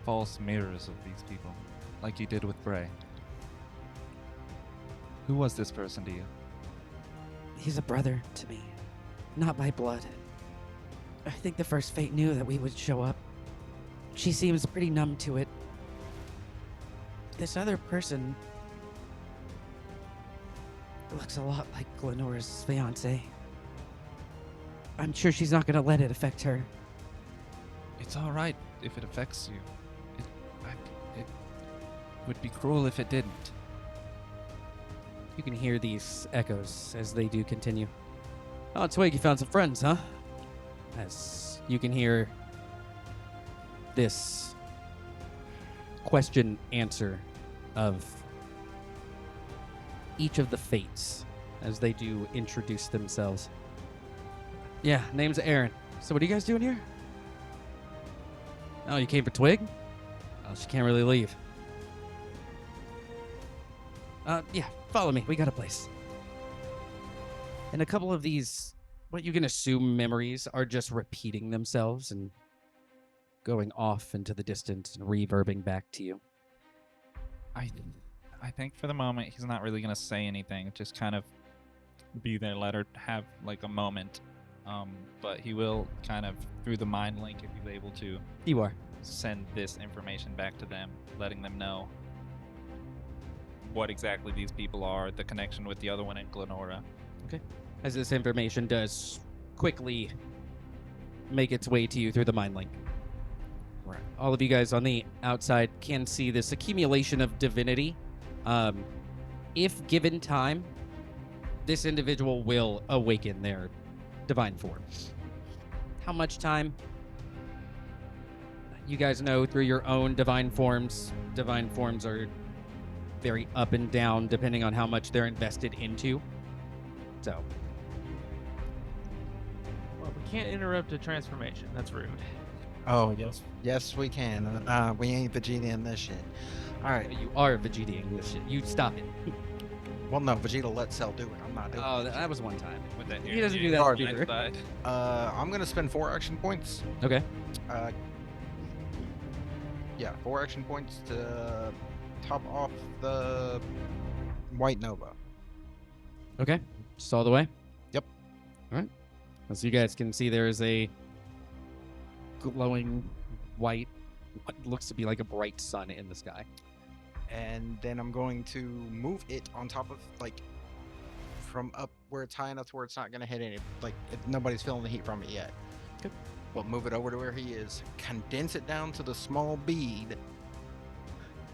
false mirrors of these people, like you did with Bray. Who was this person to you? He's a brother to me, not by blood. I think the First Fate knew that we would show up. She seems pretty numb to it. This other person looks a lot like Glenora's fiance. I'm sure she's not gonna let it affect her. It's all right if it affects you. It would be cruel if it didn't. You can hear these echoes as they do continue. Oh, Twig, you found some friends, huh? As you can hear this question answer of each of the fates as they do introduce themselves. Yeah, name's Aaron. So what are you guys doing here? Oh, you came for Twig? Oh, she can't really leave. Yeah, follow me. We got a place. And a couple of these, what you can assume memories, are just repeating themselves and going off into the distance and reverbing back to you. I think for the moment he's not really gonna say anything. Just kind of be there, let her have like a moment. But he will kind of, through the mind link, if he's able to, You are. send this information back to them, letting them know what exactly these people are, the connection with the other one in Glenora. As this information does quickly make its way to you through the mind link. Right. All of you guys on the outside can see this accumulation of divinity. If given time, this individual will awaken their divine form. How much time? You guys know through your own divine forms are very up and down depending on how much they're invested into. So, Well, we can't interrupt a transformation. That's rude. Oh, yes, we can. We ain't Vegeta in this shit. All right. you are Vegeta this shit. You stop it. Well, no, Vegeta let Cell do it. I'm not doing Oh, it. that was one time. With that He doesn't do energy that on with the Peter. next side. I'm gonna spend 4 action points. Okay. Yeah, 4 action points to top off the White Nova. Okay. Just all the way? Yep. All right. As you guys can see, there is a glowing white, what looks to be like a bright sun in the sky. And then I'm going to move it on top of, like, from up where it's high enough to where it's not going to hit any, like, nobody's feeling the heat from it yet. Good. We'll move it over to where he is, condense it down to the small bead,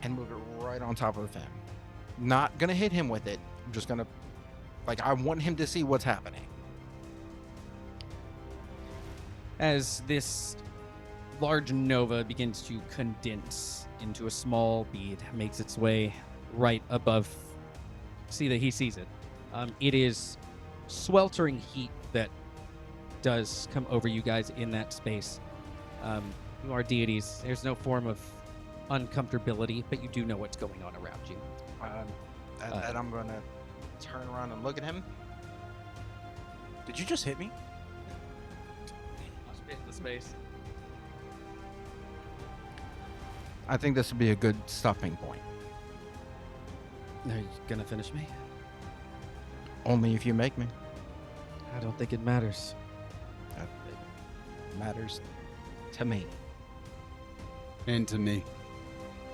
and move it right on top of him. Not going to hit him with it. I'm just going to, like, I want him to see what's happening. As this large nova begins to condense into a small bead, makes its way right above. See that he sees it. It is sweltering heat that does come over you guys in that space. You are deities. There's no form of uncomfortability, but you do know what's going on around you. And I'm going to turn around and look at him. Did you just hit me? Fit in the space. I think this would be a good stopping point. Are you gonna finish me? Only if you make me. I don't think it matters. It matters to me. And to me.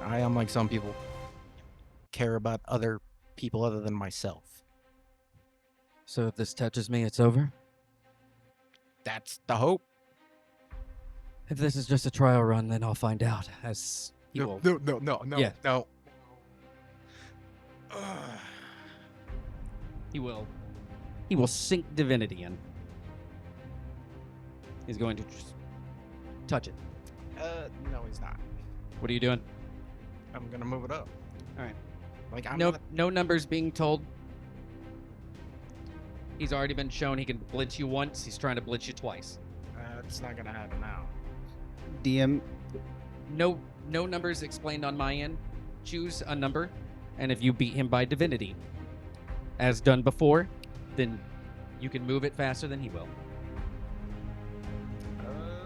I, unlike some people, care about other people other than myself. So if this touches me, it's over? That's the hope. If this is just a trial run, then I'll find out. As he will. No. Yeah. No. He will. He will sink divinity in. He's going to just touch it. No, he's not. What are you doing? I'm gonna move it up. All right. Like I'm No, not- no numbers being told. He's already been shown he can blitz you once. He's trying to blitz you twice. it's not gonna happen now. DM, No numbers explained on my end. Choose a number, and if you beat him by divinity, as done before, then you can move it faster than he will.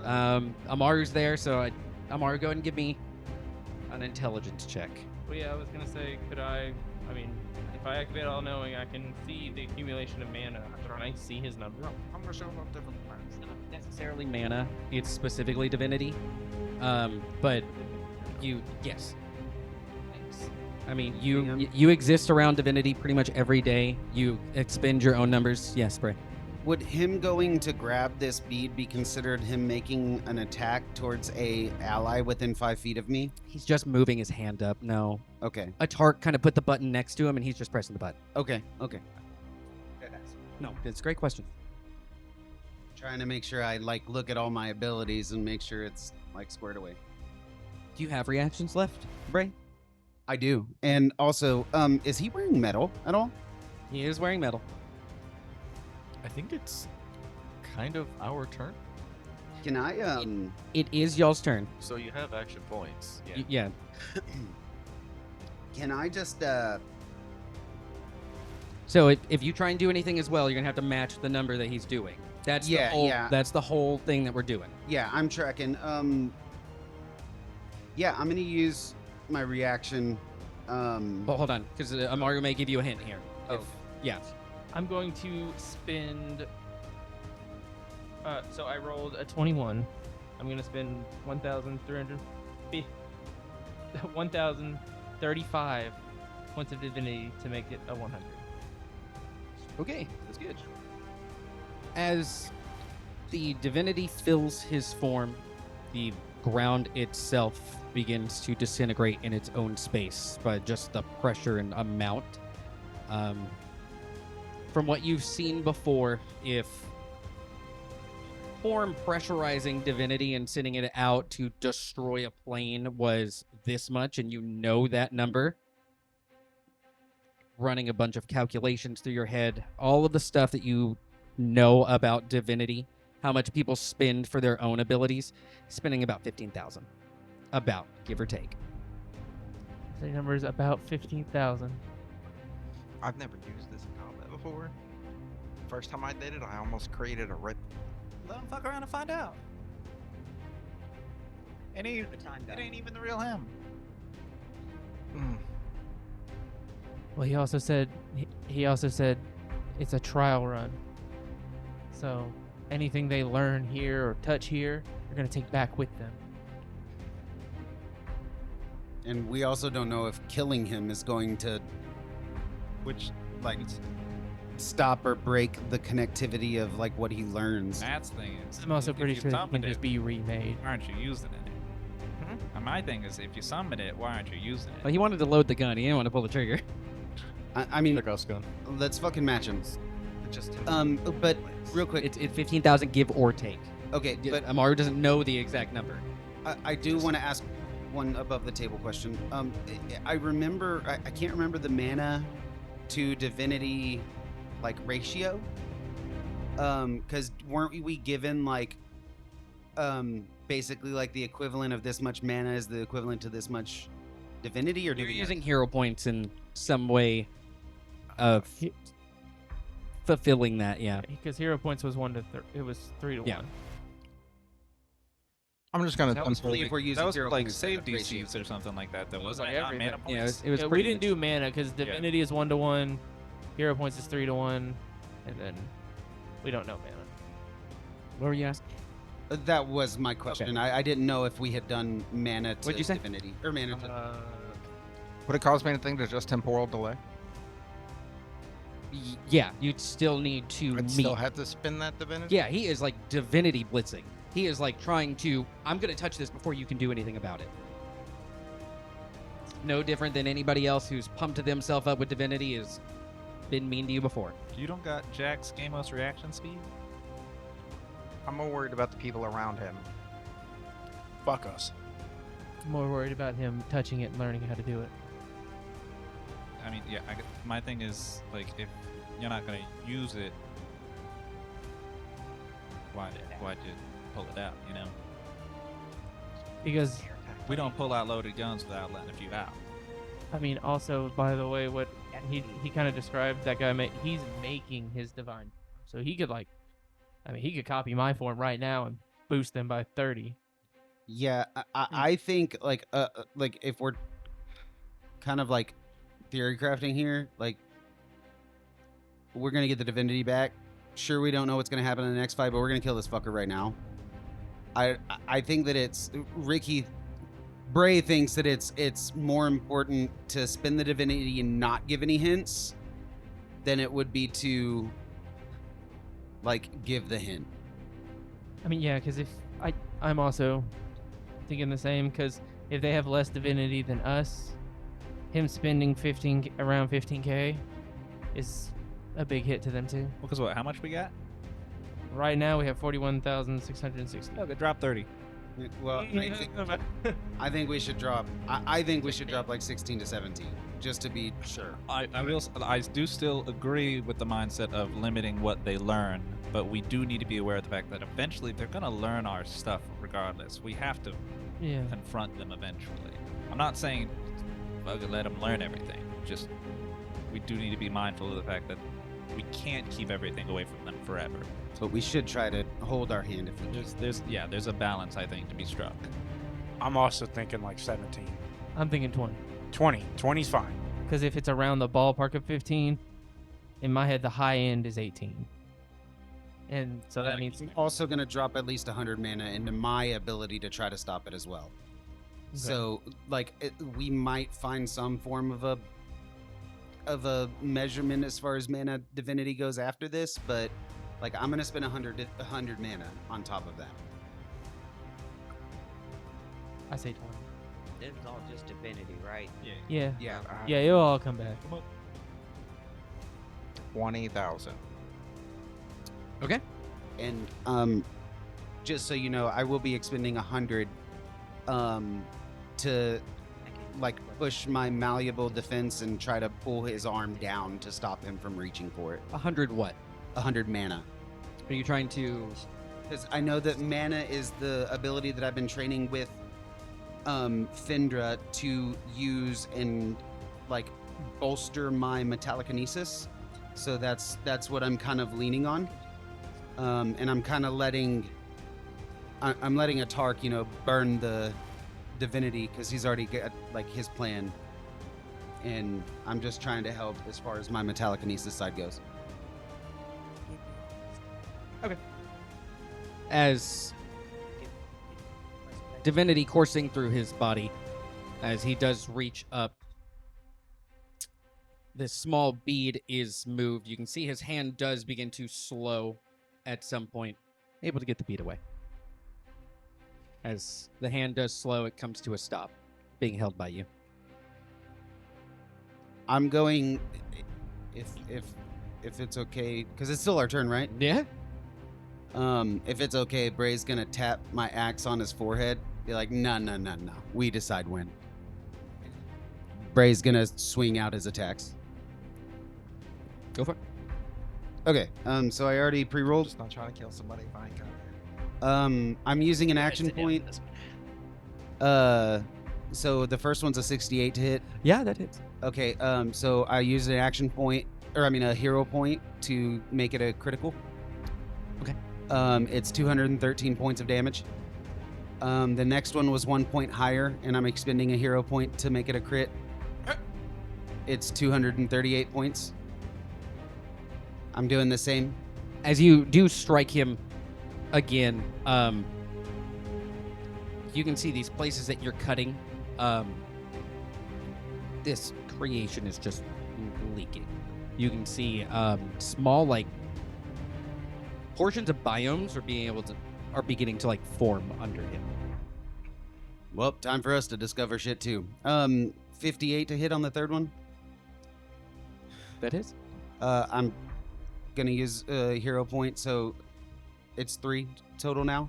Amaru's there, so Amaru, go ahead and give me an intelligence check. Well, yeah, I was gonna say, could I mean, if I activate All Knowing, I can see the accumulation of mana. Can I see his number? I'm gonna show him different plans. It's not necessarily mana, it's specifically divinity. But yes. I mean, you exist around divinity pretty much every day. You expend your own numbers. Yes, Bray. would him going to grab this bead be considered him making an attack towards a ally within 5 feet of me? He's just moving his hand up. No. Okay. A Tark kind of put the button next to him, and he's just pressing the button. Okay. No, it's a great question. Trying to make sure I look at all my abilities and make sure it's squared away. Do you have reactions left, Bray? I do. And also, is he wearing metal at all? He is wearing metal. I think it's kind of our turn. Can I It is y'all's turn. So you have action points. Yeah. Yeah. can I just So if you try and do anything as well, you're gonna have to match the number that he's doing. That's That's the whole thing that we're doing. Yeah, I'm tracking. Yeah, I'm gonna use my reaction. Well, hold on, because Mario may give you a hint here. Oh. Yeah. I'm going to spend. So I rolled a 21. I'm going to spend 1,035 points of divinity to make it a 100. Okay, that's good. As the divinity fills his form, the ground itself begins to disintegrate in its own space by just the pressure and amount. From what you've seen before, if form pressurizing divinity and sending it out to destroy a plane was this much, and you know that number, running a bunch of calculations through your head, all of the stuff that you know about divinity, how much people spend for their own abilities, spending about 15,000. About, give or take. The number is about 15,000. I've never used this in combat before. First time I did it, I almost created a red. Let him fuck around and find out. It ain't even the real him. Well, he also said it's a trial run. So anything they learn here or touch here, they're gonna take back with them. And we also don't know if killing him is going to, stop or break the connectivity of what he learns. Matt's thing is, I'm also if pretty you sure it summon can just be remade. Why aren't you using it? And my thing is, if you summon it, why aren't you using it? Well, he wanted to load the gun. He didn't want to pull the trigger. I mean, Check gun. let's fucking match him. Just But real quick, It's 15,000 give or take. okay, but Amaru doesn't know the exact number. I do want to ask one above the table question. I remember, I can't remember the mana to divinity ratio. Because weren't we given basically the equivalent of this much mana is the equivalent to this much divinity, or do You're we using hero points in some way of fulfilling that, yeah. Because hero points was 1 to it was 3 to Yeah. 1. I'm just gonna That was Only if like, we're using that was zero like points save ratio. DCs or something like that. That wasn't like it not everything. mana Yeah, points. it was we pretty didn't do mana because divinity is 1-to-1, hero points is 3-to-1, and then we don't know mana. What were you asking? That was my question. I didn't know if we had done mana to What'd you say? divinity or mana to. Would it cause me anything to just temporal delay? Yeah, you'd still need to I'd meet. still have to spin that divinity? Yeah, he is like divinity blitzing. He is like trying to, I'm going to touch this before you can do anything about it. No different than anybody else who's pumped themselves up with divinity has been mean to you before. You don't got Jack's Gamos reaction speed? I'm more worried about the people around him. Fuck us. I'm more worried about him touching it and learning how to do it. I mean, yeah. My thing is like, if you're not gonna use it, why'd you pull it out? You know, Because, we don't pull out loaded guns without letting a few out. I mean, also, by the way, what he kind of described, that guy, he's making his divine. So he could, like, I mean, he could copy my form right now and boost them by 30. Yeah, I think like if we're kind of like theory crafting here, like we're gonna get the divinity back. Sure, we don't know what's gonna happen in the next fight, but we're gonna kill this fucker right now. I think that it's Ricky Bray thinks that it's more important to spin the divinity and not give any hints than it would be to like give the hint. I mean, yeah, because if I'm also thinking the same, because if they have less divinity than us, him spending around 15k is a big hit to them too. Well, because what? How much we got? Right now we have 41,660. Oh, they dropped 30. Well, I think we should drop. I think we should drop like 16 to 17, just to be sure. I do still agree with the mindset of limiting what they learn, but we do need to be aware of the fact that eventually they're gonna learn our stuff regardless. We have to confront them eventually. I'm not saying let them learn everything. Just we do need to be mindful of the fact that we can't keep everything away from them forever. But we should try to hold our hand if we can. There's a balance I think to be struck. I'm also thinking like 17. I'm thinking 20. 20. 20's fine. Because if it's around the ballpark of 15, in my head the high end is 18. And so that means I'm also going to drop at least 100 mana into my ability to try to stop it as well. So, like, we might find some form of a measurement as far as mana divinity goes after this, but like I'm going to spend 100 mana on top of that. I say 20. This is all just divinity, right? Yeah. Yeah. It'll all come back. 20,000. Okay. And just so you know, I will be expending 100 to like push my malleable defense and try to pull his arm down to stop him from reaching for it. 100 what? 100 mana. Are you trying to? Because I know that mana is the ability that I've been training with Findra to use and like bolster my metallokinesis. So that's what I'm kind of leaning on. And I'm kind of letting a Tark, burn the divinity because he's already got like his plan, and I'm just trying to help as far as my metallokinesis side goes. Okay. As divinity coursing through his body, as he does reach up, this small bead is moved. You can see his hand does begin to slow at some point, able to get the bead away. As the hand does slow, it comes to a stop, being held by you. I'm going, if it's okay, because it's still our turn, right? Yeah. If it's okay, Bray's gonna tap my axe on his forehead. Be like, no. We decide when. Bray's gonna swing out his attacks. Go for it. Okay. So I already pre-rolled. Just not trying to kill somebody if I ain't got it. I'm using an action point. So the first one's a 68 to hit. Yeah, that hits. Okay. So I use an action point, a hero point to make it a critical. Okay. It's 213 points of damage. The next one was 1 point higher, and I'm expending a hero point to make it a crit. It's 238 points. I'm doing the same. As you do strike him again, you can see these places that you're cutting. This creation is just leaking. You can see small, like, portions of biomes are beginning to like form under him. Well, time for us to discover shit too. 58 to hit on the third one. That is. I'm gonna use a hero point, so it's 3 total now.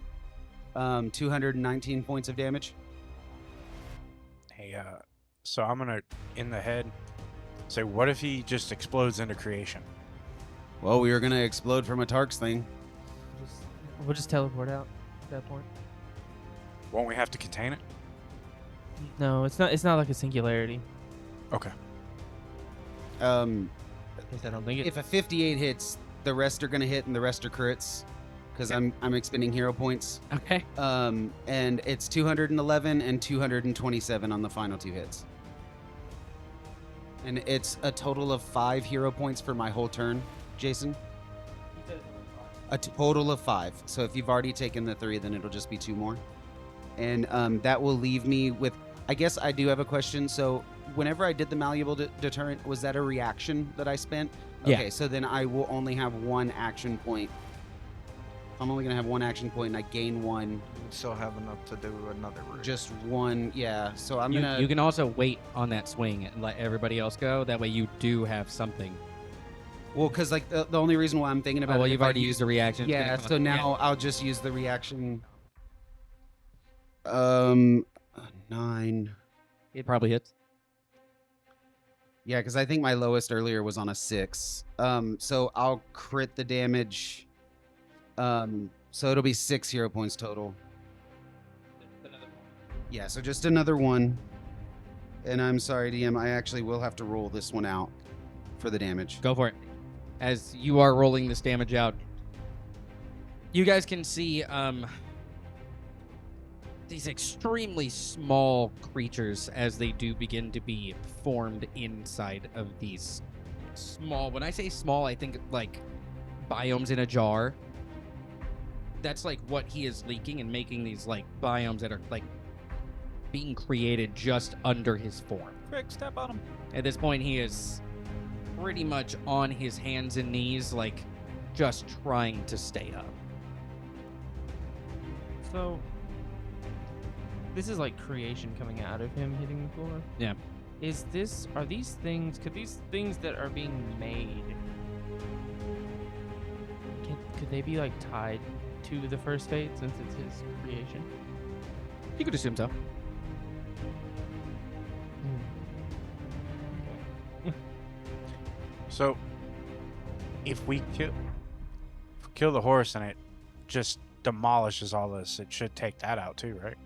219 points of damage. Hey, so I'm gonna, in the head, say, what if he just explodes into creation? Well, we were gonna explode from a Tark's thing. We'll just teleport out at that point. Won't we have to contain it? No, it's not. It's not like a singularity. Okay. I don't think it. If a 58 hits, the rest are gonna hit, and the rest are crits, because I'm expending hero points. Okay. And it's 211 and 227 on the final 2 hits. And it's a total of 5 hero points for my whole turn, Jason. A total of 5. So if you've already taken the 3, then it'll just be 2 more. And that will leave me with... I guess I do have a question. So whenever I did the malleable deterrent, was that a reaction that I spent? Yeah. Okay, so then I will only have 1 action point. I'm only going to have 1 action point, and I gain 1. You would still have enough to do another route. Just 1, yeah. So I'm You, going to... you can also wait on that swing and let everybody else go. That way you do have something. Well, because like the only reason why I'm thinking about Oh, well, it, you've if I already used the reaction. It's Yeah, gonna come so up- now I'll just use the reaction. 9. It probably hits. Yeah, because I think my lowest earlier was on a 6. So I'll crit the damage. So it'll be 6 hero points total. Yeah, so just another 1. And I'm sorry, DM, I actually will have to roll this one out for the damage. Go for it. As you are rolling this damage out, you guys can see these extremely small creatures as they do begin to be formed inside of these small. When I say small, I think like biomes in a jar. That's like what he is leaking and making these like biomes that are like being created just under his form. Quick, step on him. At this point, he is pretty much on his hands and knees, like just trying to stay up. So this is like creation coming out of him hitting the floor. Yeah. Are these things? Could these things that are being made? Could they be like tied to the first fate since it's his creation? You could assume so. So, if we kill the horse and it just demolishes all this, it should take that out too, right?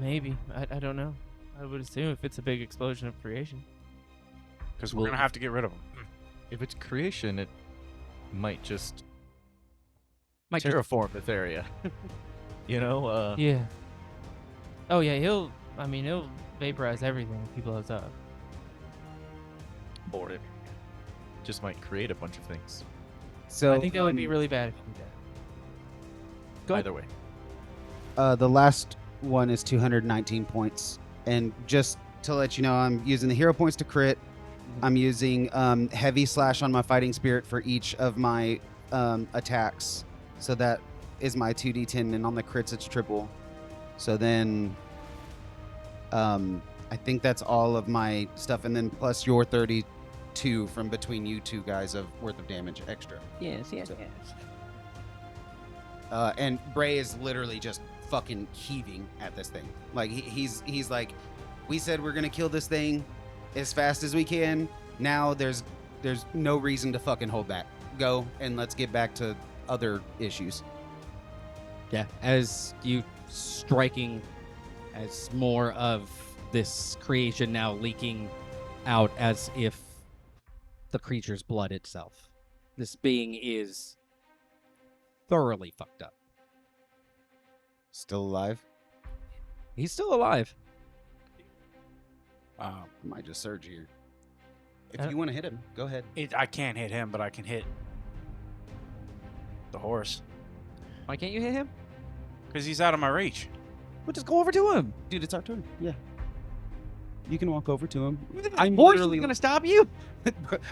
Maybe. I don't know. I would assume if it's a big explosion of creation. Because we're gonna have to get rid of them. If it's creation, it might just Might just- terraform this area. You know? Yeah. Oh yeah, he'll vaporize everything if he blows up. Or it just might create a bunch of things. So I think that would be really bad if he did that. Either way. the last one is 219 points. And just to let you know, I'm using the hero points to crit. I'm using heavy slash on my fighting spirit for each of my attacks. So that is my 2d10, and on the crits it's triple. So then I think that's all of my stuff, and then plus your 32 from between you two guys of worth of damage extra. Yes, yes, So- yes. And Bray is literally just fucking heaving at this thing. Like he's like, we said we're gonna kill this thing as fast as we can. Now there's no reason to fucking hold back. Go and let's get back to other issues. Yeah, as you striking, as more of this creation now leaking out as if the creature's blood itself. This being is thoroughly fucked up. Still alive? He's still alive. I might just surge here. If Uh, you want to hit him, go ahead. I can't hit him, but I can hit the horse Why can't you hit him? because he's out of my reach. We'll just go over to him. Dude, it's our turn. Yeah. You can walk over to him. I'm literally gonna stop you.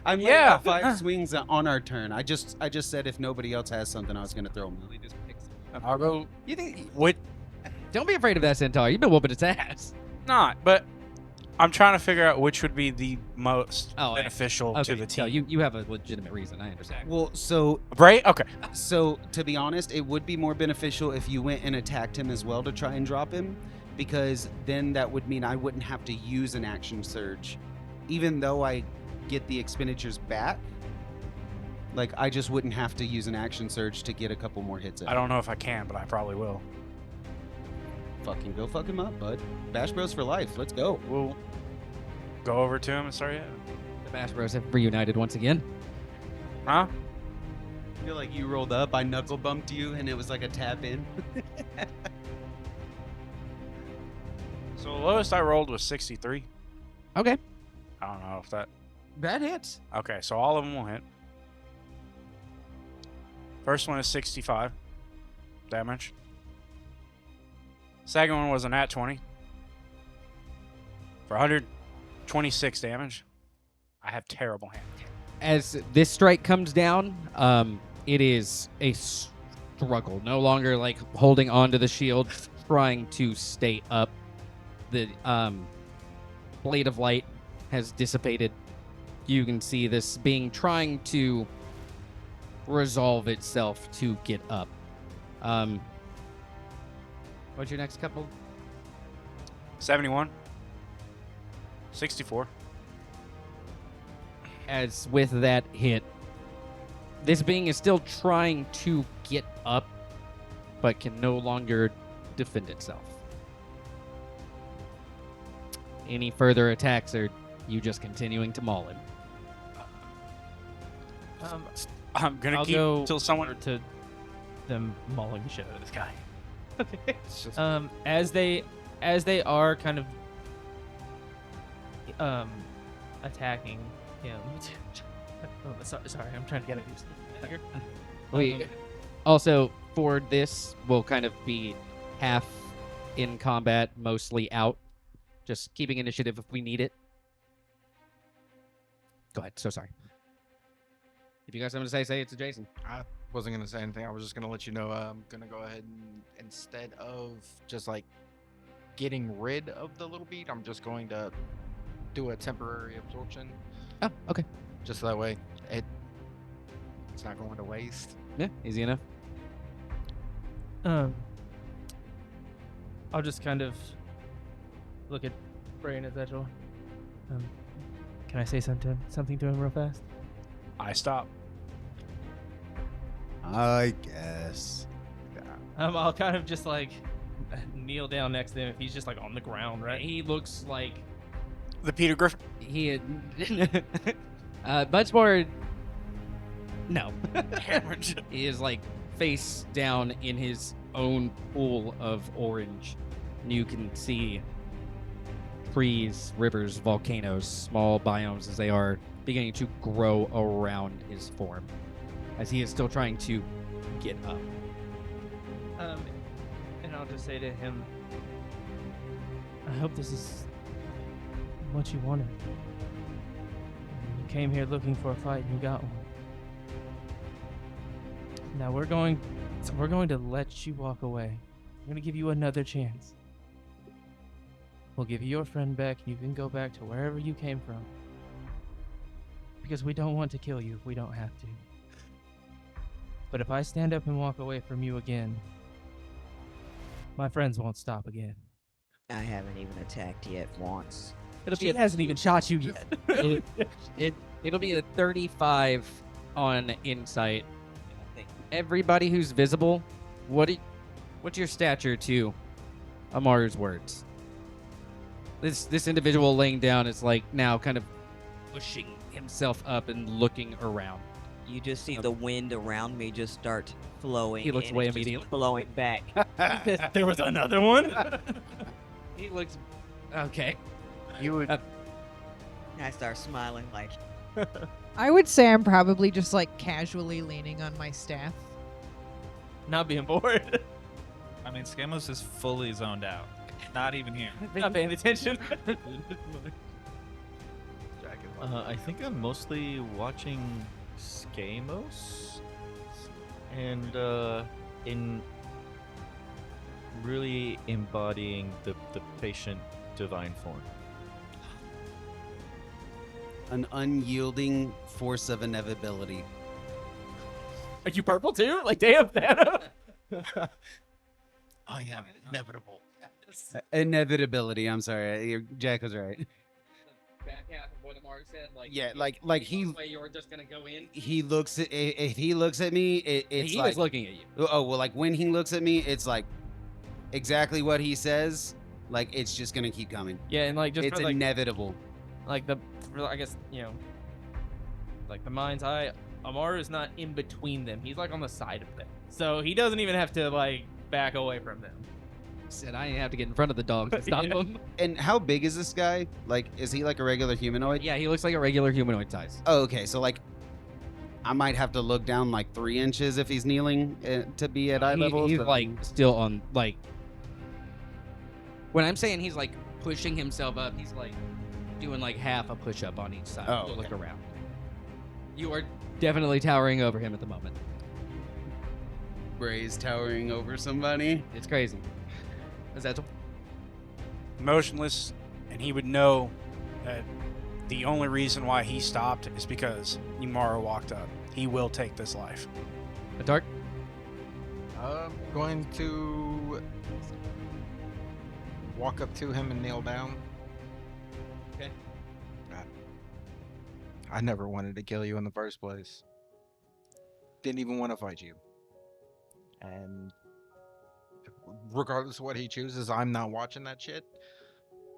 I'm Yeah. 5 swings on our turn. I just said if nobody else has something, I was gonna throw him. I'll go. You think? What? Don't be afraid of that centaur. You've been whooping its ass. Not, but I'm trying to figure out which would be the most Oh, beneficial to the so team. you have a legitimate reason. I understand. Well, so Right? Okay. to be honest, it would be more beneficial if you went and attacked him as well to try and drop him, because then that would mean I wouldn't have to use an action surge, even though I get the expenditures back. Like, I just wouldn't have to use an action surge to get a couple more hits in. I don't know if I can, but I probably will. Fucking go fuck him up, bud. Bash Bros for life. Let's go. We'll go over to him and start hitting. The Bash Bros have reunited once again. Huh? I feel like you rolled up, I knuckle bumped you, and it was like a tap in. So the lowest I rolled was 63. Okay. I don't know if that. That hits. Okay, so all of them will hit. First one is 65 damage. Second one was a nat 20 for 126 damage. I have terrible hand. As this strike comes down, it is a struggle. No longer like holding onto the shield, trying to stay up. The blade of light has dissipated. You can see this being trying to resolve itself to get up. What's your next couple? 71. 64. As with that hit, this being is still trying to get up, but can no longer defend itself. Any further attacks, or you just continuing to maul him? I'm gonna I'll keep go till someone. to them mauling the shit out of this guy. It's just As they are kind of attacking him. Oh, sorry, I'm trying to get it. We also for this will kind of be half in combat, mostly out, just keeping initiative if we need it. Go ahead. So sorry. If you guys have something to say it to Jason. I wasn't gonna say anything. I was just gonna let you know I'm gonna go ahead and instead of just like getting rid of the little bead, I'm just going to do a temporary absorption, Oh, okay. just so that way it's not going to waste. Yeah, easy enough. I'll just kind of look at Brain as Edgel. Can I say something to him real fast? I stop. I guess. I'll kind of just like kneel down next to him if he's just like on the ground, right? He looks like The Peter Griffin. he had much more. No, he is like face down in his own pool of orange. And you can see trees, rivers, volcanoes, small biomes as they are beginning to grow around his form, as he is still trying to get up. And I'll just say to him, I hope this is what you wanted. You came here looking for a fight and you got one. Now we're going to let you walk away. We're going to give you another chance. We'll give you your friend back and you can go back to wherever you came from. Because we don't want to kill you if we don't have to. But if I stand up and walk away from you again, my friends won't stop again. I haven't even attacked yet once. She hasn't even shot you yet. It'll be a 35 on insight. Everybody who's visible, what's your stature to Amaru's words? This individual laying down is like now kind of pushing himself up and looking around. You just see the wind around me just start flowing. He looks and away it's just immediately. blowing back. There was another one. He looks okay. You would. I start smiling like, I would say I'm probably just like casually leaning on my staff. Not being bored. I mean, Scamos is fully zoned out. Not even here. Not paying attention. I think I'm mostly watching Scamos and in really embodying the patient divine form. An unyielding force of inevitability. Are you purple too? Like, damn, Thanos. I am inevitable. Inevitability. I'm sorry. Jack was right. Back half of what Amar said, like Yeah, like he way you're just gonna go in. he looks at if he looks at me, it's He like was looking at you. oh well, like when he looks at me, it's like exactly what he says. Like it's just gonna keep coming. Yeah, and like just It's for, like, inevitable. like I guess, you know, like the mind's eye, Amaru is not in between them. He's like on the side of them, so he doesn't even have to like back away from them. Said I didn't have to get in front of the dog to stop him. And how big is this guy? Like, is he like a regular humanoid? Yeah, he looks like a regular humanoid size. Oh, okay. So like, I might have to look down like 3 inches if he's kneeling to be at eye level. He's but- like still on like. When I'm saying he's like pushing himself up, he's like doing like half a push up on each side. Oh, to Look okay. around. You are definitely towering over him at the moment. Bray's towering over somebody. It's crazy. Is that Motionless, and he would know that the only reason why he stopped is because Imara walked up. He will take this life. a dark? I'm going to walk up to him and kneel down. Okay. I never wanted to kill you in the first place. Didn't even want to fight you. And regardless of what he chooses, I'm not watching that shit.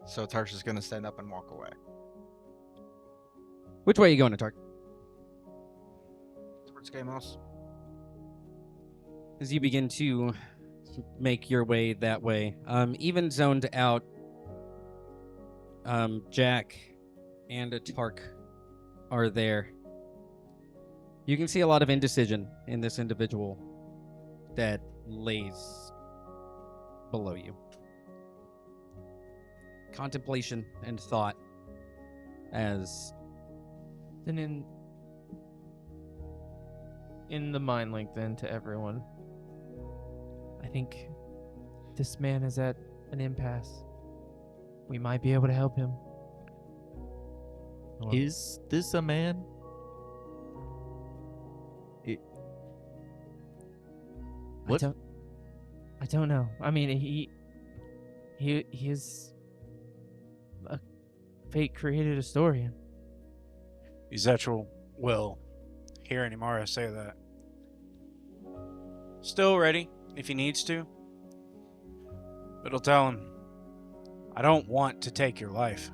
So Tarsha's gonna stand up and walk away. Which way are you going, Atark? Towards Gamos. As you begin to make your way that way, even zoned out, Jack and Atark are there. You can see a lot of indecision in this individual that lays below you. Contemplation and thought as Then in the mind link then to everyone, I think this man is at an impasse. We might be able to help him. Or- Is this a man? What? I don't know. I mean, he is a fate created historian. Ezetriel will hear Imara say that. Still ready if he needs to. But he'll tell him, I don't want to take your life.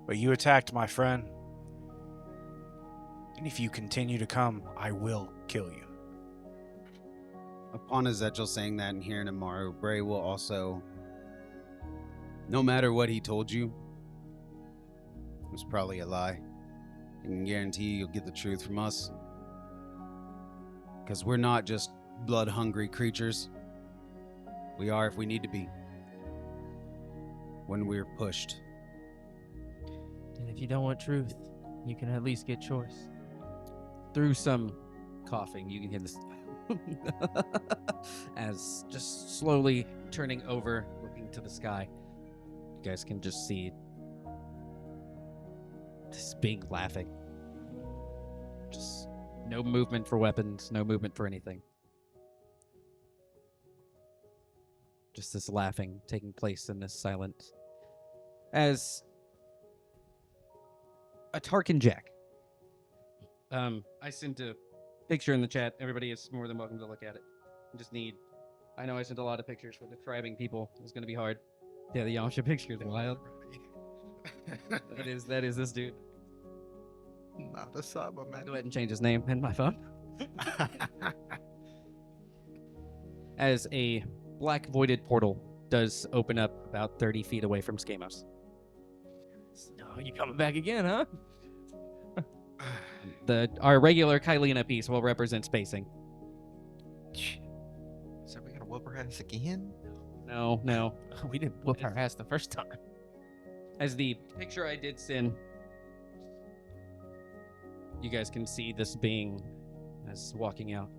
But you attacked my friend. And if you continue to come, I will kill you. Upon Ezekiel saying that and hearing Amaru, Bray will also, no matter what he told you, it was probably a lie. I can guarantee you'll get the truth from us. Because we're not just blood-hungry creatures. We are if we need to be. When we're pushed. And if you don't want truth, you can at least get choice. through some coughing, you can hear this as just slowly turning over, looking to the sky. You guys can just see this big laughing. Just no movement for weapons, no movement for anything. Just this laughing taking place in this silence. As a Tarkin Jack. I sent a picture in the chat. Everybody is more than welcome to look at it. I know I sent a lot of pictures for describing people. It's going to be hard. Yeah, the Yamcha picture is wild. That is this dude. Not the Cyberman. Go ahead and change his name in my phone. As a black voided portal does open up about 30 feet away from Skamos. No, you coming back again, huh? Our regular Kylena piece will represent spacing. So we gotta whoop her ass again? No. We didn't whoop our ass the first time. As the picture I did send, you guys can see this being as walking out.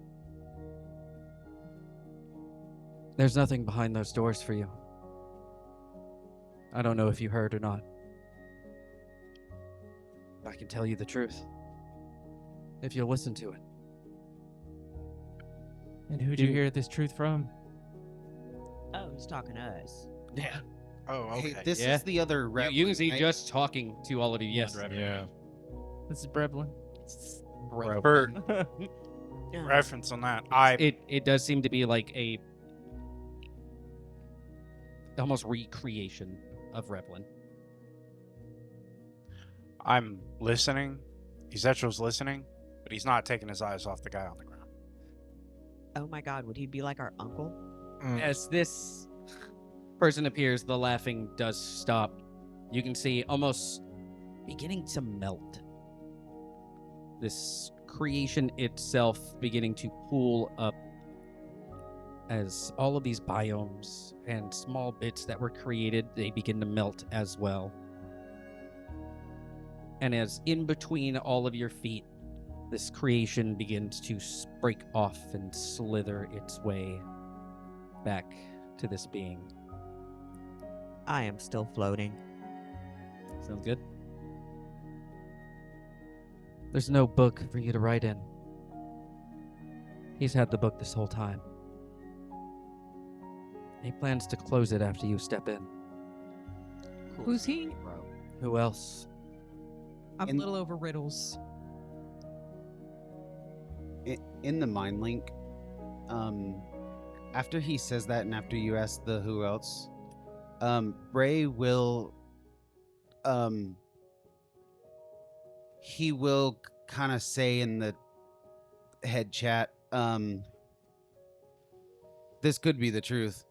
There's nothing behind those doors for you. I don't know if you heard or not. I can tell you the truth. If you'll listen to it. And who'd you hear this truth from? Oh, he's talking to us. Yeah. Oh, okay. Hey, this Yeah. is the other rep. You can see just talking to all of you. Yes. Yeah. This is Brevlin. For Yeah. reference on that, It does seem to be like a almost recreation of Revlin. I'm listening. Ezetrel's listening, but he's not taking his eyes off the guy on the ground. Oh my God, would he be like our uncle? As this person appears, the laughing does stop. You can see almost beginning to melt. This creation itself beginning to pool up as all of these biomes and small bits that were created, they begin to melt as well. And as in between all of your feet, this creation begins to break off and slither its way back to this being. I am still floating. Sounds good. There's no book for you to write in. He's had the book this whole time. He plans to close it after you step in. Who's he? Who else? I'm In- a little over riddles. In the mind link, after he says that and after you ask the who else, Bray will, he will kind of say in the head chat, this could be the truth.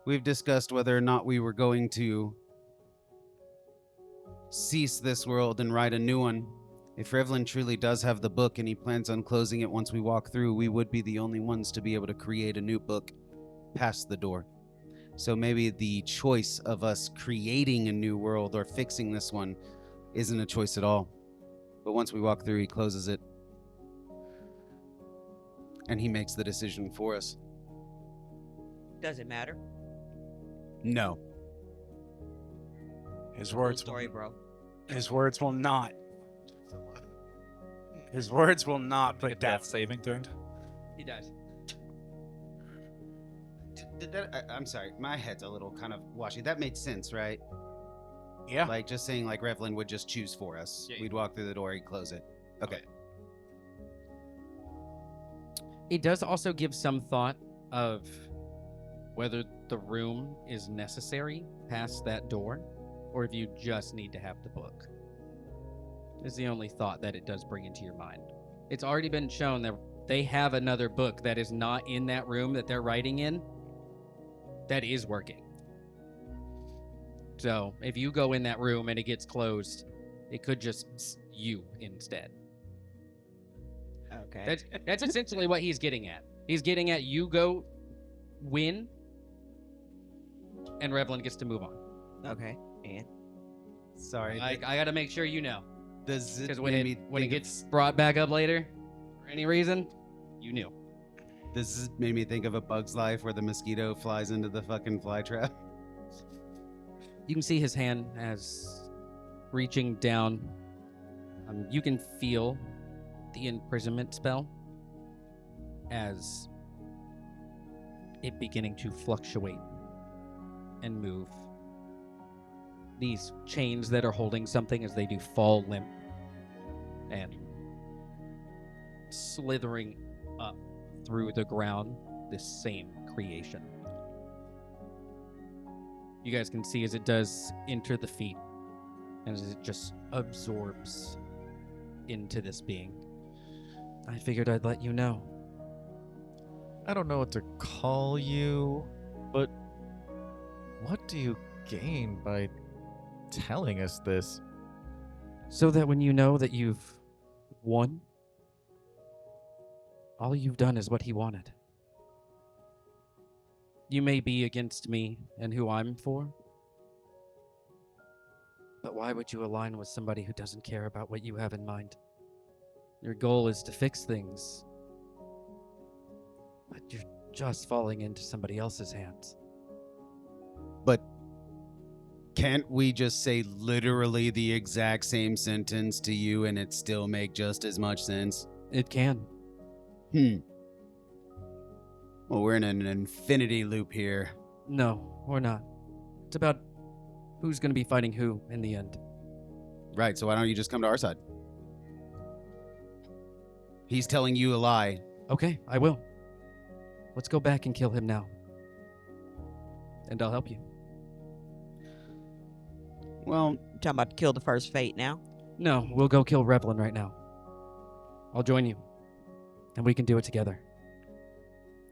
We've discussed whether or not we were going to cease this world and write a new one. If Revlin truly does have the book and he plans on closing it once we walk through, we would be the only ones to be able to create a new book past the door. So maybe the choice of us creating a new world or fixing this one isn't a choice at all. But once we walk through, he closes it. And he makes the decision for us. Does it matter? No. His words, Story, bro. his words will not. His words will not put Get down. that saving thrown. He does. I'm sorry, my head's a little kind of washy. That made sense, right? Yeah. Like just saying like Revlin would just choose for us. Yeah, We'd walk through the door, he'd close it. Okay. It does also give some thought of whether the room is necessary past that door or if you just need to have the book. Is the only thought that it does bring into your mind. It's already been shown that they have another book that is not in that room that they're writing in that is working. So if you go in that room and it gets closed, it could just you instead. Okay. That's essentially what he's getting at. He's getting at you go win, and Revlin gets to move on. Okay. And Sorry. I got to make sure you know, Does it because when make me it think gets brought back up later, for any reason, you knew. this has made me think of A Bug's Life where the mosquito flies into the fucking fly trap? You can see his hand as reaching down. You can feel the imprisonment spell as it beginning to fluctuate and move. These chains that are holding something as they do fall limp and slithering up through the ground, this same creation. You guys can see as it does enter the feet and as it just absorbs into this being. I figured I'd let you know. I don't know what to call you, but what do you gain by telling us this? So that when you know that you've won, all you've done is what he wanted. You may be against me and who I'm for, but why would you align with somebody who doesn't care about what you have in mind? Your goal is to fix things, but you're just falling into somebody else's hands. But can't we just say literally the exact same sentence to you and it still make just as much sense? It can. Well, we're in an infinity loop here. No, we're not. It's about who's going to be fighting who in the end. Right, so why don't you just come to our side? He's telling you a lie. Okay, I will. Let's go back and kill him now. And I'll help you. Well, Talking about to kill the first fate now? No, we'll go kill Revlin right now. I'll join you. And we can do it together.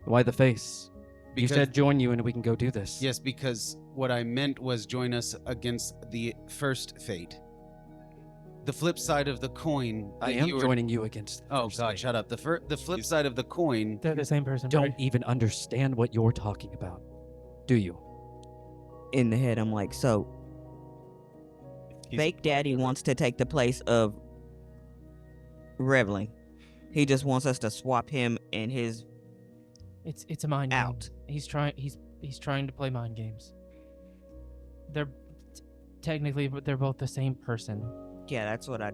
Why the face? You said join you and we can go do this. Yes, because what I meant was join us against the first fate. The flip side of the coin. I am joining you against. Oh God, shut up. The flip side of the coin. They're the same person. Don't even understand what you're talking about, do you? In the head, I'm like, so Fake Daddy wants to take the place of Revlin. He just wants us to swap him and his It's a mind out. game. He's trying to play mind games. They're technically, but they're both the same person. Yeah, that's what I.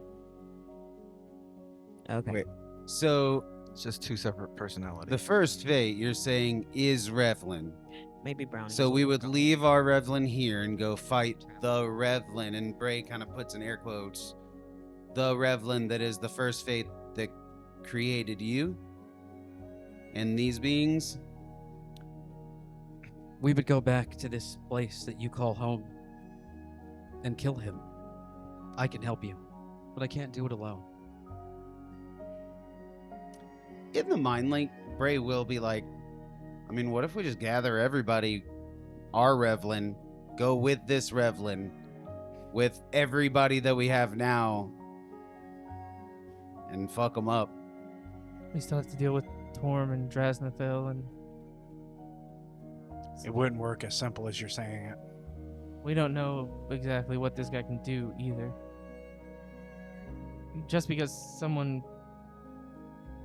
Okay. Wait. So It's just two separate personalities. the first fate you're saying is Revlin. Maybe Brown. So we would leave our Revlin here and go fight the Revlin, and Bray kind of puts in air quotes, the Revlin that is the first fate that created you and these beings. We would go back to this place that you call home and kill him. I can help you, but I can't do it alone. In the mind link, Bray will be like, I mean, what if we just gather everybody, our Revlin, go with this Revlin, with everybody that we have now, and fuck them up? We still have to deal with Torm and Drasnathil, and It wouldn't work as simple as you're saying it. we don't know exactly what this guy can do either. Just because someone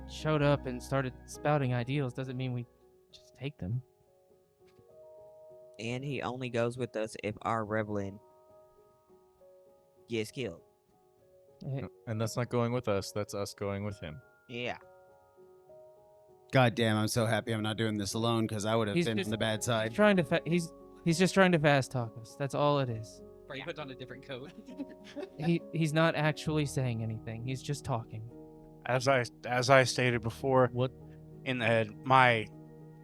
showed up and started spouting ideals doesn't mean we just take them. And he only goes with us if our Revlin gets killed. And that's not going with us. That's us going with him. Yeah. God damn, I'm so happy I'm not doing this alone, because I would have He's been just on the bad side. Trying to he's just trying to fast talk us. That's all it is. Bray put on a different coat. He's not actually saying anything. He's just talking. As I stated before, What? in the head,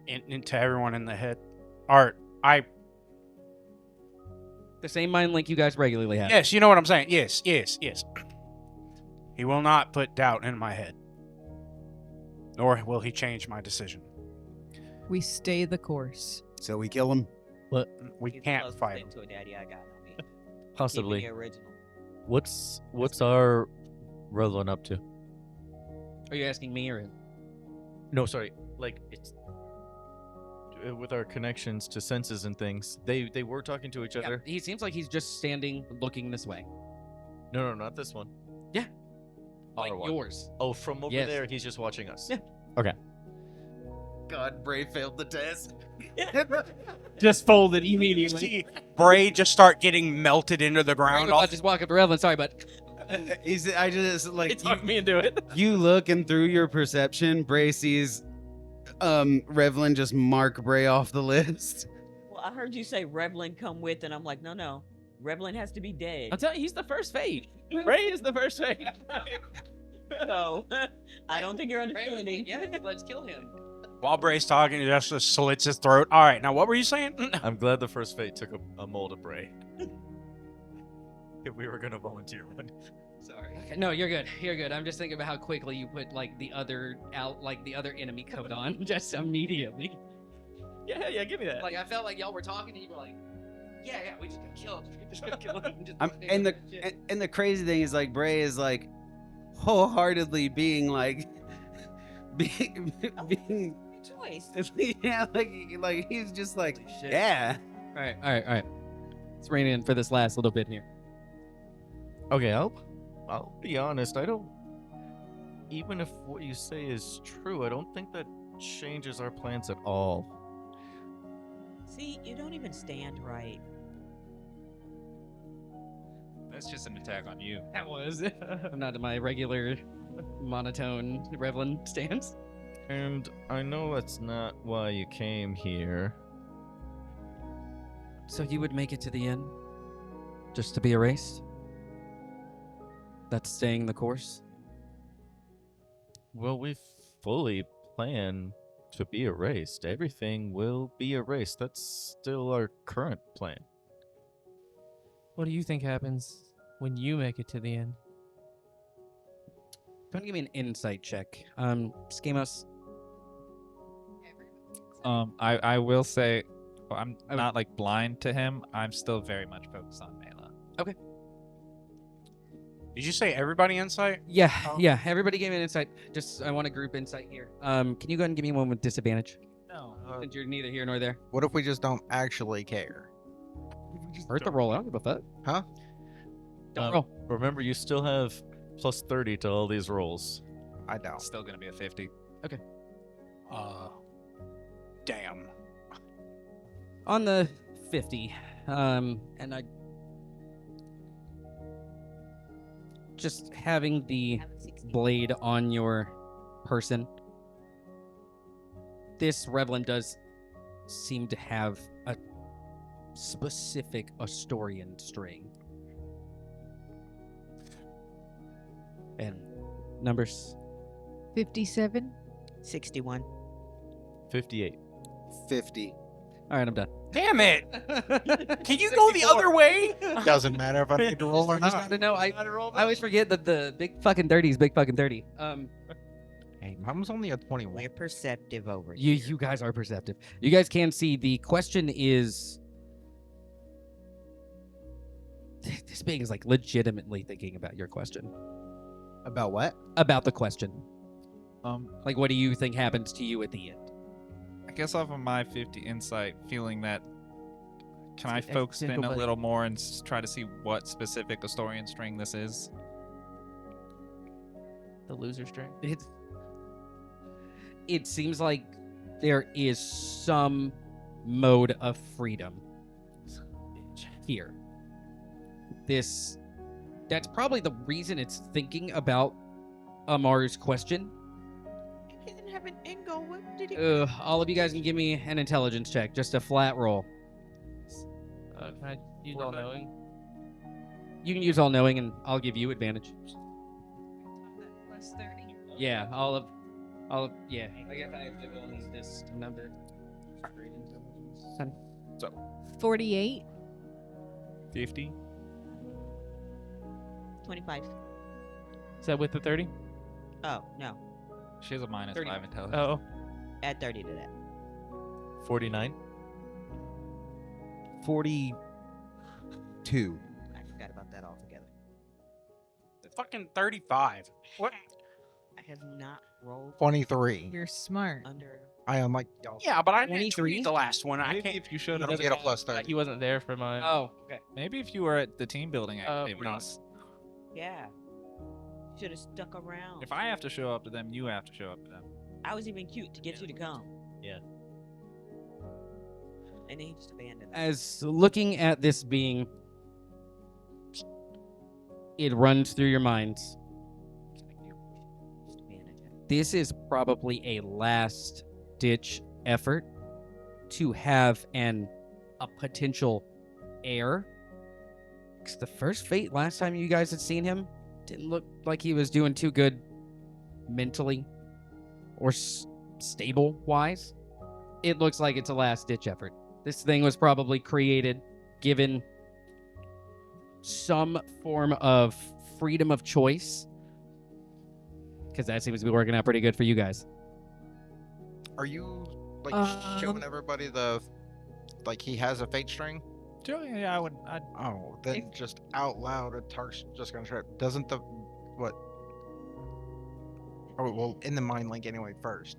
into everyone in the head, Art, The same mind link you guys regularly have. yes, you know what I'm saying. Yes. He will not put doubt in my head, nor will he change my decision. We stay the course. So we kill him? We He's can't closest fight thing him. to a daddy I got on me. Keeping Possibly. the original. What's our Revlin up to? Are you asking me or? No, sorry. Like it's with our connections to senses and things. They were talking to each Yeah, other. he seems like he's just standing, looking this way. No, not this one. Yeah. Our Like one. yours. Oh, from over Yes. there, he's just watching us. Yeah. God, Bray failed the test. Just folded immediately. See Bray just start getting melted into the ground. I'll just walk up to Revlin. Sorry, but I just like Talk me into it. you look, and through your perception, Bray sees Revlin just mark Bray off the list. Well, I heard you say Revlin come with, and I'm like, no. Revlin has to be dead. I'll tell you, he's the first fate. Ray is the first fate. So, I don't think you're understanding. Yeah, let's kill him. While Bray's talking, he just slits his throat. All right, now what were you saying? I'm glad the first fate took a mold of Bray. If we were gonna volunteer one. Sorry. Okay, no, you're good. You're good. I'm just thinking about how quickly you put like the other enemy coat on just immediately. Yeah, give me that. Like I felt like y'all were talking and you were like, yeah, we just gotta kill him. Just gotta kill him. Just And the crazy thing is like Bray is like wholeheartedly being like being Choice. yeah, like he's just like Holy shit. yeah. All right. Let's rein in for this last little bit here. Okay, I'll be honest. I don't. Even if what you say is true, I don't think that changes our plans at all. See, you don't even stand right. That's just an attack on you. That was not my regular monotone Revlin stance. And I know that's not why you came here. So you would make it to the end, just to be erased? That's staying the course? Well, we fully plan to be erased. Everything will be erased. That's still our current plan. What do you think happens when you make it to the end? Go ahead and give me an insight check. Schemos. I will say, I'm not like blind to him. I'm still very much focused on Mela. Did you say everybody insight? Yeah, Oh. yeah. Everybody give me an insight. Just I want a group insight here. Can you go ahead and give me one with disadvantage? No. Since you're neither here nor there. What if we just don't actually care? Hurt the roll. I don't give a fuck. Huh? Don't roll. Remember, you still have plus 30 to all these rolls. I don't. It's still gonna be a 50. Damn. On the 50, and I just having the blade on your person. This Revlin does seem to have a specific Astorian string. And numbers? 57. 61. 58. 50. All right, I'm done. Damn it! Can you go the other way? Doesn't matter if I need to roll or I just not. gotta know. I always forget that the big fucking 30 is big fucking 30. Hey, mine was only a 21. We're perceptive over You here. you guys are perceptive. You guys can see the question is. This being is like legitimately thinking about your question. About what? About the question. Like, what do you think happens to you at the end? I guess off of my 50 insight, feeling that, can I It's focus in a existential, little more and try to see what specific Astorian string this is? The loser string. It seems like there is some mode of freedom here. That's probably the reason it's thinking about Amaru's question. He didn't have an end goal. What did he? All of you guys can give me an intelligence check, just a flat roll. Can I use all knowing? You can use all knowing, and I'll give you advantage. Plus 30. Yeah, yeah. I guess I will need this number. 48. 50? 25. Is that with the 30? Oh, no. She has a minus 30. 5 intelligence. Oh, Add 30 to that. 49. 42. I forgot about that altogether. Fucking 35. What? I have not rolled 23. You're smart. under. I am like, y'all. Yeah, but I didn't 23? tweet the last one. I Maybe can't. if you showed I up, don't get a plus 30. he wasn't there for mine. Oh, okay. maybe if you were at the team building activities. Yeah. Should have stuck around. If I have to show up to them, you have to show up to them. I was even cute to get you to come. Yeah. And then he just abandoned. As looking at this being, it runs through your minds. Just abandoned him. This is probably a last-ditch effort to have a potential heir. 'Cause the first fate last time you guys had seen him didn't look like he was doing too good mentally or stable-wise. It looks like it's a last-ditch effort. This thing was probably created given some form of freedom of choice, because that seems to be working out pretty good for you guys. Are you like showing everybody like he has a fate string? Yeah, I would. Oh, then just out loud, a Tark's just gonna try. Doesn't the what? Oh well, in the mind link anyway. First,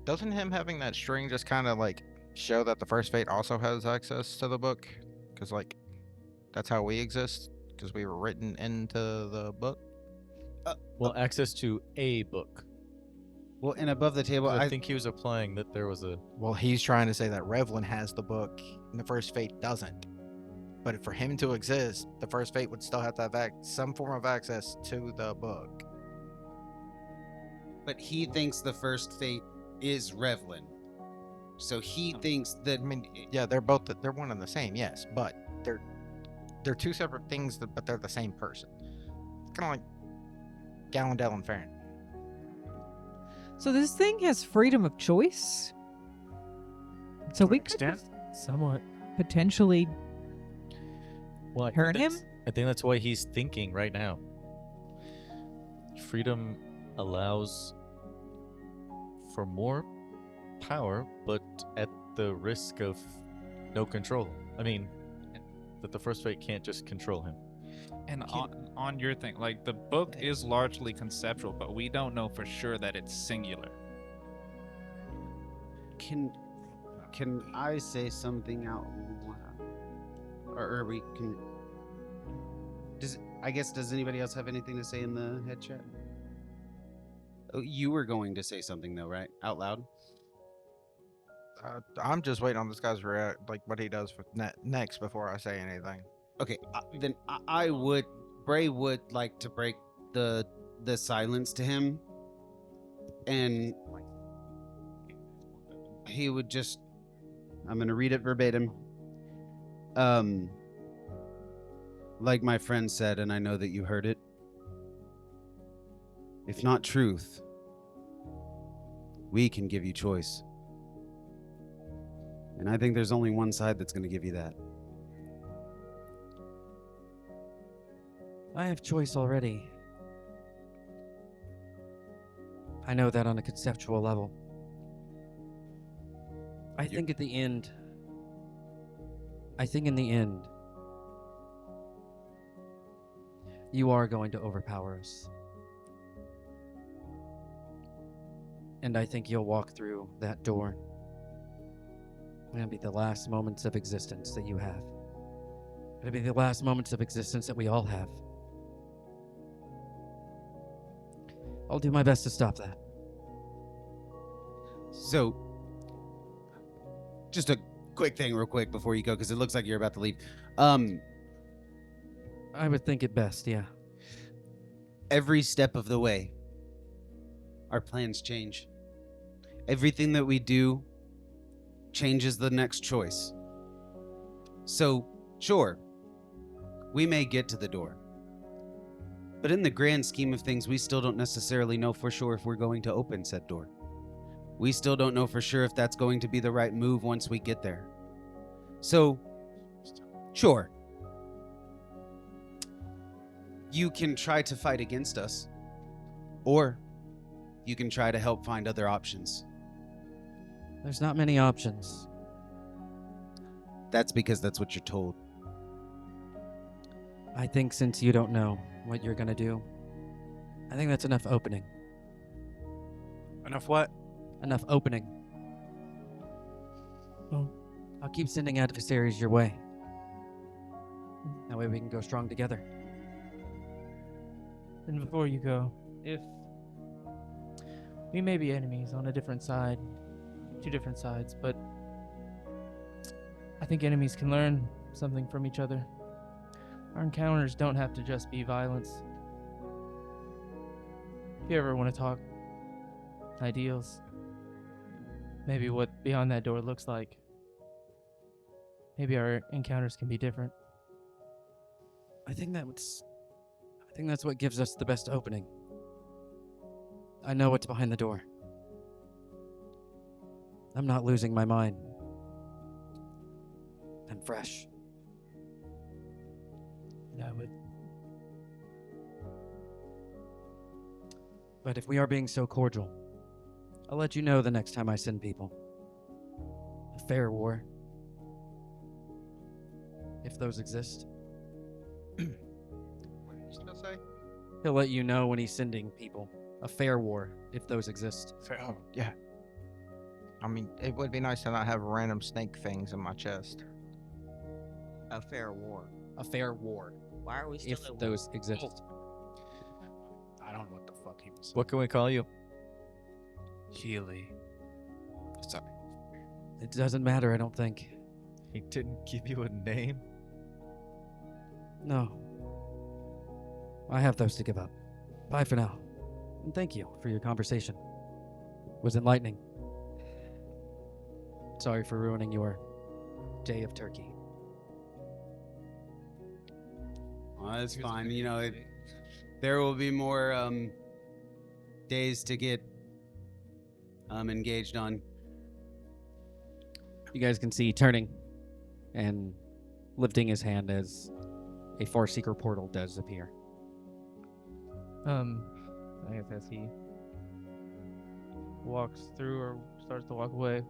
doesn't him having that string just kind of like show that the first fate also has access to the book? Because like that's how we exist. Because we were written into the book. Well, access to a book. Well, and above the table, 'Cause I think he was implying that there was a. Well, he's trying to say that Revlin has the book and the first fate doesn't. But for him to exist, the first fate would still have to have some form of access to the book. but he thinks the first fate is Revlin. So he thinks that. I mean, yeah, they're one and the same, yes, but they're two separate things, but they're the same person. It's kind of like Gallendale and Farron. So this thing has freedom of choice. So we could extent. Somewhat. potentially Well, I think hurt him. I think that's why he's thinking right now. Freedom allows for more power, but at the risk of no control. I mean, that the first fate can't just control him. And on your thing, like the book is largely conceptual, but we don't know for sure that it's singular. Can I say something out loud? Or we can. Does anybody else have anything to say in the head chat? Oh, you were going to say something though, right? Out loud. I'm just waiting on this guy's like what he does for next before I say anything. Okay, then Bray would like to break the silence to him, and he would just. I'm gonna read it verbatim. Like my friend said, and I know that you heard it. If not truth, we can give you choice. And I think there's only one side that's going to give you that. I have choice already. I know that on a conceptual level. I think in the end, you are going to overpower us. And I think you'll walk through that door. It'll be the last moments of existence that you have. It'll be the last moments of existence that we all have. I'll do my best to stop that. So, just a quick thing real quick before you go, because it looks like you're about to leave. I would think it best, yeah. Every step of the way, our plans change. Everything that we do changes the next choice. So, sure, we may get to the door. But in the grand scheme of things, we still don't necessarily know for sure if we're going to open said door. We still don't know for sure if that's going to be the right move once we get there. So, sure, you can try to fight against us, or you can try to help find other options. There's not many options. That's because that's what you're told. I think since you don't know what you're gonna do, I think that's enough opening. Enough what? Enough opening. Well, I'll keep sending adversaries your way. That way we can go strong together. And before you go, if we may be enemies on a different side, two different sides, but I think enemies can learn something from each other. Our encounters don't have to just be violence. If you ever want to talk ideals, maybe what beyond that door looks like, maybe our encounters can be different. I think that's what gives us the best opening. I know what's behind the door. I'm not losing my mind. I'm fresh. And But if we are being so cordial, I'll let you know the next time I send people. A fair war. If those exist. What did you still say? He'll let you know when he's sending people. A fair war, if those exist. Oh, yeah. I mean, it would be nice to not have random snake things in my chest. A fair war. A fair war, Why are we still if at war? those exist. I don't know what the fuck he was saying. What can we call you? Healy. Sorry. It doesn't matter, I don't think. He didn't give you a name? No. I have those to give up. Bye for now. And thank you for your conversation. It was enlightening. Sorry for ruining your day of turkey. Well, that's fine. You know, there will be more days to get engaged on. You guys can see turning and lifting his hand as a Farseeker portal does appear. I guess as he walks through or starts to walk away.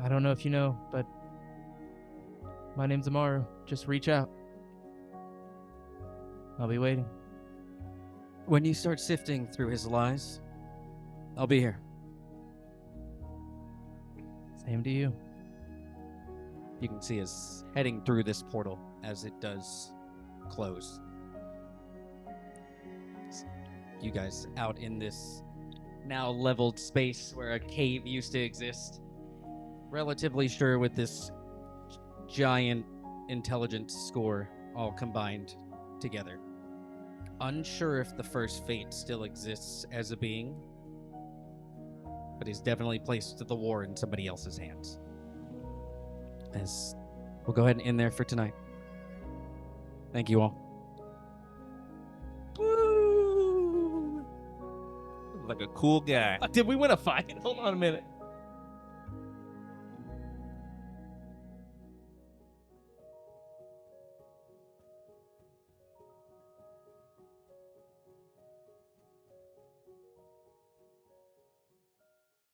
I don't know if you know, but my name's Amaru. Just reach out. I'll be waiting. When you start sifting through his lies, I'll be here. Same to you. You can see us heading through this portal as it does close. You guys out in this now leveled space where a cave used to exist. Relatively sure with this giant intelligence score all combined together. Unsure if the first fate still exists as a being, but he's definitely placed the war in somebody else's hands. As we'll go ahead and end there for tonight. Thank you all. Like a cool guy. Did we win a fight? Hold on a minute.